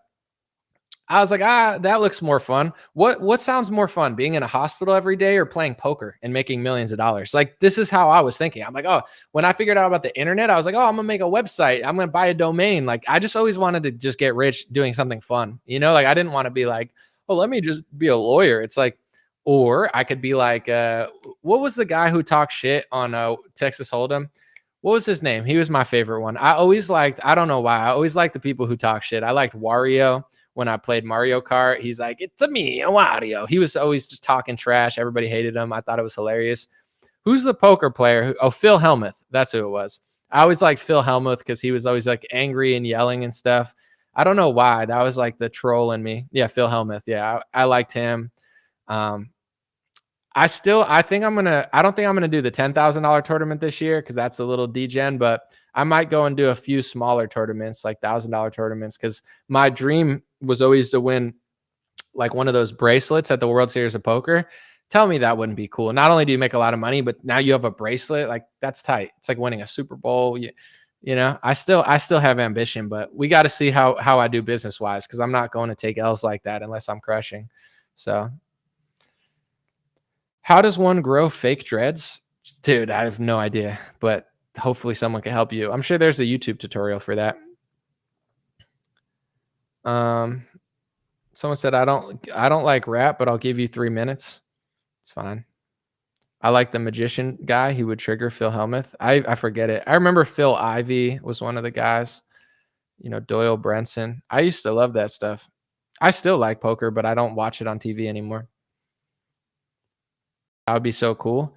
was like, that looks more fun. What sounds more fun, being in a hospital every day or playing poker and making millions of dollars? Like, this is how I was thinking. I'm like, oh, when I figured out about the internet, I was like, oh, I'm gonna make a website. I'm gonna buy a domain. Like, I just always wanted to just get rich doing something fun. Like I didn't want to be like, oh, let me just be a lawyer. It's like, or I could be like, what was the guy who talked shit on Texas Hold'em? What was his name? He was my favorite one. I don't know why. I always liked the people who talk shit. I liked Wario. when I played Mario Kart. He's like, it's a me, Wario. He was always just talking trash. Everybody hated him. I thought it was hilarious. Who's the poker player? Oh, Phil Hellmuth. That's who it was. I always liked Phil Hellmuth because he was always like angry and yelling and stuff. I don't know why. That was like the troll in me. Yeah, Phil Hellmuth. Yeah, I liked him. I don't think I'm gonna do the $10,000 tournament this year because that's a little degen, but I might go and do a few smaller tournaments, like $1,000 tournaments, because my dream was always to win like one of those bracelets at the World Series of Poker. Tell me that wouldn't be cool. Not only do you make a lot of money, but now you have a bracelet. Like that's tight. It's like winning a Super Bowl. You know, I still have ambition, but we got to see how I do business wise, because I'm not going to take L's like that unless I'm crushing. So how does one grow fake dreads? Dude, I have no idea, but hopefully someone can help you. I'm sure there's a YouTube tutorial for that. Someone said, I don't like rap, but I'll give you 3 minutes. It's fine. I like the magician guy. He would trigger Phil Hellmuth. I forget it. I remember Phil Ivey was one of the guys, you know, Doyle Brenson. I used to love that stuff. I still like poker, but I don't watch it on TV anymore. That would be so cool.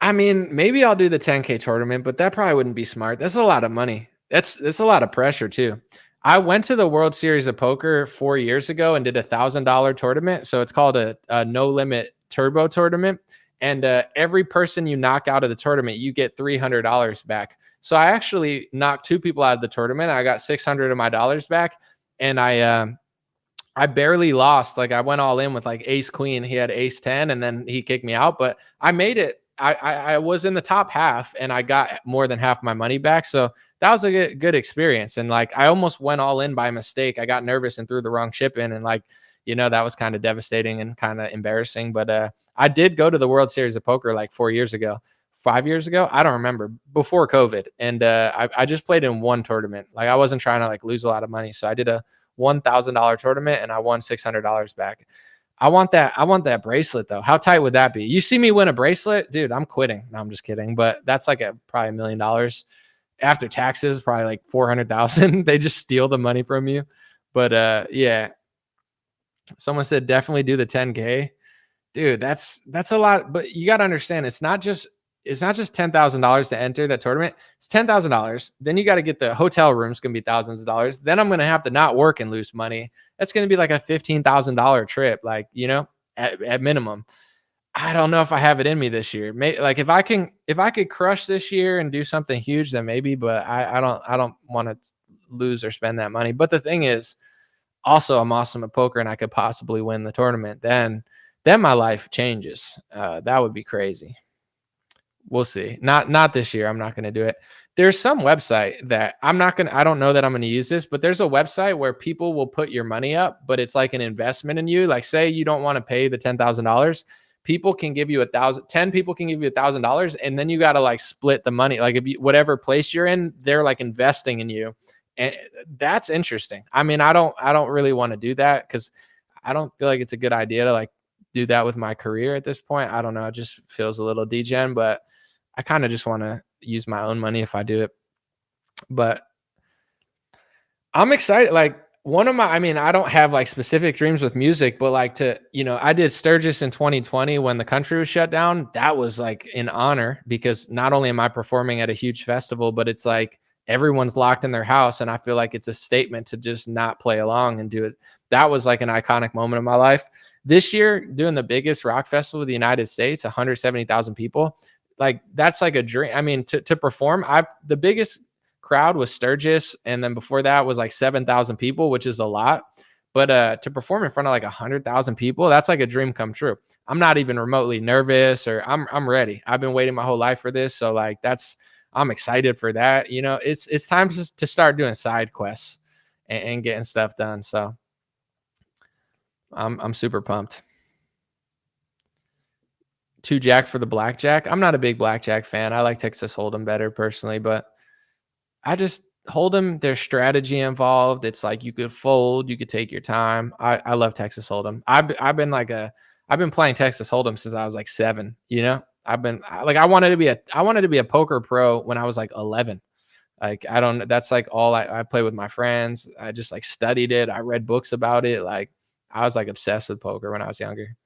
I mean, maybe I'll do the 10K tournament, but that probably wouldn't be smart. That's a lot of money. That's a lot of pressure too. I went to the World Series of Poker 4 years ago and did $1,000 tournament. So it's called a no limit turbo tournament. And every person you knock out of the tournament, you get $300 back. So I actually knocked 2 people out of the tournament. I got 600 of my dollars back, and I barely lost. Like I went all in with like ace queen. He had ace 10, and then he kicked me out. But I made it. I was in the top half, and I got more than half my money back. So that was a good experience. And like I almost went all in by mistake. I got nervous and threw the wrong chip in, and like, you know, that was kind of devastating and kind of embarrassing. But I did go to the World Series of Poker like 4 years ago, 5 years ago. I don't remember, before COVID. And I just played in one tournament. Like I wasn't trying to like lose a lot of money. So I did a $1,000 tournament and I won $600 back. I want that bracelet though. How tight would that be? You see me win a bracelet, dude, I'm quitting. No, I'm just kidding. But that's like probably $1 million after taxes, probably like 400,000. They just steal the money from you. But yeah. Someone said definitely do the 10K. Dude, that's a lot, but you got to understand it's not just $10,000 to enter that tournament. It's $10,000. Then you got to get the hotel rooms, going to be thousands of dollars. Then I'm going to have to not work and lose money. That's going to be like a $15,000 trip, like, you know, at minimum. I don't know if I have it in me this year. Like if I could crush this year and do something huge, then maybe, but I don't want to lose or spend that money. But the thing is, also I'm awesome at poker and I could possibly win the tournament. Then my life changes. That would be crazy. We'll see. Not this year. I'm not going to do it. There's some website that I don't know that I'm going to use this, but there's a website where people will put your money up, but it's like an investment in you. Like say you don't want to pay the $10,000. People can give you 10 people can give you $1,000, and then you got to like split the money. Like if you, whatever place you're in, they're like investing in you. And that's interesting. I mean, I don't really want to do that because I don't feel like it's a good idea to like do that with my career at this point. I don't know. It just feels a little degen, but I kind of just want to use my own money if I do it. But I'm excited. Like I don't have like specific dreams with music, but like I did Sturgis in 2020 when the country was shut down. That was like an honor because not only am I performing at a huge festival, but it's like everyone's locked in their house. And I feel like it's a statement to just not play along and do it. That was like an iconic moment of my life. This year, doing the biggest rock festival of the United States, 170,000 people, like that's like a dream. I mean, to perform, the biggest crowd was Sturgis, and then before that was like 7,000 people, which is a lot. But to perform in front of like 100,000 people, that's like a dream come true. I'm not even remotely nervous, or I'm ready. I've been waiting my whole life for this, so like I'm excited for that. You know, it's time to start doing side quests and getting stuff done. So I'm super pumped. 2 Jack for the blackjack. I'm not a big blackjack fan. I like Texas Hold'em better personally, but I just Hold'em, there's strategy involved. It's like you could fold, you could take your time. I love Texas Hold'em. I've been playing Texas Hold'em since I was like 7. You know, I wanted to be a poker pro when I was like 11. Like, I don't, that's like all I play with my friends. I just like studied it. I read books about it. Like, I was like obsessed with poker when I was younger.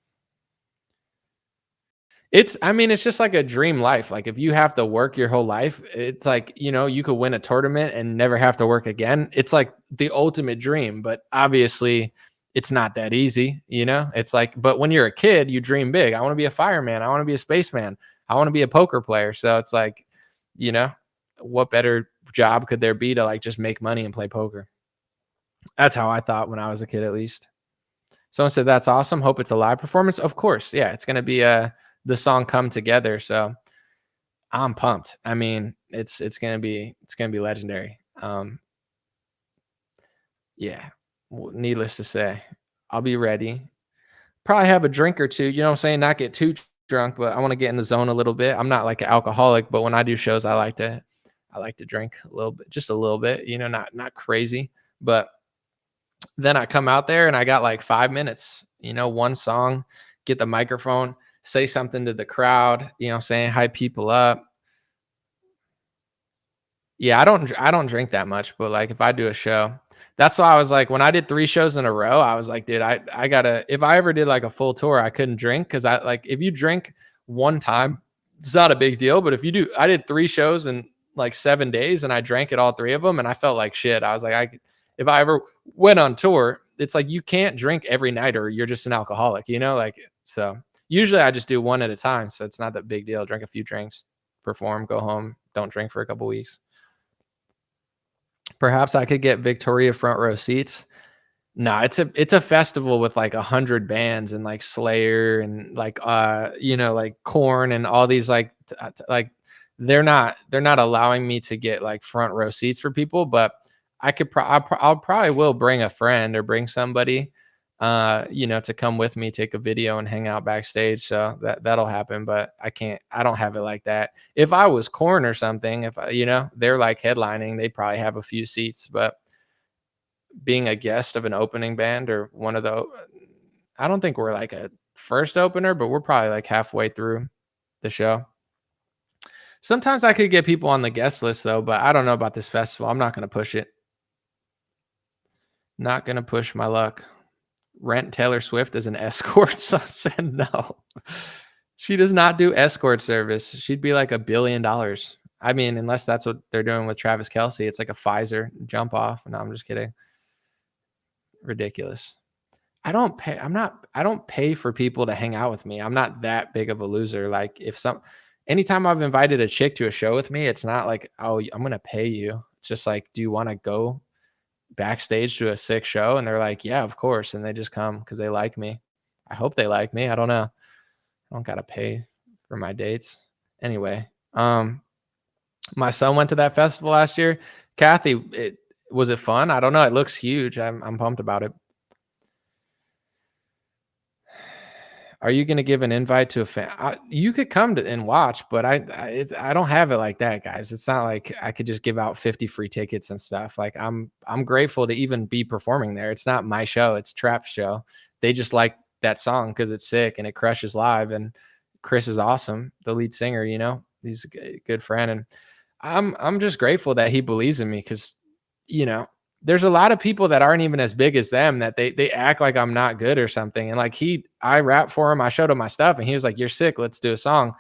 I mean, it's just like a dream life. Like, if you have to work your whole life, it's like, you could win a tournament and never have to work again. It's like the ultimate dream, but obviously it's not that easy, It's like, but when you're a kid, you dream big. I want to be a fireman. I want to be a spaceman. I want to be a poker player. So it's like, you know, what better job could there be to like just make money and play poker? That's how I thought when I was a kid, at least. Someone said, that's awesome. Hope it's a live performance. Of course. Yeah. It's going to be the song Come Together. So I'm pumped. I mean, it's going to be legendary. Yeah. Needless to say, I'll be ready. Probably have a drink or two, you know what I'm saying? Not get too drunk, but I want to get in the zone a little bit. I'm not like an alcoholic, but when I do shows, I like to drink a little bit, just a little bit, not crazy. But then I come out there and I got like 5 minutes, one song, get the microphone, say something to the crowd, saying, hype people up. Yeah, I don't drink that much, but like if I do a show, that's why I was like, when I did 3 shows in a row, I was like, dude, I gotta, if I ever did like a full tour, I couldn't drink. Cause I like, if you drink one time, it's not a big deal. But if you do, I did 3 shows in like 7 days and I drank at all 3 of them and I felt like shit. I was like, if I ever went on tour, it's like, you can't drink every night or you're just an alcoholic, like, so usually I just do one at a time. So it's not that big deal. Drink a few drinks, perform, go home, don't drink for a couple weeks. Perhaps I could get Victoria front row seats. No, it's a festival with like 100 bands and like Slayer and like like Korn and all these like like they're not allowing me to get like front row seats for people, but I could I'll probably will bring a friend or bring somebody to come with me, take a video and hang out backstage. So that'll happen, but I don't have it like that. If I was Korn or something, if they're like headlining, they probably have a few seats, but being a guest of an opening band or one of the, I don't think we're like a first opener, but we're probably like halfway through the show. Sometimes I could get people on the guest list though, but I don't know about this festival. I'm not going to push it. Not going to push my luck. Rent Taylor Swift as an escort. So I said no. She does not do escort service. She'd be like $1 billion. I mean, unless that's what they're doing with Travis Kelce. It's like a Pfizer jump off. No, I'm just kidding. Ridiculous. I don't pay for people to hang out with me. I'm not that big of a loser. Like anytime I've invited a chick to a show with me, it's not like, oh, I'm going to pay you. It's just like, do you want to go backstage to a sick show? And they're like, yeah, of course. And they just come because they like me. I hope they like me. I don't know. I don't got to pay for my dates. Anyway, my son went to that festival last year. Kathy, was it fun? I don't know. It looks huge. I'm pumped about it. Are you going to give an invite to a fan? You could come and watch, but I don't have it like that, guys. It's not like I could just give out 50 free tickets and stuff. Like I'm grateful to even be performing there. It's not my show. It's Trap's show. They just like that song because it's sick and it crushes live. And Chris is awesome, the lead singer. He's a good friend, and I'm just grateful that he believes in me because there's a lot of people that aren't even as big as them that they act like I'm not good or something. And like I rap for him. I showed him my stuff and he was like, you're sick. Let's do a song.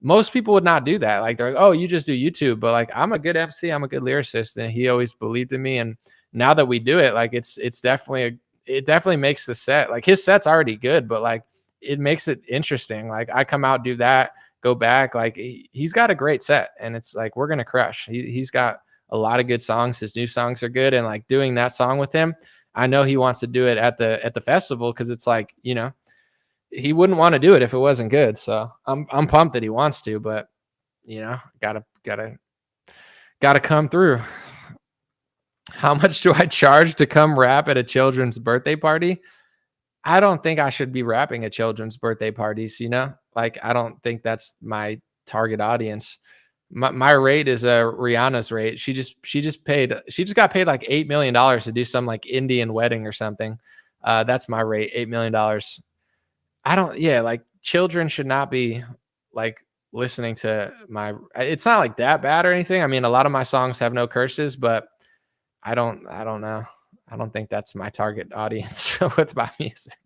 Most people would not do that. Like they're like, oh, you just do YouTube. But like, I'm a good MC. I'm a good lyricist. And he always believed in me. And now that we do it, like it definitely makes the set, like his set's already good, but like it makes it interesting. Like I come out, do that, go back. Like he's got a great set and it's like, we're going to crush. He's got a lot of good songs. His new songs are good. And like doing that song with him, I know he wants to do it at the festival. Cause it's like, he wouldn't want to do it if it wasn't good. So I'm pumped that he wants to, but gotta come through. How much do I charge to come rap at a children's birthday party? I don't think I should be rapping at children's birthday parties. Like, I don't think that's my target audience. My rate is Rihanna's rate. She just got paid like $8 million to do some like Indian wedding or something. That's my rate, $8 million. Like children should not be like listening to it's not like that bad or anything. I mean, a lot of my songs have no curses, but I don't know. I don't think that's my target audience with my music.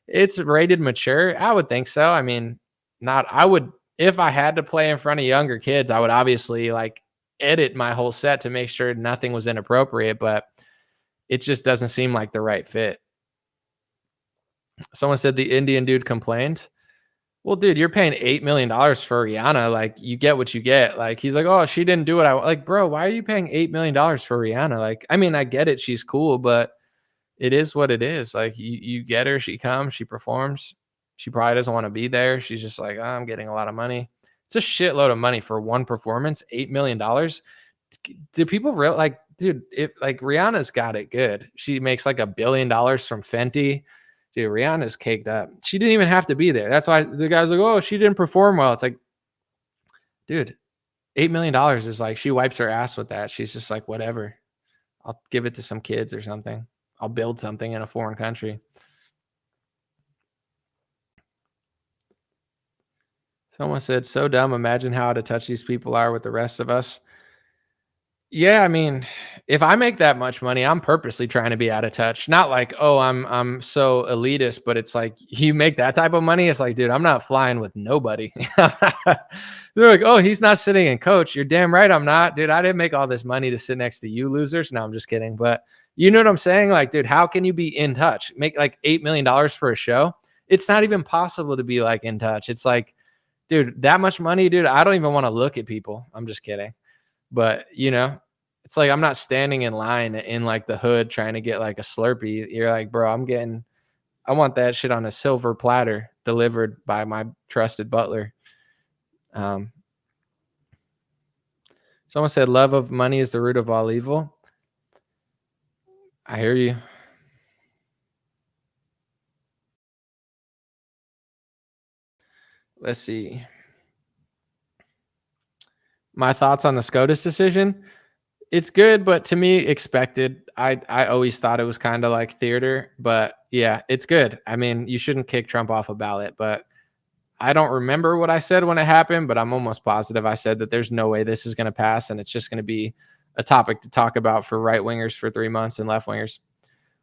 It's rated mature. I would think so. I mean, if I had to play in front of younger kids, I would obviously like edit my whole set to make sure nothing was inappropriate, but it just doesn't seem like the right fit. Someone said the Indian dude complained. Well, dude, you're paying $8 million for Rihanna. Like, you get what you get. Like, he's like, oh, she didn't do what I want. Like, bro, why are you paying $8 million for Rihanna? Like, I mean, I get it. She's cool, but it is what it is. Like, you get her, she comes, she performs. She probably doesn't want to be there. She's just like, oh, I'm getting a lot of money. It's a shitload of money for one performance, $8 million. Do people real like, dude, like Rihanna's got it good. She makes like $1 billion from Fenty. Dude, Rihanna's caked up. She didn't even have to be there. That's why the guy's like, oh, she didn't perform well. It's like, dude, $8 million is like, she wipes her ass with that. She's just like, whatever. I'll give it to some kids or something. I'll build something in a foreign country. Someone said, so dumb. Imagine how out of touch these people are with the rest of us. Yeah, I mean, if I make that much money, I'm purposely trying to be out of touch. Not like, oh, I'm so elitist, but it's like you make that type of money. It's like, dude, I'm not flying with nobody. They're like, oh, he's not sitting in coach. You're damn right I'm not, dude. I didn't make all this money to sit next to you losers. No, I'm just kidding. But you know what I'm saying? Like, dude, how can you be in touch? Make like $8 million for a show? It's not even possible to be like in touch. It's like, dude, that much money, dude, I don't even want to look at people. I'm just kidding. But, you know, it's like I'm not standing in line in like the hood trying to get like a Slurpee. You're like, bro, I want that shit on a silver platter delivered by my trusted butler. Someone said love of money is the root of all evil. I hear you. Let's see. My thoughts on the SCOTUS decision. It's good, but to me, expected. I always thought it was kind of like theater, but yeah, it's good. I mean, you shouldn't kick Trump off a ballot, but I don't remember what I said when it happened, but I'm almost positive I said that there's no way this is going to pass, and it's just going to be a topic to talk about for right wingers for 3 months and left wingers.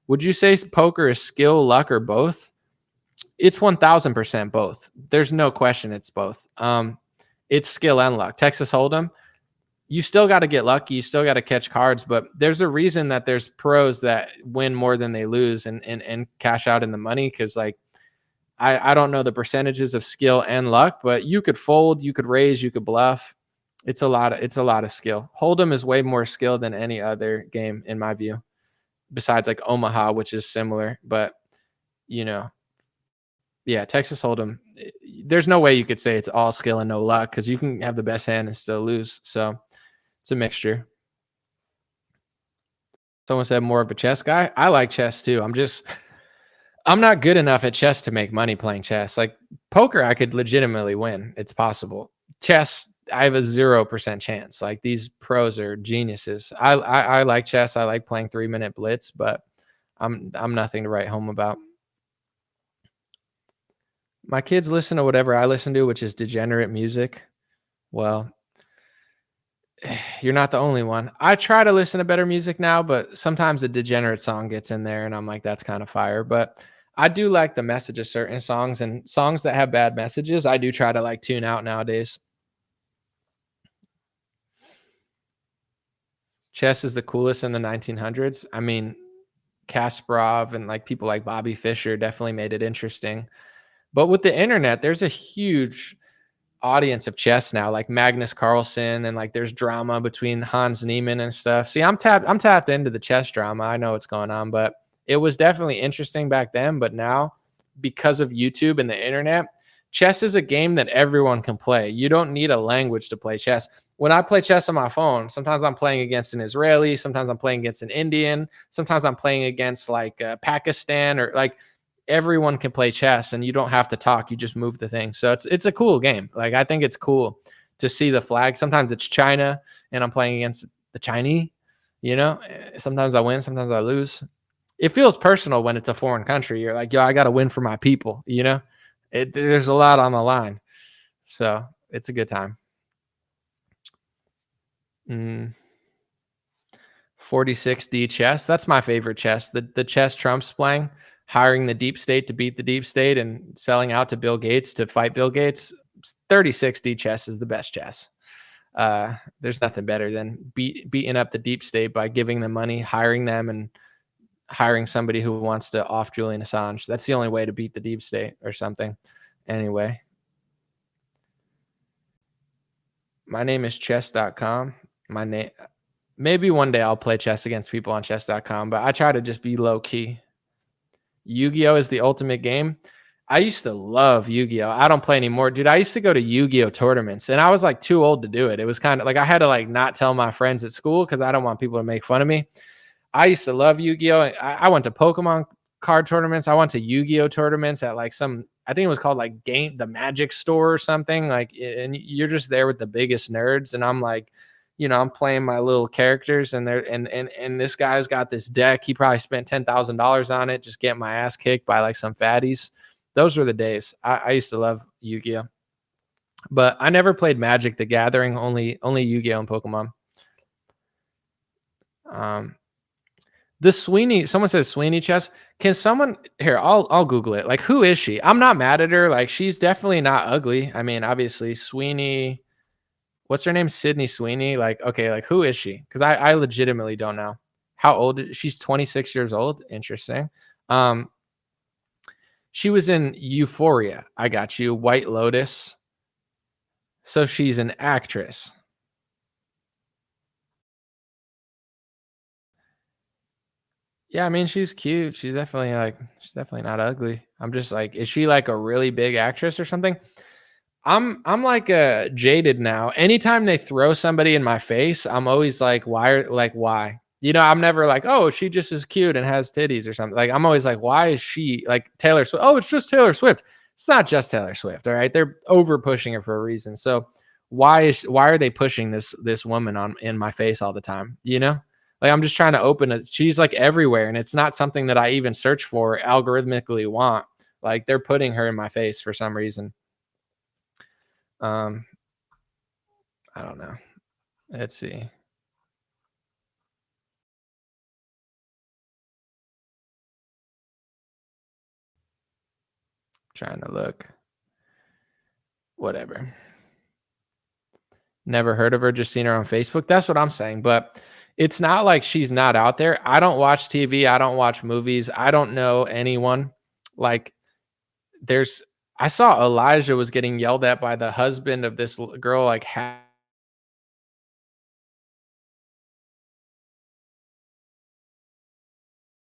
Would you say poker is skill, luck, or both? It's 1000% both. There's no question it's both. It's skill and luck. Texas Hold'em, you still got to get lucky. You still got to catch cards, but there's a reason that there's pros that win more than they lose and cash out in the money. Cause like, I don't know the percentages of skill and luck, but you could fold, you could raise, you could bluff. It's a lot of skill. Hold'em is way more skill than any other game in my view, besides like Omaha, which is similar, but you know, yeah, Texas Hold'em, there's no way you could say it's all skill and no luck because you can have the best hand and still lose. So it's a mixture. Someone said more of a chess guy. I like chess too. I'm not good enough at chess to make money playing chess. Like poker, I could legitimately win. It's possible. Chess, I have a 0% chance. Like these pros are geniuses. I like chess. I like playing 3-minute blitz, but I'm nothing to write home about. My kids listen to whatever I listen to, which is degenerate music. Well, you're not the only one. I try to listen to better music now, but sometimes a degenerate song gets in there and I'm like, that's kind of fire. But I do like the message of certain songs, and songs that have bad messages, I do try to like tune out nowadays. Chess is the coolest in the 1900s. I mean, Kasparov and like people like Bobby Fischer definitely made it interesting. But with the internet, there's a huge audience of chess now, like Magnus Carlsen, and like there's drama between Hans Niemann and stuff. See, I'm tapped into the chess drama. I know what's going on, but it was definitely interesting back then. But now, because of YouTube and the internet, chess is a game that everyone can play. You don't need a language to play chess. When I play chess on my phone, sometimes I'm playing against an Israeli, sometimes I'm playing against an Indian, sometimes I'm playing against like Pakistan, or like everyone can play chess and you don't have to talk. You just move the thing. So it's a cool game. Like, I think it's cool to see the flag. Sometimes it's China and I'm playing against the Chinese, you know, sometimes I win, sometimes I lose. It feels personal when it's a foreign country. You're like, yo, I got to win for my people, you know, there's a lot on the line. So It's a good time. 46D chess. That's my favorite chess. The chess Trump's playing, hiring the deep state to beat the deep state and selling out to Bill Gates to fight Bill Gates. 36D chess is the best chess. There's nothing better than beating up the deep state by giving them money, hiring them, and hiring somebody who wants to off Julian Assange. That's the only way to beat the deep state or something. Anyway, my name is chess.com. My name, maybe one day I'll play chess against people on chess.com, but I try to just be low key. Yu-Gi-Oh is the ultimate game. I used to love Yu-Gi-Oh. I don't play anymore. Dude, I used to go to Yu-Gi-Oh tournaments and I was like too old to do it. It was kind of like I had to like not tell my friends at school because I don't want people to make fun of me. I used to love Yu-Gi-Oh. I went to Pokemon card tournaments. I went to Yu-Gi-Oh tournaments at like some, I think it was called like the Magic Store or something. Like, and you're just there with the biggest nerds. And I'm like, you know, I'm playing my little characters and this guy's got this deck. He probably spent $10,000 on it, just getting my ass kicked by like some fatties. Those were the days. I used to love Yu-Gi-Oh, but I never played Magic the Gathering, only Yu-Gi-Oh and Pokemon. The Sweeney, someone says Sweeney chess. Can someone here? I'll Google it. Like, who is she? I'm not mad at her. Like, she's definitely not ugly. I mean, obviously, Sweeney. What's her name? Sydney Sweeney. Like, okay, like who is she? Because I legitimately don't know. How old is she's 26 years old. Interesting. She was in Euphoria. I got you. White Lotus. So she's an actress. Yeah, I mean, she's cute. She's definitely not ugly. I'm just like, is she like a really big actress or something? I'm like jaded now. Anytime they throw somebody in my face, I'm always like, why? You know, I'm never like, oh, she just is cute and has titties or something. Like, I'm always like, why is she like Taylor Swift? Oh, it's just Taylor Swift. It's not just Taylor Swift. All right. They're over pushing her for a reason. So why are they pushing this woman in my face all the time? You know? Like, I'm just trying to open it. She's like everywhere. And it's not something that I even search for, algorithmically want. Like, they're putting her in my face for some reason. I don't know. Let's see. Trying to look. Whatever. Never heard of her, just seen her on Facebook. That's what I'm saying. But it's not like she's not out there. I don't watch TV. I don't watch movies. I don't know anyone. Like, I saw Elijah was getting yelled at by the husband of this girl, like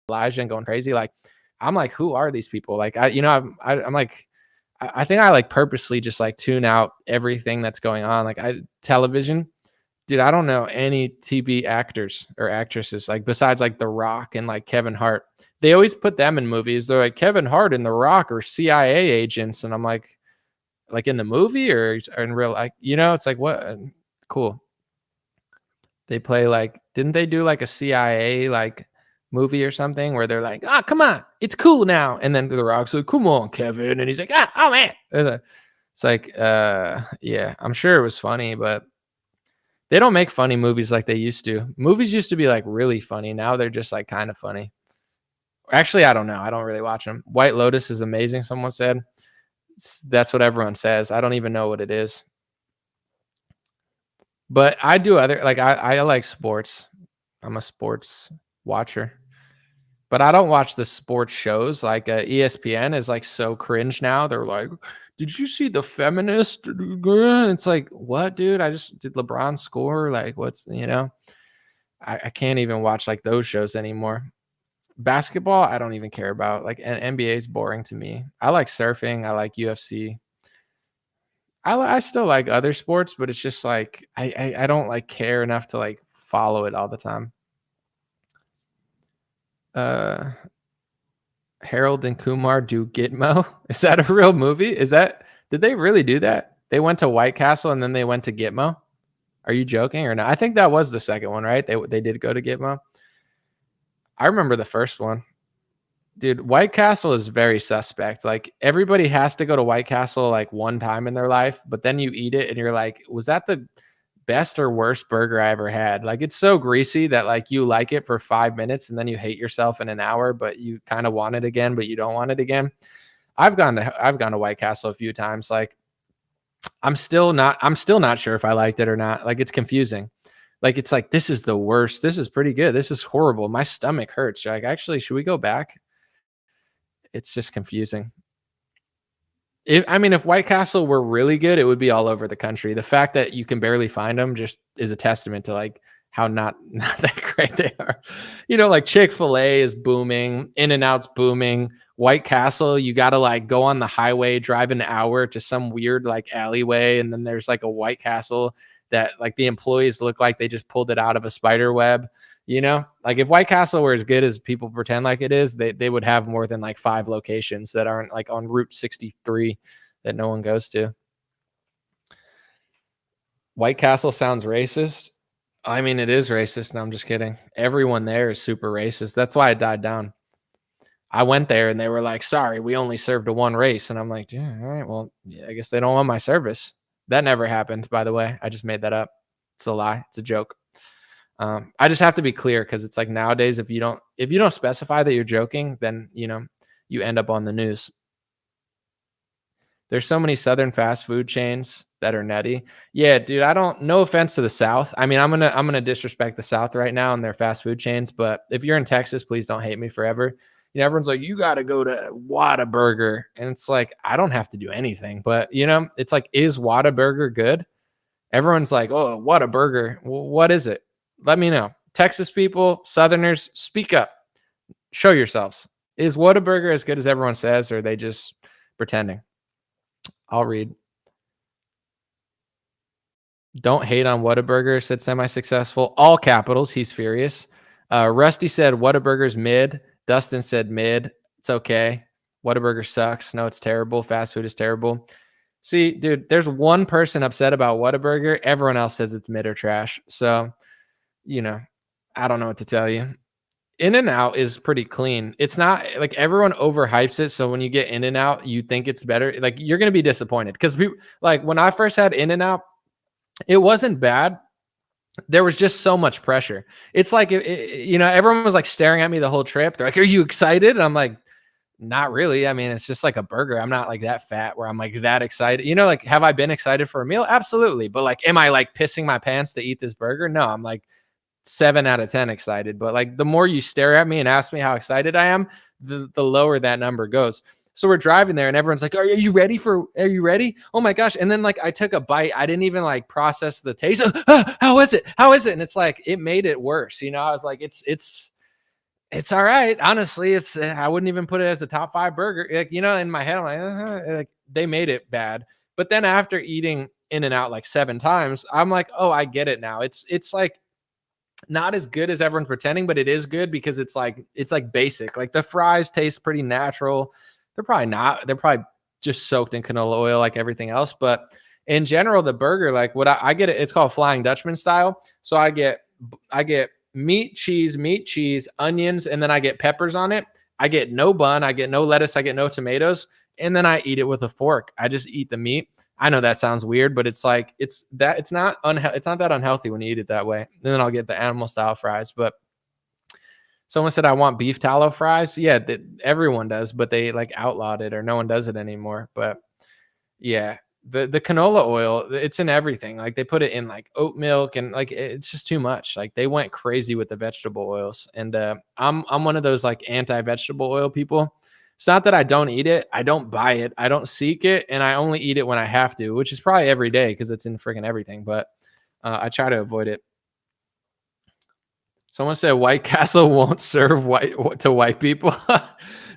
Elijah, and going crazy. Like, I'm like, who are these people? Like, I'm like, I think I like purposely just like tune out everything that's going on. Like, television, dude, I don't know any TV actors or actresses, like besides like The Rock and like Kevin Hart. They always put them in movies. They're like, Kevin Hart and The Rock are CIA agents. And I'm like in the movie or in real, like, you know, it's like, what? Cool. They play like, didn't they do like a CIA like movie or something where they're like, come on, it's cool now. And then The Rock's like, come on, Kevin. And he's like, oh man. It's like, yeah, I'm sure it was funny, but they don't make funny movies like they used to. Movies used to be like really funny. Now they're just like kind of funny. Actually, I don't know. I don't really watch them. White Lotus is amazing, someone said. That's what everyone says. I don't even know what it is. But I do other, like, I like sports. I'm a sports watcher. But I don't watch the sports shows. Like, ESPN is like so cringe now. They're like, did you see the feminist? It's like, what, dude? I just did LeBron score. Like, what's, you know? I can't even watch like those shows anymore. Basketball, I don't even care about. Like, NBA is boring to me. I like surfing. I like UFC. I still like other sports, but it's just like I don't like care enough to like follow it all the time. Harold and Kumar do Gitmo. Is that a real movie? Did they really do that? They went to White Castle and then they went to Gitmo? Are you joking or not? I think that was the second one, right? They did go to Gitmo. I remember the first one. Dude, White Castle is very suspect. Like everybody has to go to White Castle like one time in their life, but then you eat it and you're like, was that the best or worst burger I ever had? Like it's so greasy that like you like it for 5 minutes and then you hate yourself in an hour, but you kind of want it again, but you don't want it again. I've gone to White Castle a few times. Like I'm still not sure if I liked it or not. Like it's confusing. Like it's like this is the worst. This is pretty good. This is horrible. My stomach hurts. You're like, actually, should we go back? It's just confusing. If White Castle were really good, it would be all over the country. The fact that you can barely find them just is a testament to like how not that great they are. Like Chick-fil-A is booming, In-N-Out's booming. White Castle, you got to like go on the highway, drive an hour to some weird like alleyway, and then there's like a White Castle that like the employees look like they just pulled it out of a spider web. Like if White Castle were as good as people pretend like it is, they would have more than like 5 locations that aren't like on Route 63 that no one goes to. White Castle sounds racist. I mean, it is racist. No, I'm just kidding. Everyone there is super racist. That's why it died down. I went there and they were like, sorry, we only served to one race. And I'm like, yeah, all right, well, yeah, I guess they don't want my service. That never happened, by the way. I just made that up. It's a lie. It's a joke. I just have to be clear because it's like nowadays, if you don't specify that you're joking, then you end up on the news. There's so many Southern fast food chains that are nutty. Yeah, dude, no offense to the South. I mean, I'm gonna disrespect the South right now and their fast food chains, but if you're in Texas, please don't hate me forever. Everyone's like, you got to go to Whataburger. And it's like, I don't have to do anything, but it's like, is Whataburger good? Everyone's like, oh, Whataburger. Well, what is it? Let me know. Texas people, Southerners, speak up. Show yourselves. Is Whataburger as good as everyone says, or are they just pretending? I'll read. Don't hate on Whataburger, said semi-successful. All capitals. He's furious. Rusty said Whataburger's mid. Dustin said mid. It's okay. Whataburger sucks. No, it's terrible. Fast food is terrible. See, dude, there's one person upset about Whataburger. Everyone else says it's mid or trash. So, I don't know what to tell you. In-N-Out is pretty clean. It's not like everyone overhypes it. So when you get In-N-Out, you think it's better. Like you're going to be disappointed because like when I first had In-N-Out, it wasn't bad. There was just so much pressure. It's like, everyone was like staring at me the whole trip. They're like, are you excited? And I'm like, not really. I mean, it's just like a burger. I'm not like that fat where I'm like that excited. Like, have I been excited for a meal? Absolutely. But like, am I like pissing my pants to eat this burger? No, I'm like 7 out of 10 excited. But like the more you stare at me and ask me how excited I am, the lower that number goes. So we're driving there and everyone's like, are you ready? Are you ready? Oh my gosh. And then like I took a bite. I didn't even like process the taste. How is it? How is it? And it's like, it made it worse. I was like, it's all right. Honestly, I wouldn't even put it as a top 5 burger. Like, in my head, I'm like they made it bad. But then after eating In-N-Out like 7 times, I'm like, oh, I get it now. It's like not as good as everyone's pretending, but it is good because it's like basic. Like the fries taste pretty natural. They're probably not. They're probably just soaked in canola oil like everything else. But in general, the burger, like what I get, it's called Flying Dutchman style. So I get meat, cheese, onions, and then I get peppers on it. I get no bun. I get no lettuce. I get no tomatoes. And then I eat it with a fork. I just eat the meat. I know that sounds weird, but it's like, it's not that unhealthy when you eat it that way. And then I'll get the animal style fries. But someone said, I want beef tallow fries. Yeah, everyone does, but they like outlawed it or no one does it anymore. But yeah, the canola oil, it's in everything. Like they put it in like oat milk and like, it's just too much. Like they went crazy with the vegetable oils. And I'm one of those like anti-vegetable oil people. It's not that I don't eat it. I don't buy it. I don't seek it. And I only eat it when I have to, which is probably every day because it's in freaking everything. But I try to avoid it. Someone said White Castle won't serve to white people.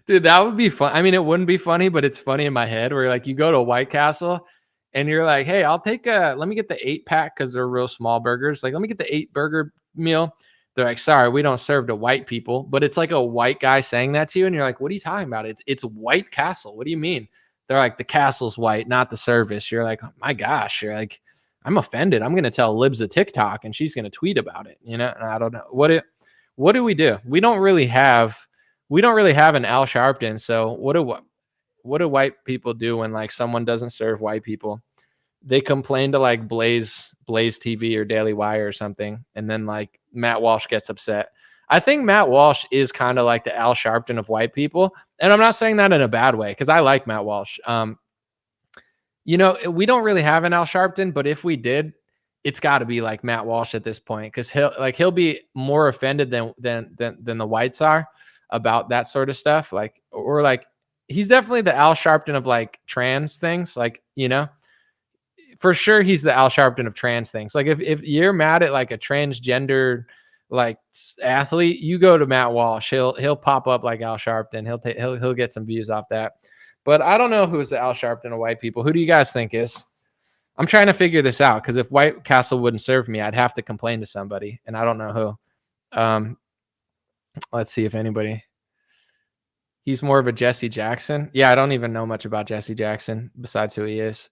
Dude, that would be fun. I mean, it wouldn't be funny, but it's funny in my head where like you go to White Castle and you're like, hey, I'll take let me get the 8-pack because they're real small burgers. Like, let me get the 8 burger meal. They're like, sorry, we don't serve to white people. But it's like a white guy saying that to you. And you're like, what are you talking about? It's White Castle. What do you mean? They're like, the castle's white, not the service. You're like, oh my gosh. You're like, I'm offended. I'm going to tell Libs a TikTok and she's going to tweet about it. And I don't know. What do we do? We don't really have we don't really have an Al Sharpton. So what do white people do when like someone doesn't serve white people? They complain to like Blaze TV or Daily Wire or something, and then like Matt Walsh gets upset. I think Matt Walsh is kind of like the Al Sharpton of white people, and I'm not saying that in a bad way because I like Matt Walsh. You know, we don't really have an Al Sharpton, but if we did, it's got to be like Matt Walsh at this point because he'll be more offended than the whites are about that sort of stuff. Like, or like he's definitely the Al Sharpton of like trans things, like, you know. For sure, he's the Al Sharpton of trans things. Like if you're mad at like a transgender like athlete, you go to Matt Walsh. He'll pop up like Al Sharpton. He'll get some views off that. But I don't know who's the Al Sharpton of white people. Who do you guys think is? I'm trying to figure this out because if White Castle wouldn't serve me, I'd have to complain to somebody, and I don't know who. Let's see if anybody. He's more of a Jesse Jackson. Yeah, I don't even know much about Jesse Jackson besides who he is.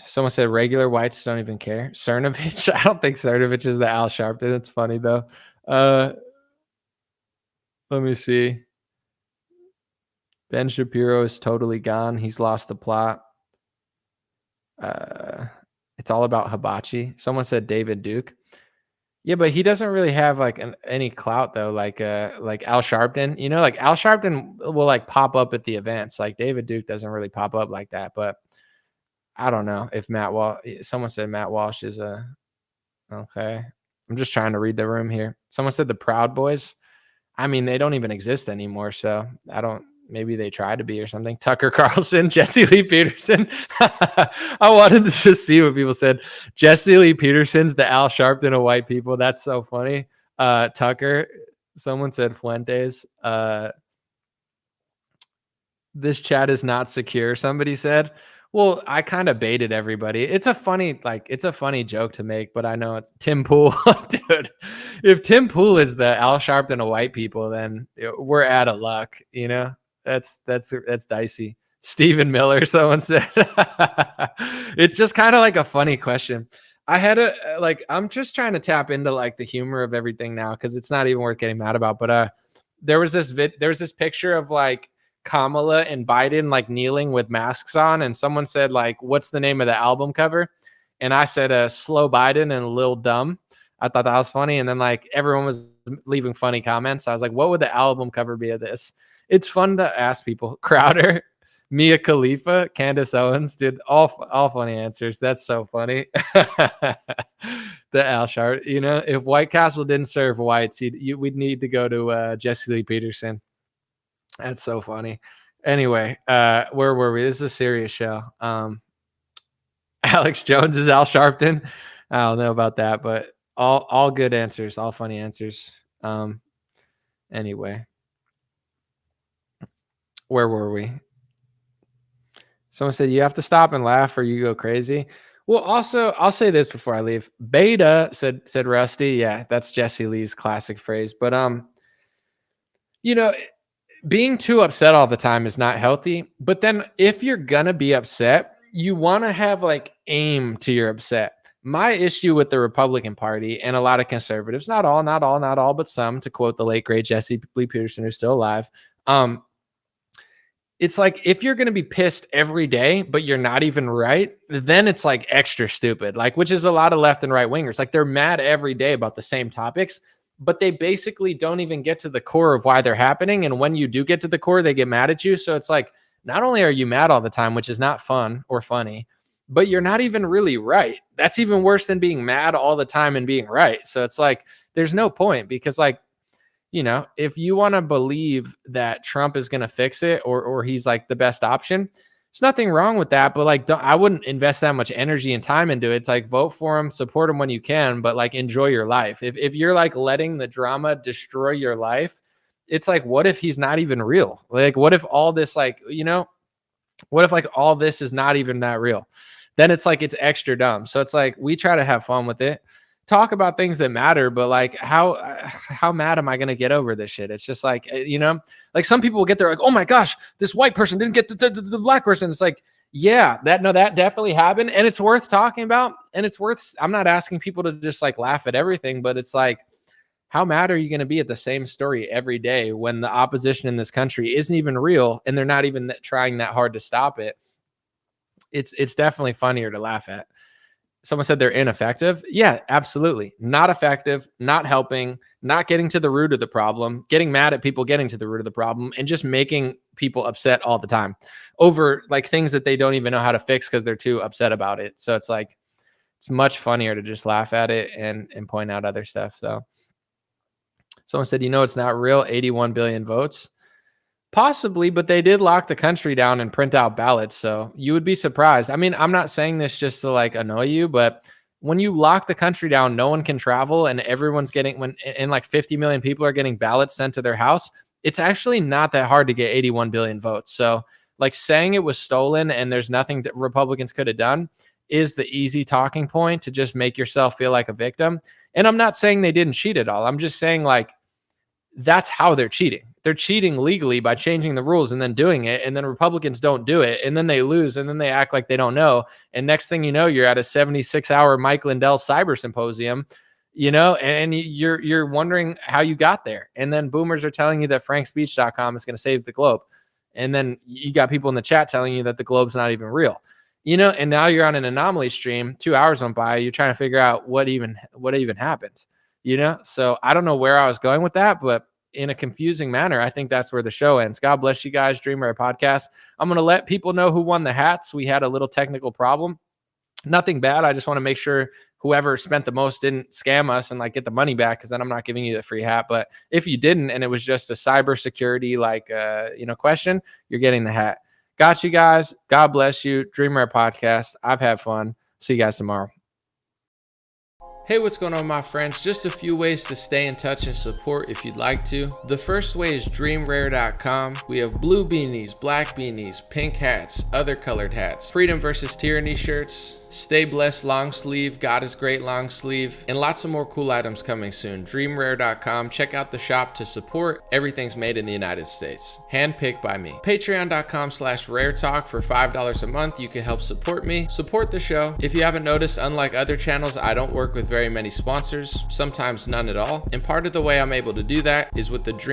Someone said regular whites don't even care. Cernovich. I don't think Cernovich is the Al Sharpton. It's funny though. Let me see. Ben Shapiro is totally gone. He's lost the plot. It's all about hibachi. Someone said David Duke. Yeah, but he doesn't really have like any clout though, like Al Sharpton. You know, like Al Sharpton will like pop up at the events. Like David Duke doesn't really pop up like that. But I don't know if Matt Walsh. Someone said Matt Walsh is a okay. I'm just trying to read the room here. Someone said the Proud Boys. I mean, they don't even exist anymore, so I don't. Maybe they try to be or something. Tucker Carlson, Jesse Lee Peterson. I wanted to just see what people said. Jesse Lee Peterson's the Al Sharpton of white people. That's so funny. Tucker. Someone said Fuentes. This chat is not secure. Somebody said. Well, I kind of baited everybody. It's a funny joke to make, but I know it's Tim Pool. Dude, if Tim Pool is the Al Sharpton of white people, then we're out of luck, you know? That's dicey. Stephen Miller, someone said. It's just kind of like a funny question. I had I'm just trying to tap into like the humor of everything now because it's not even worth getting mad about. But there was this picture of like Kamala and Biden like kneeling with masks on, and someone said like, what's the name of the album cover? And I said Slow Biden and Lil Dumb. I thought that was funny, and then like everyone was leaving funny comments. I was like, what would the album cover be of this? It's fun to ask people. Crowder, Mia Khalifa, Candace Owens, did all funny answers. That's so funny. The Al Sharpton, you know, if White Castle didn't serve whites, we'd need to go to Jesse Lee Peterson. That's so funny. Anyway, where were we? This is a serious show. Alex Jones is Al Sharpton. I don't know about that, but all good answers, all funny answers. Anyway, where were we? Someone said you have to stop and laugh or you go crazy. Well, also, I'll say this before I leave. Beta said Rusty. Yeah, that's Jesse Lee's classic phrase. But you know, being too upset all the time is not healthy. But then if you're gonna be upset, you want to have like aim to your upset. My issue with the Republican Party and a lot of conservatives, not all, but some, to quote the late great Jesse Lee Peterson, who's still alive. It's like if you're going to be pissed every day, but you're not even right, then it's like extra stupid, like, which is a lot of left and right wingers. Like they're mad every day about the same topics, but they basically don't even get to the core of why they're happening. And when you do get to the core, they get mad at you. So it's like, not only are you mad all the time, which is not fun or funny, but you're not even really right. That's even worse than being mad all the time and being right. So it's like, there's no point because like, you know, if you want to believe that Trump is going to fix it or he's like the best option, there's nothing wrong with that. But like, I wouldn't invest that much energy and time into it. It's like, vote for him, support him when you can, but like enjoy your life. If you're like letting the drama destroy your life, it's like, what if he's not even real? Like, what if all this, like, you know, what if like all this is not even that real? Then it's like, it's extra dumb. So it's like, we try to have fun with it. Talk about things that matter, but like how mad am I going to get over this shit? It's just like, you know, like some people will get there like, oh my gosh, this white person didn't get the black person. It's like, yeah, that definitely happened. And it's worth talking about. And it's worth, I'm not asking people to just like laugh at everything, but it's like, how mad are you going to be at the same story every day when the opposition in this country isn't even real and they're not even trying that hard to stop it? It's definitely funnier to laugh at. Someone said they're ineffective. Yeah, absolutely. Not effective, not helping, not getting to the root of the problem, getting mad at people getting to the root of the problem, and just making people upset all the time over like things that they don't even know how to fix because they're too upset about it. So it's like, it's much funnier to just laugh at it and point out other stuff. So someone said, it's not real, 81 billion votes. Possibly, but they did lock the country down and print out ballots. So you would be surprised. I mean, I'm not saying this just to like annoy you, but when you lock the country down, no one can travel and everyone's getting, and like 50 million people are getting ballots sent to their house, it's actually not that hard to get 81 billion votes. So like saying it was stolen and there's nothing that Republicans could have done is the easy talking point to just make yourself feel like a victim. And I'm not saying they didn't cheat at all. I'm just saying like, that's how they're cheating. They're cheating legally by changing the rules and then doing it. And then Republicans don't do it. And then they lose. And then they act like they don't know. And next thing you know, you're at a 76-hour Mike Lindell cyber symposium, and you're wondering how you got there. And then boomers are telling you that frankspeech.com is going to save the globe. And then you got people in the chat telling you that the globe's not even real, and now you're on an anomaly stream. 2 hours went by. You're trying to figure out what even happened. So I don't know where I was going with that, but in a confusing manner, I think that's where the show ends. God bless you guys. Dream Rare Podcast. I'm going to let people know who won the hats. We had a little technical problem. Nothing bad. I just want to make sure whoever spent the most didn't scam us and like get the money back, because then I'm not giving you the free hat. But if you didn't and it was just a cybersecurity question, you're getting the hat. Got you guys. God bless you. Dream Rare Podcast. I've had fun. See you guys tomorrow. Hey, what's going on, my friends? Just a few ways to stay in touch and support if you'd like to. The first way is dreamrare.com. We have blue beanies, black beanies, pink hats, other colored hats, freedom versus tyranny shirts, stay blessed long sleeve, God is great long sleeve, and lots of more cool items coming soon. Dreamrare.com. Check out the shop to support. Everything's made in the United States. Handpicked by me. Patreon.com/raretalk for $5 a month. You can help support me, support the show. If you haven't noticed, unlike other channels, I don't work with very many sponsors, sometimes none at all. And part of the way I'm able to do that is with the Dream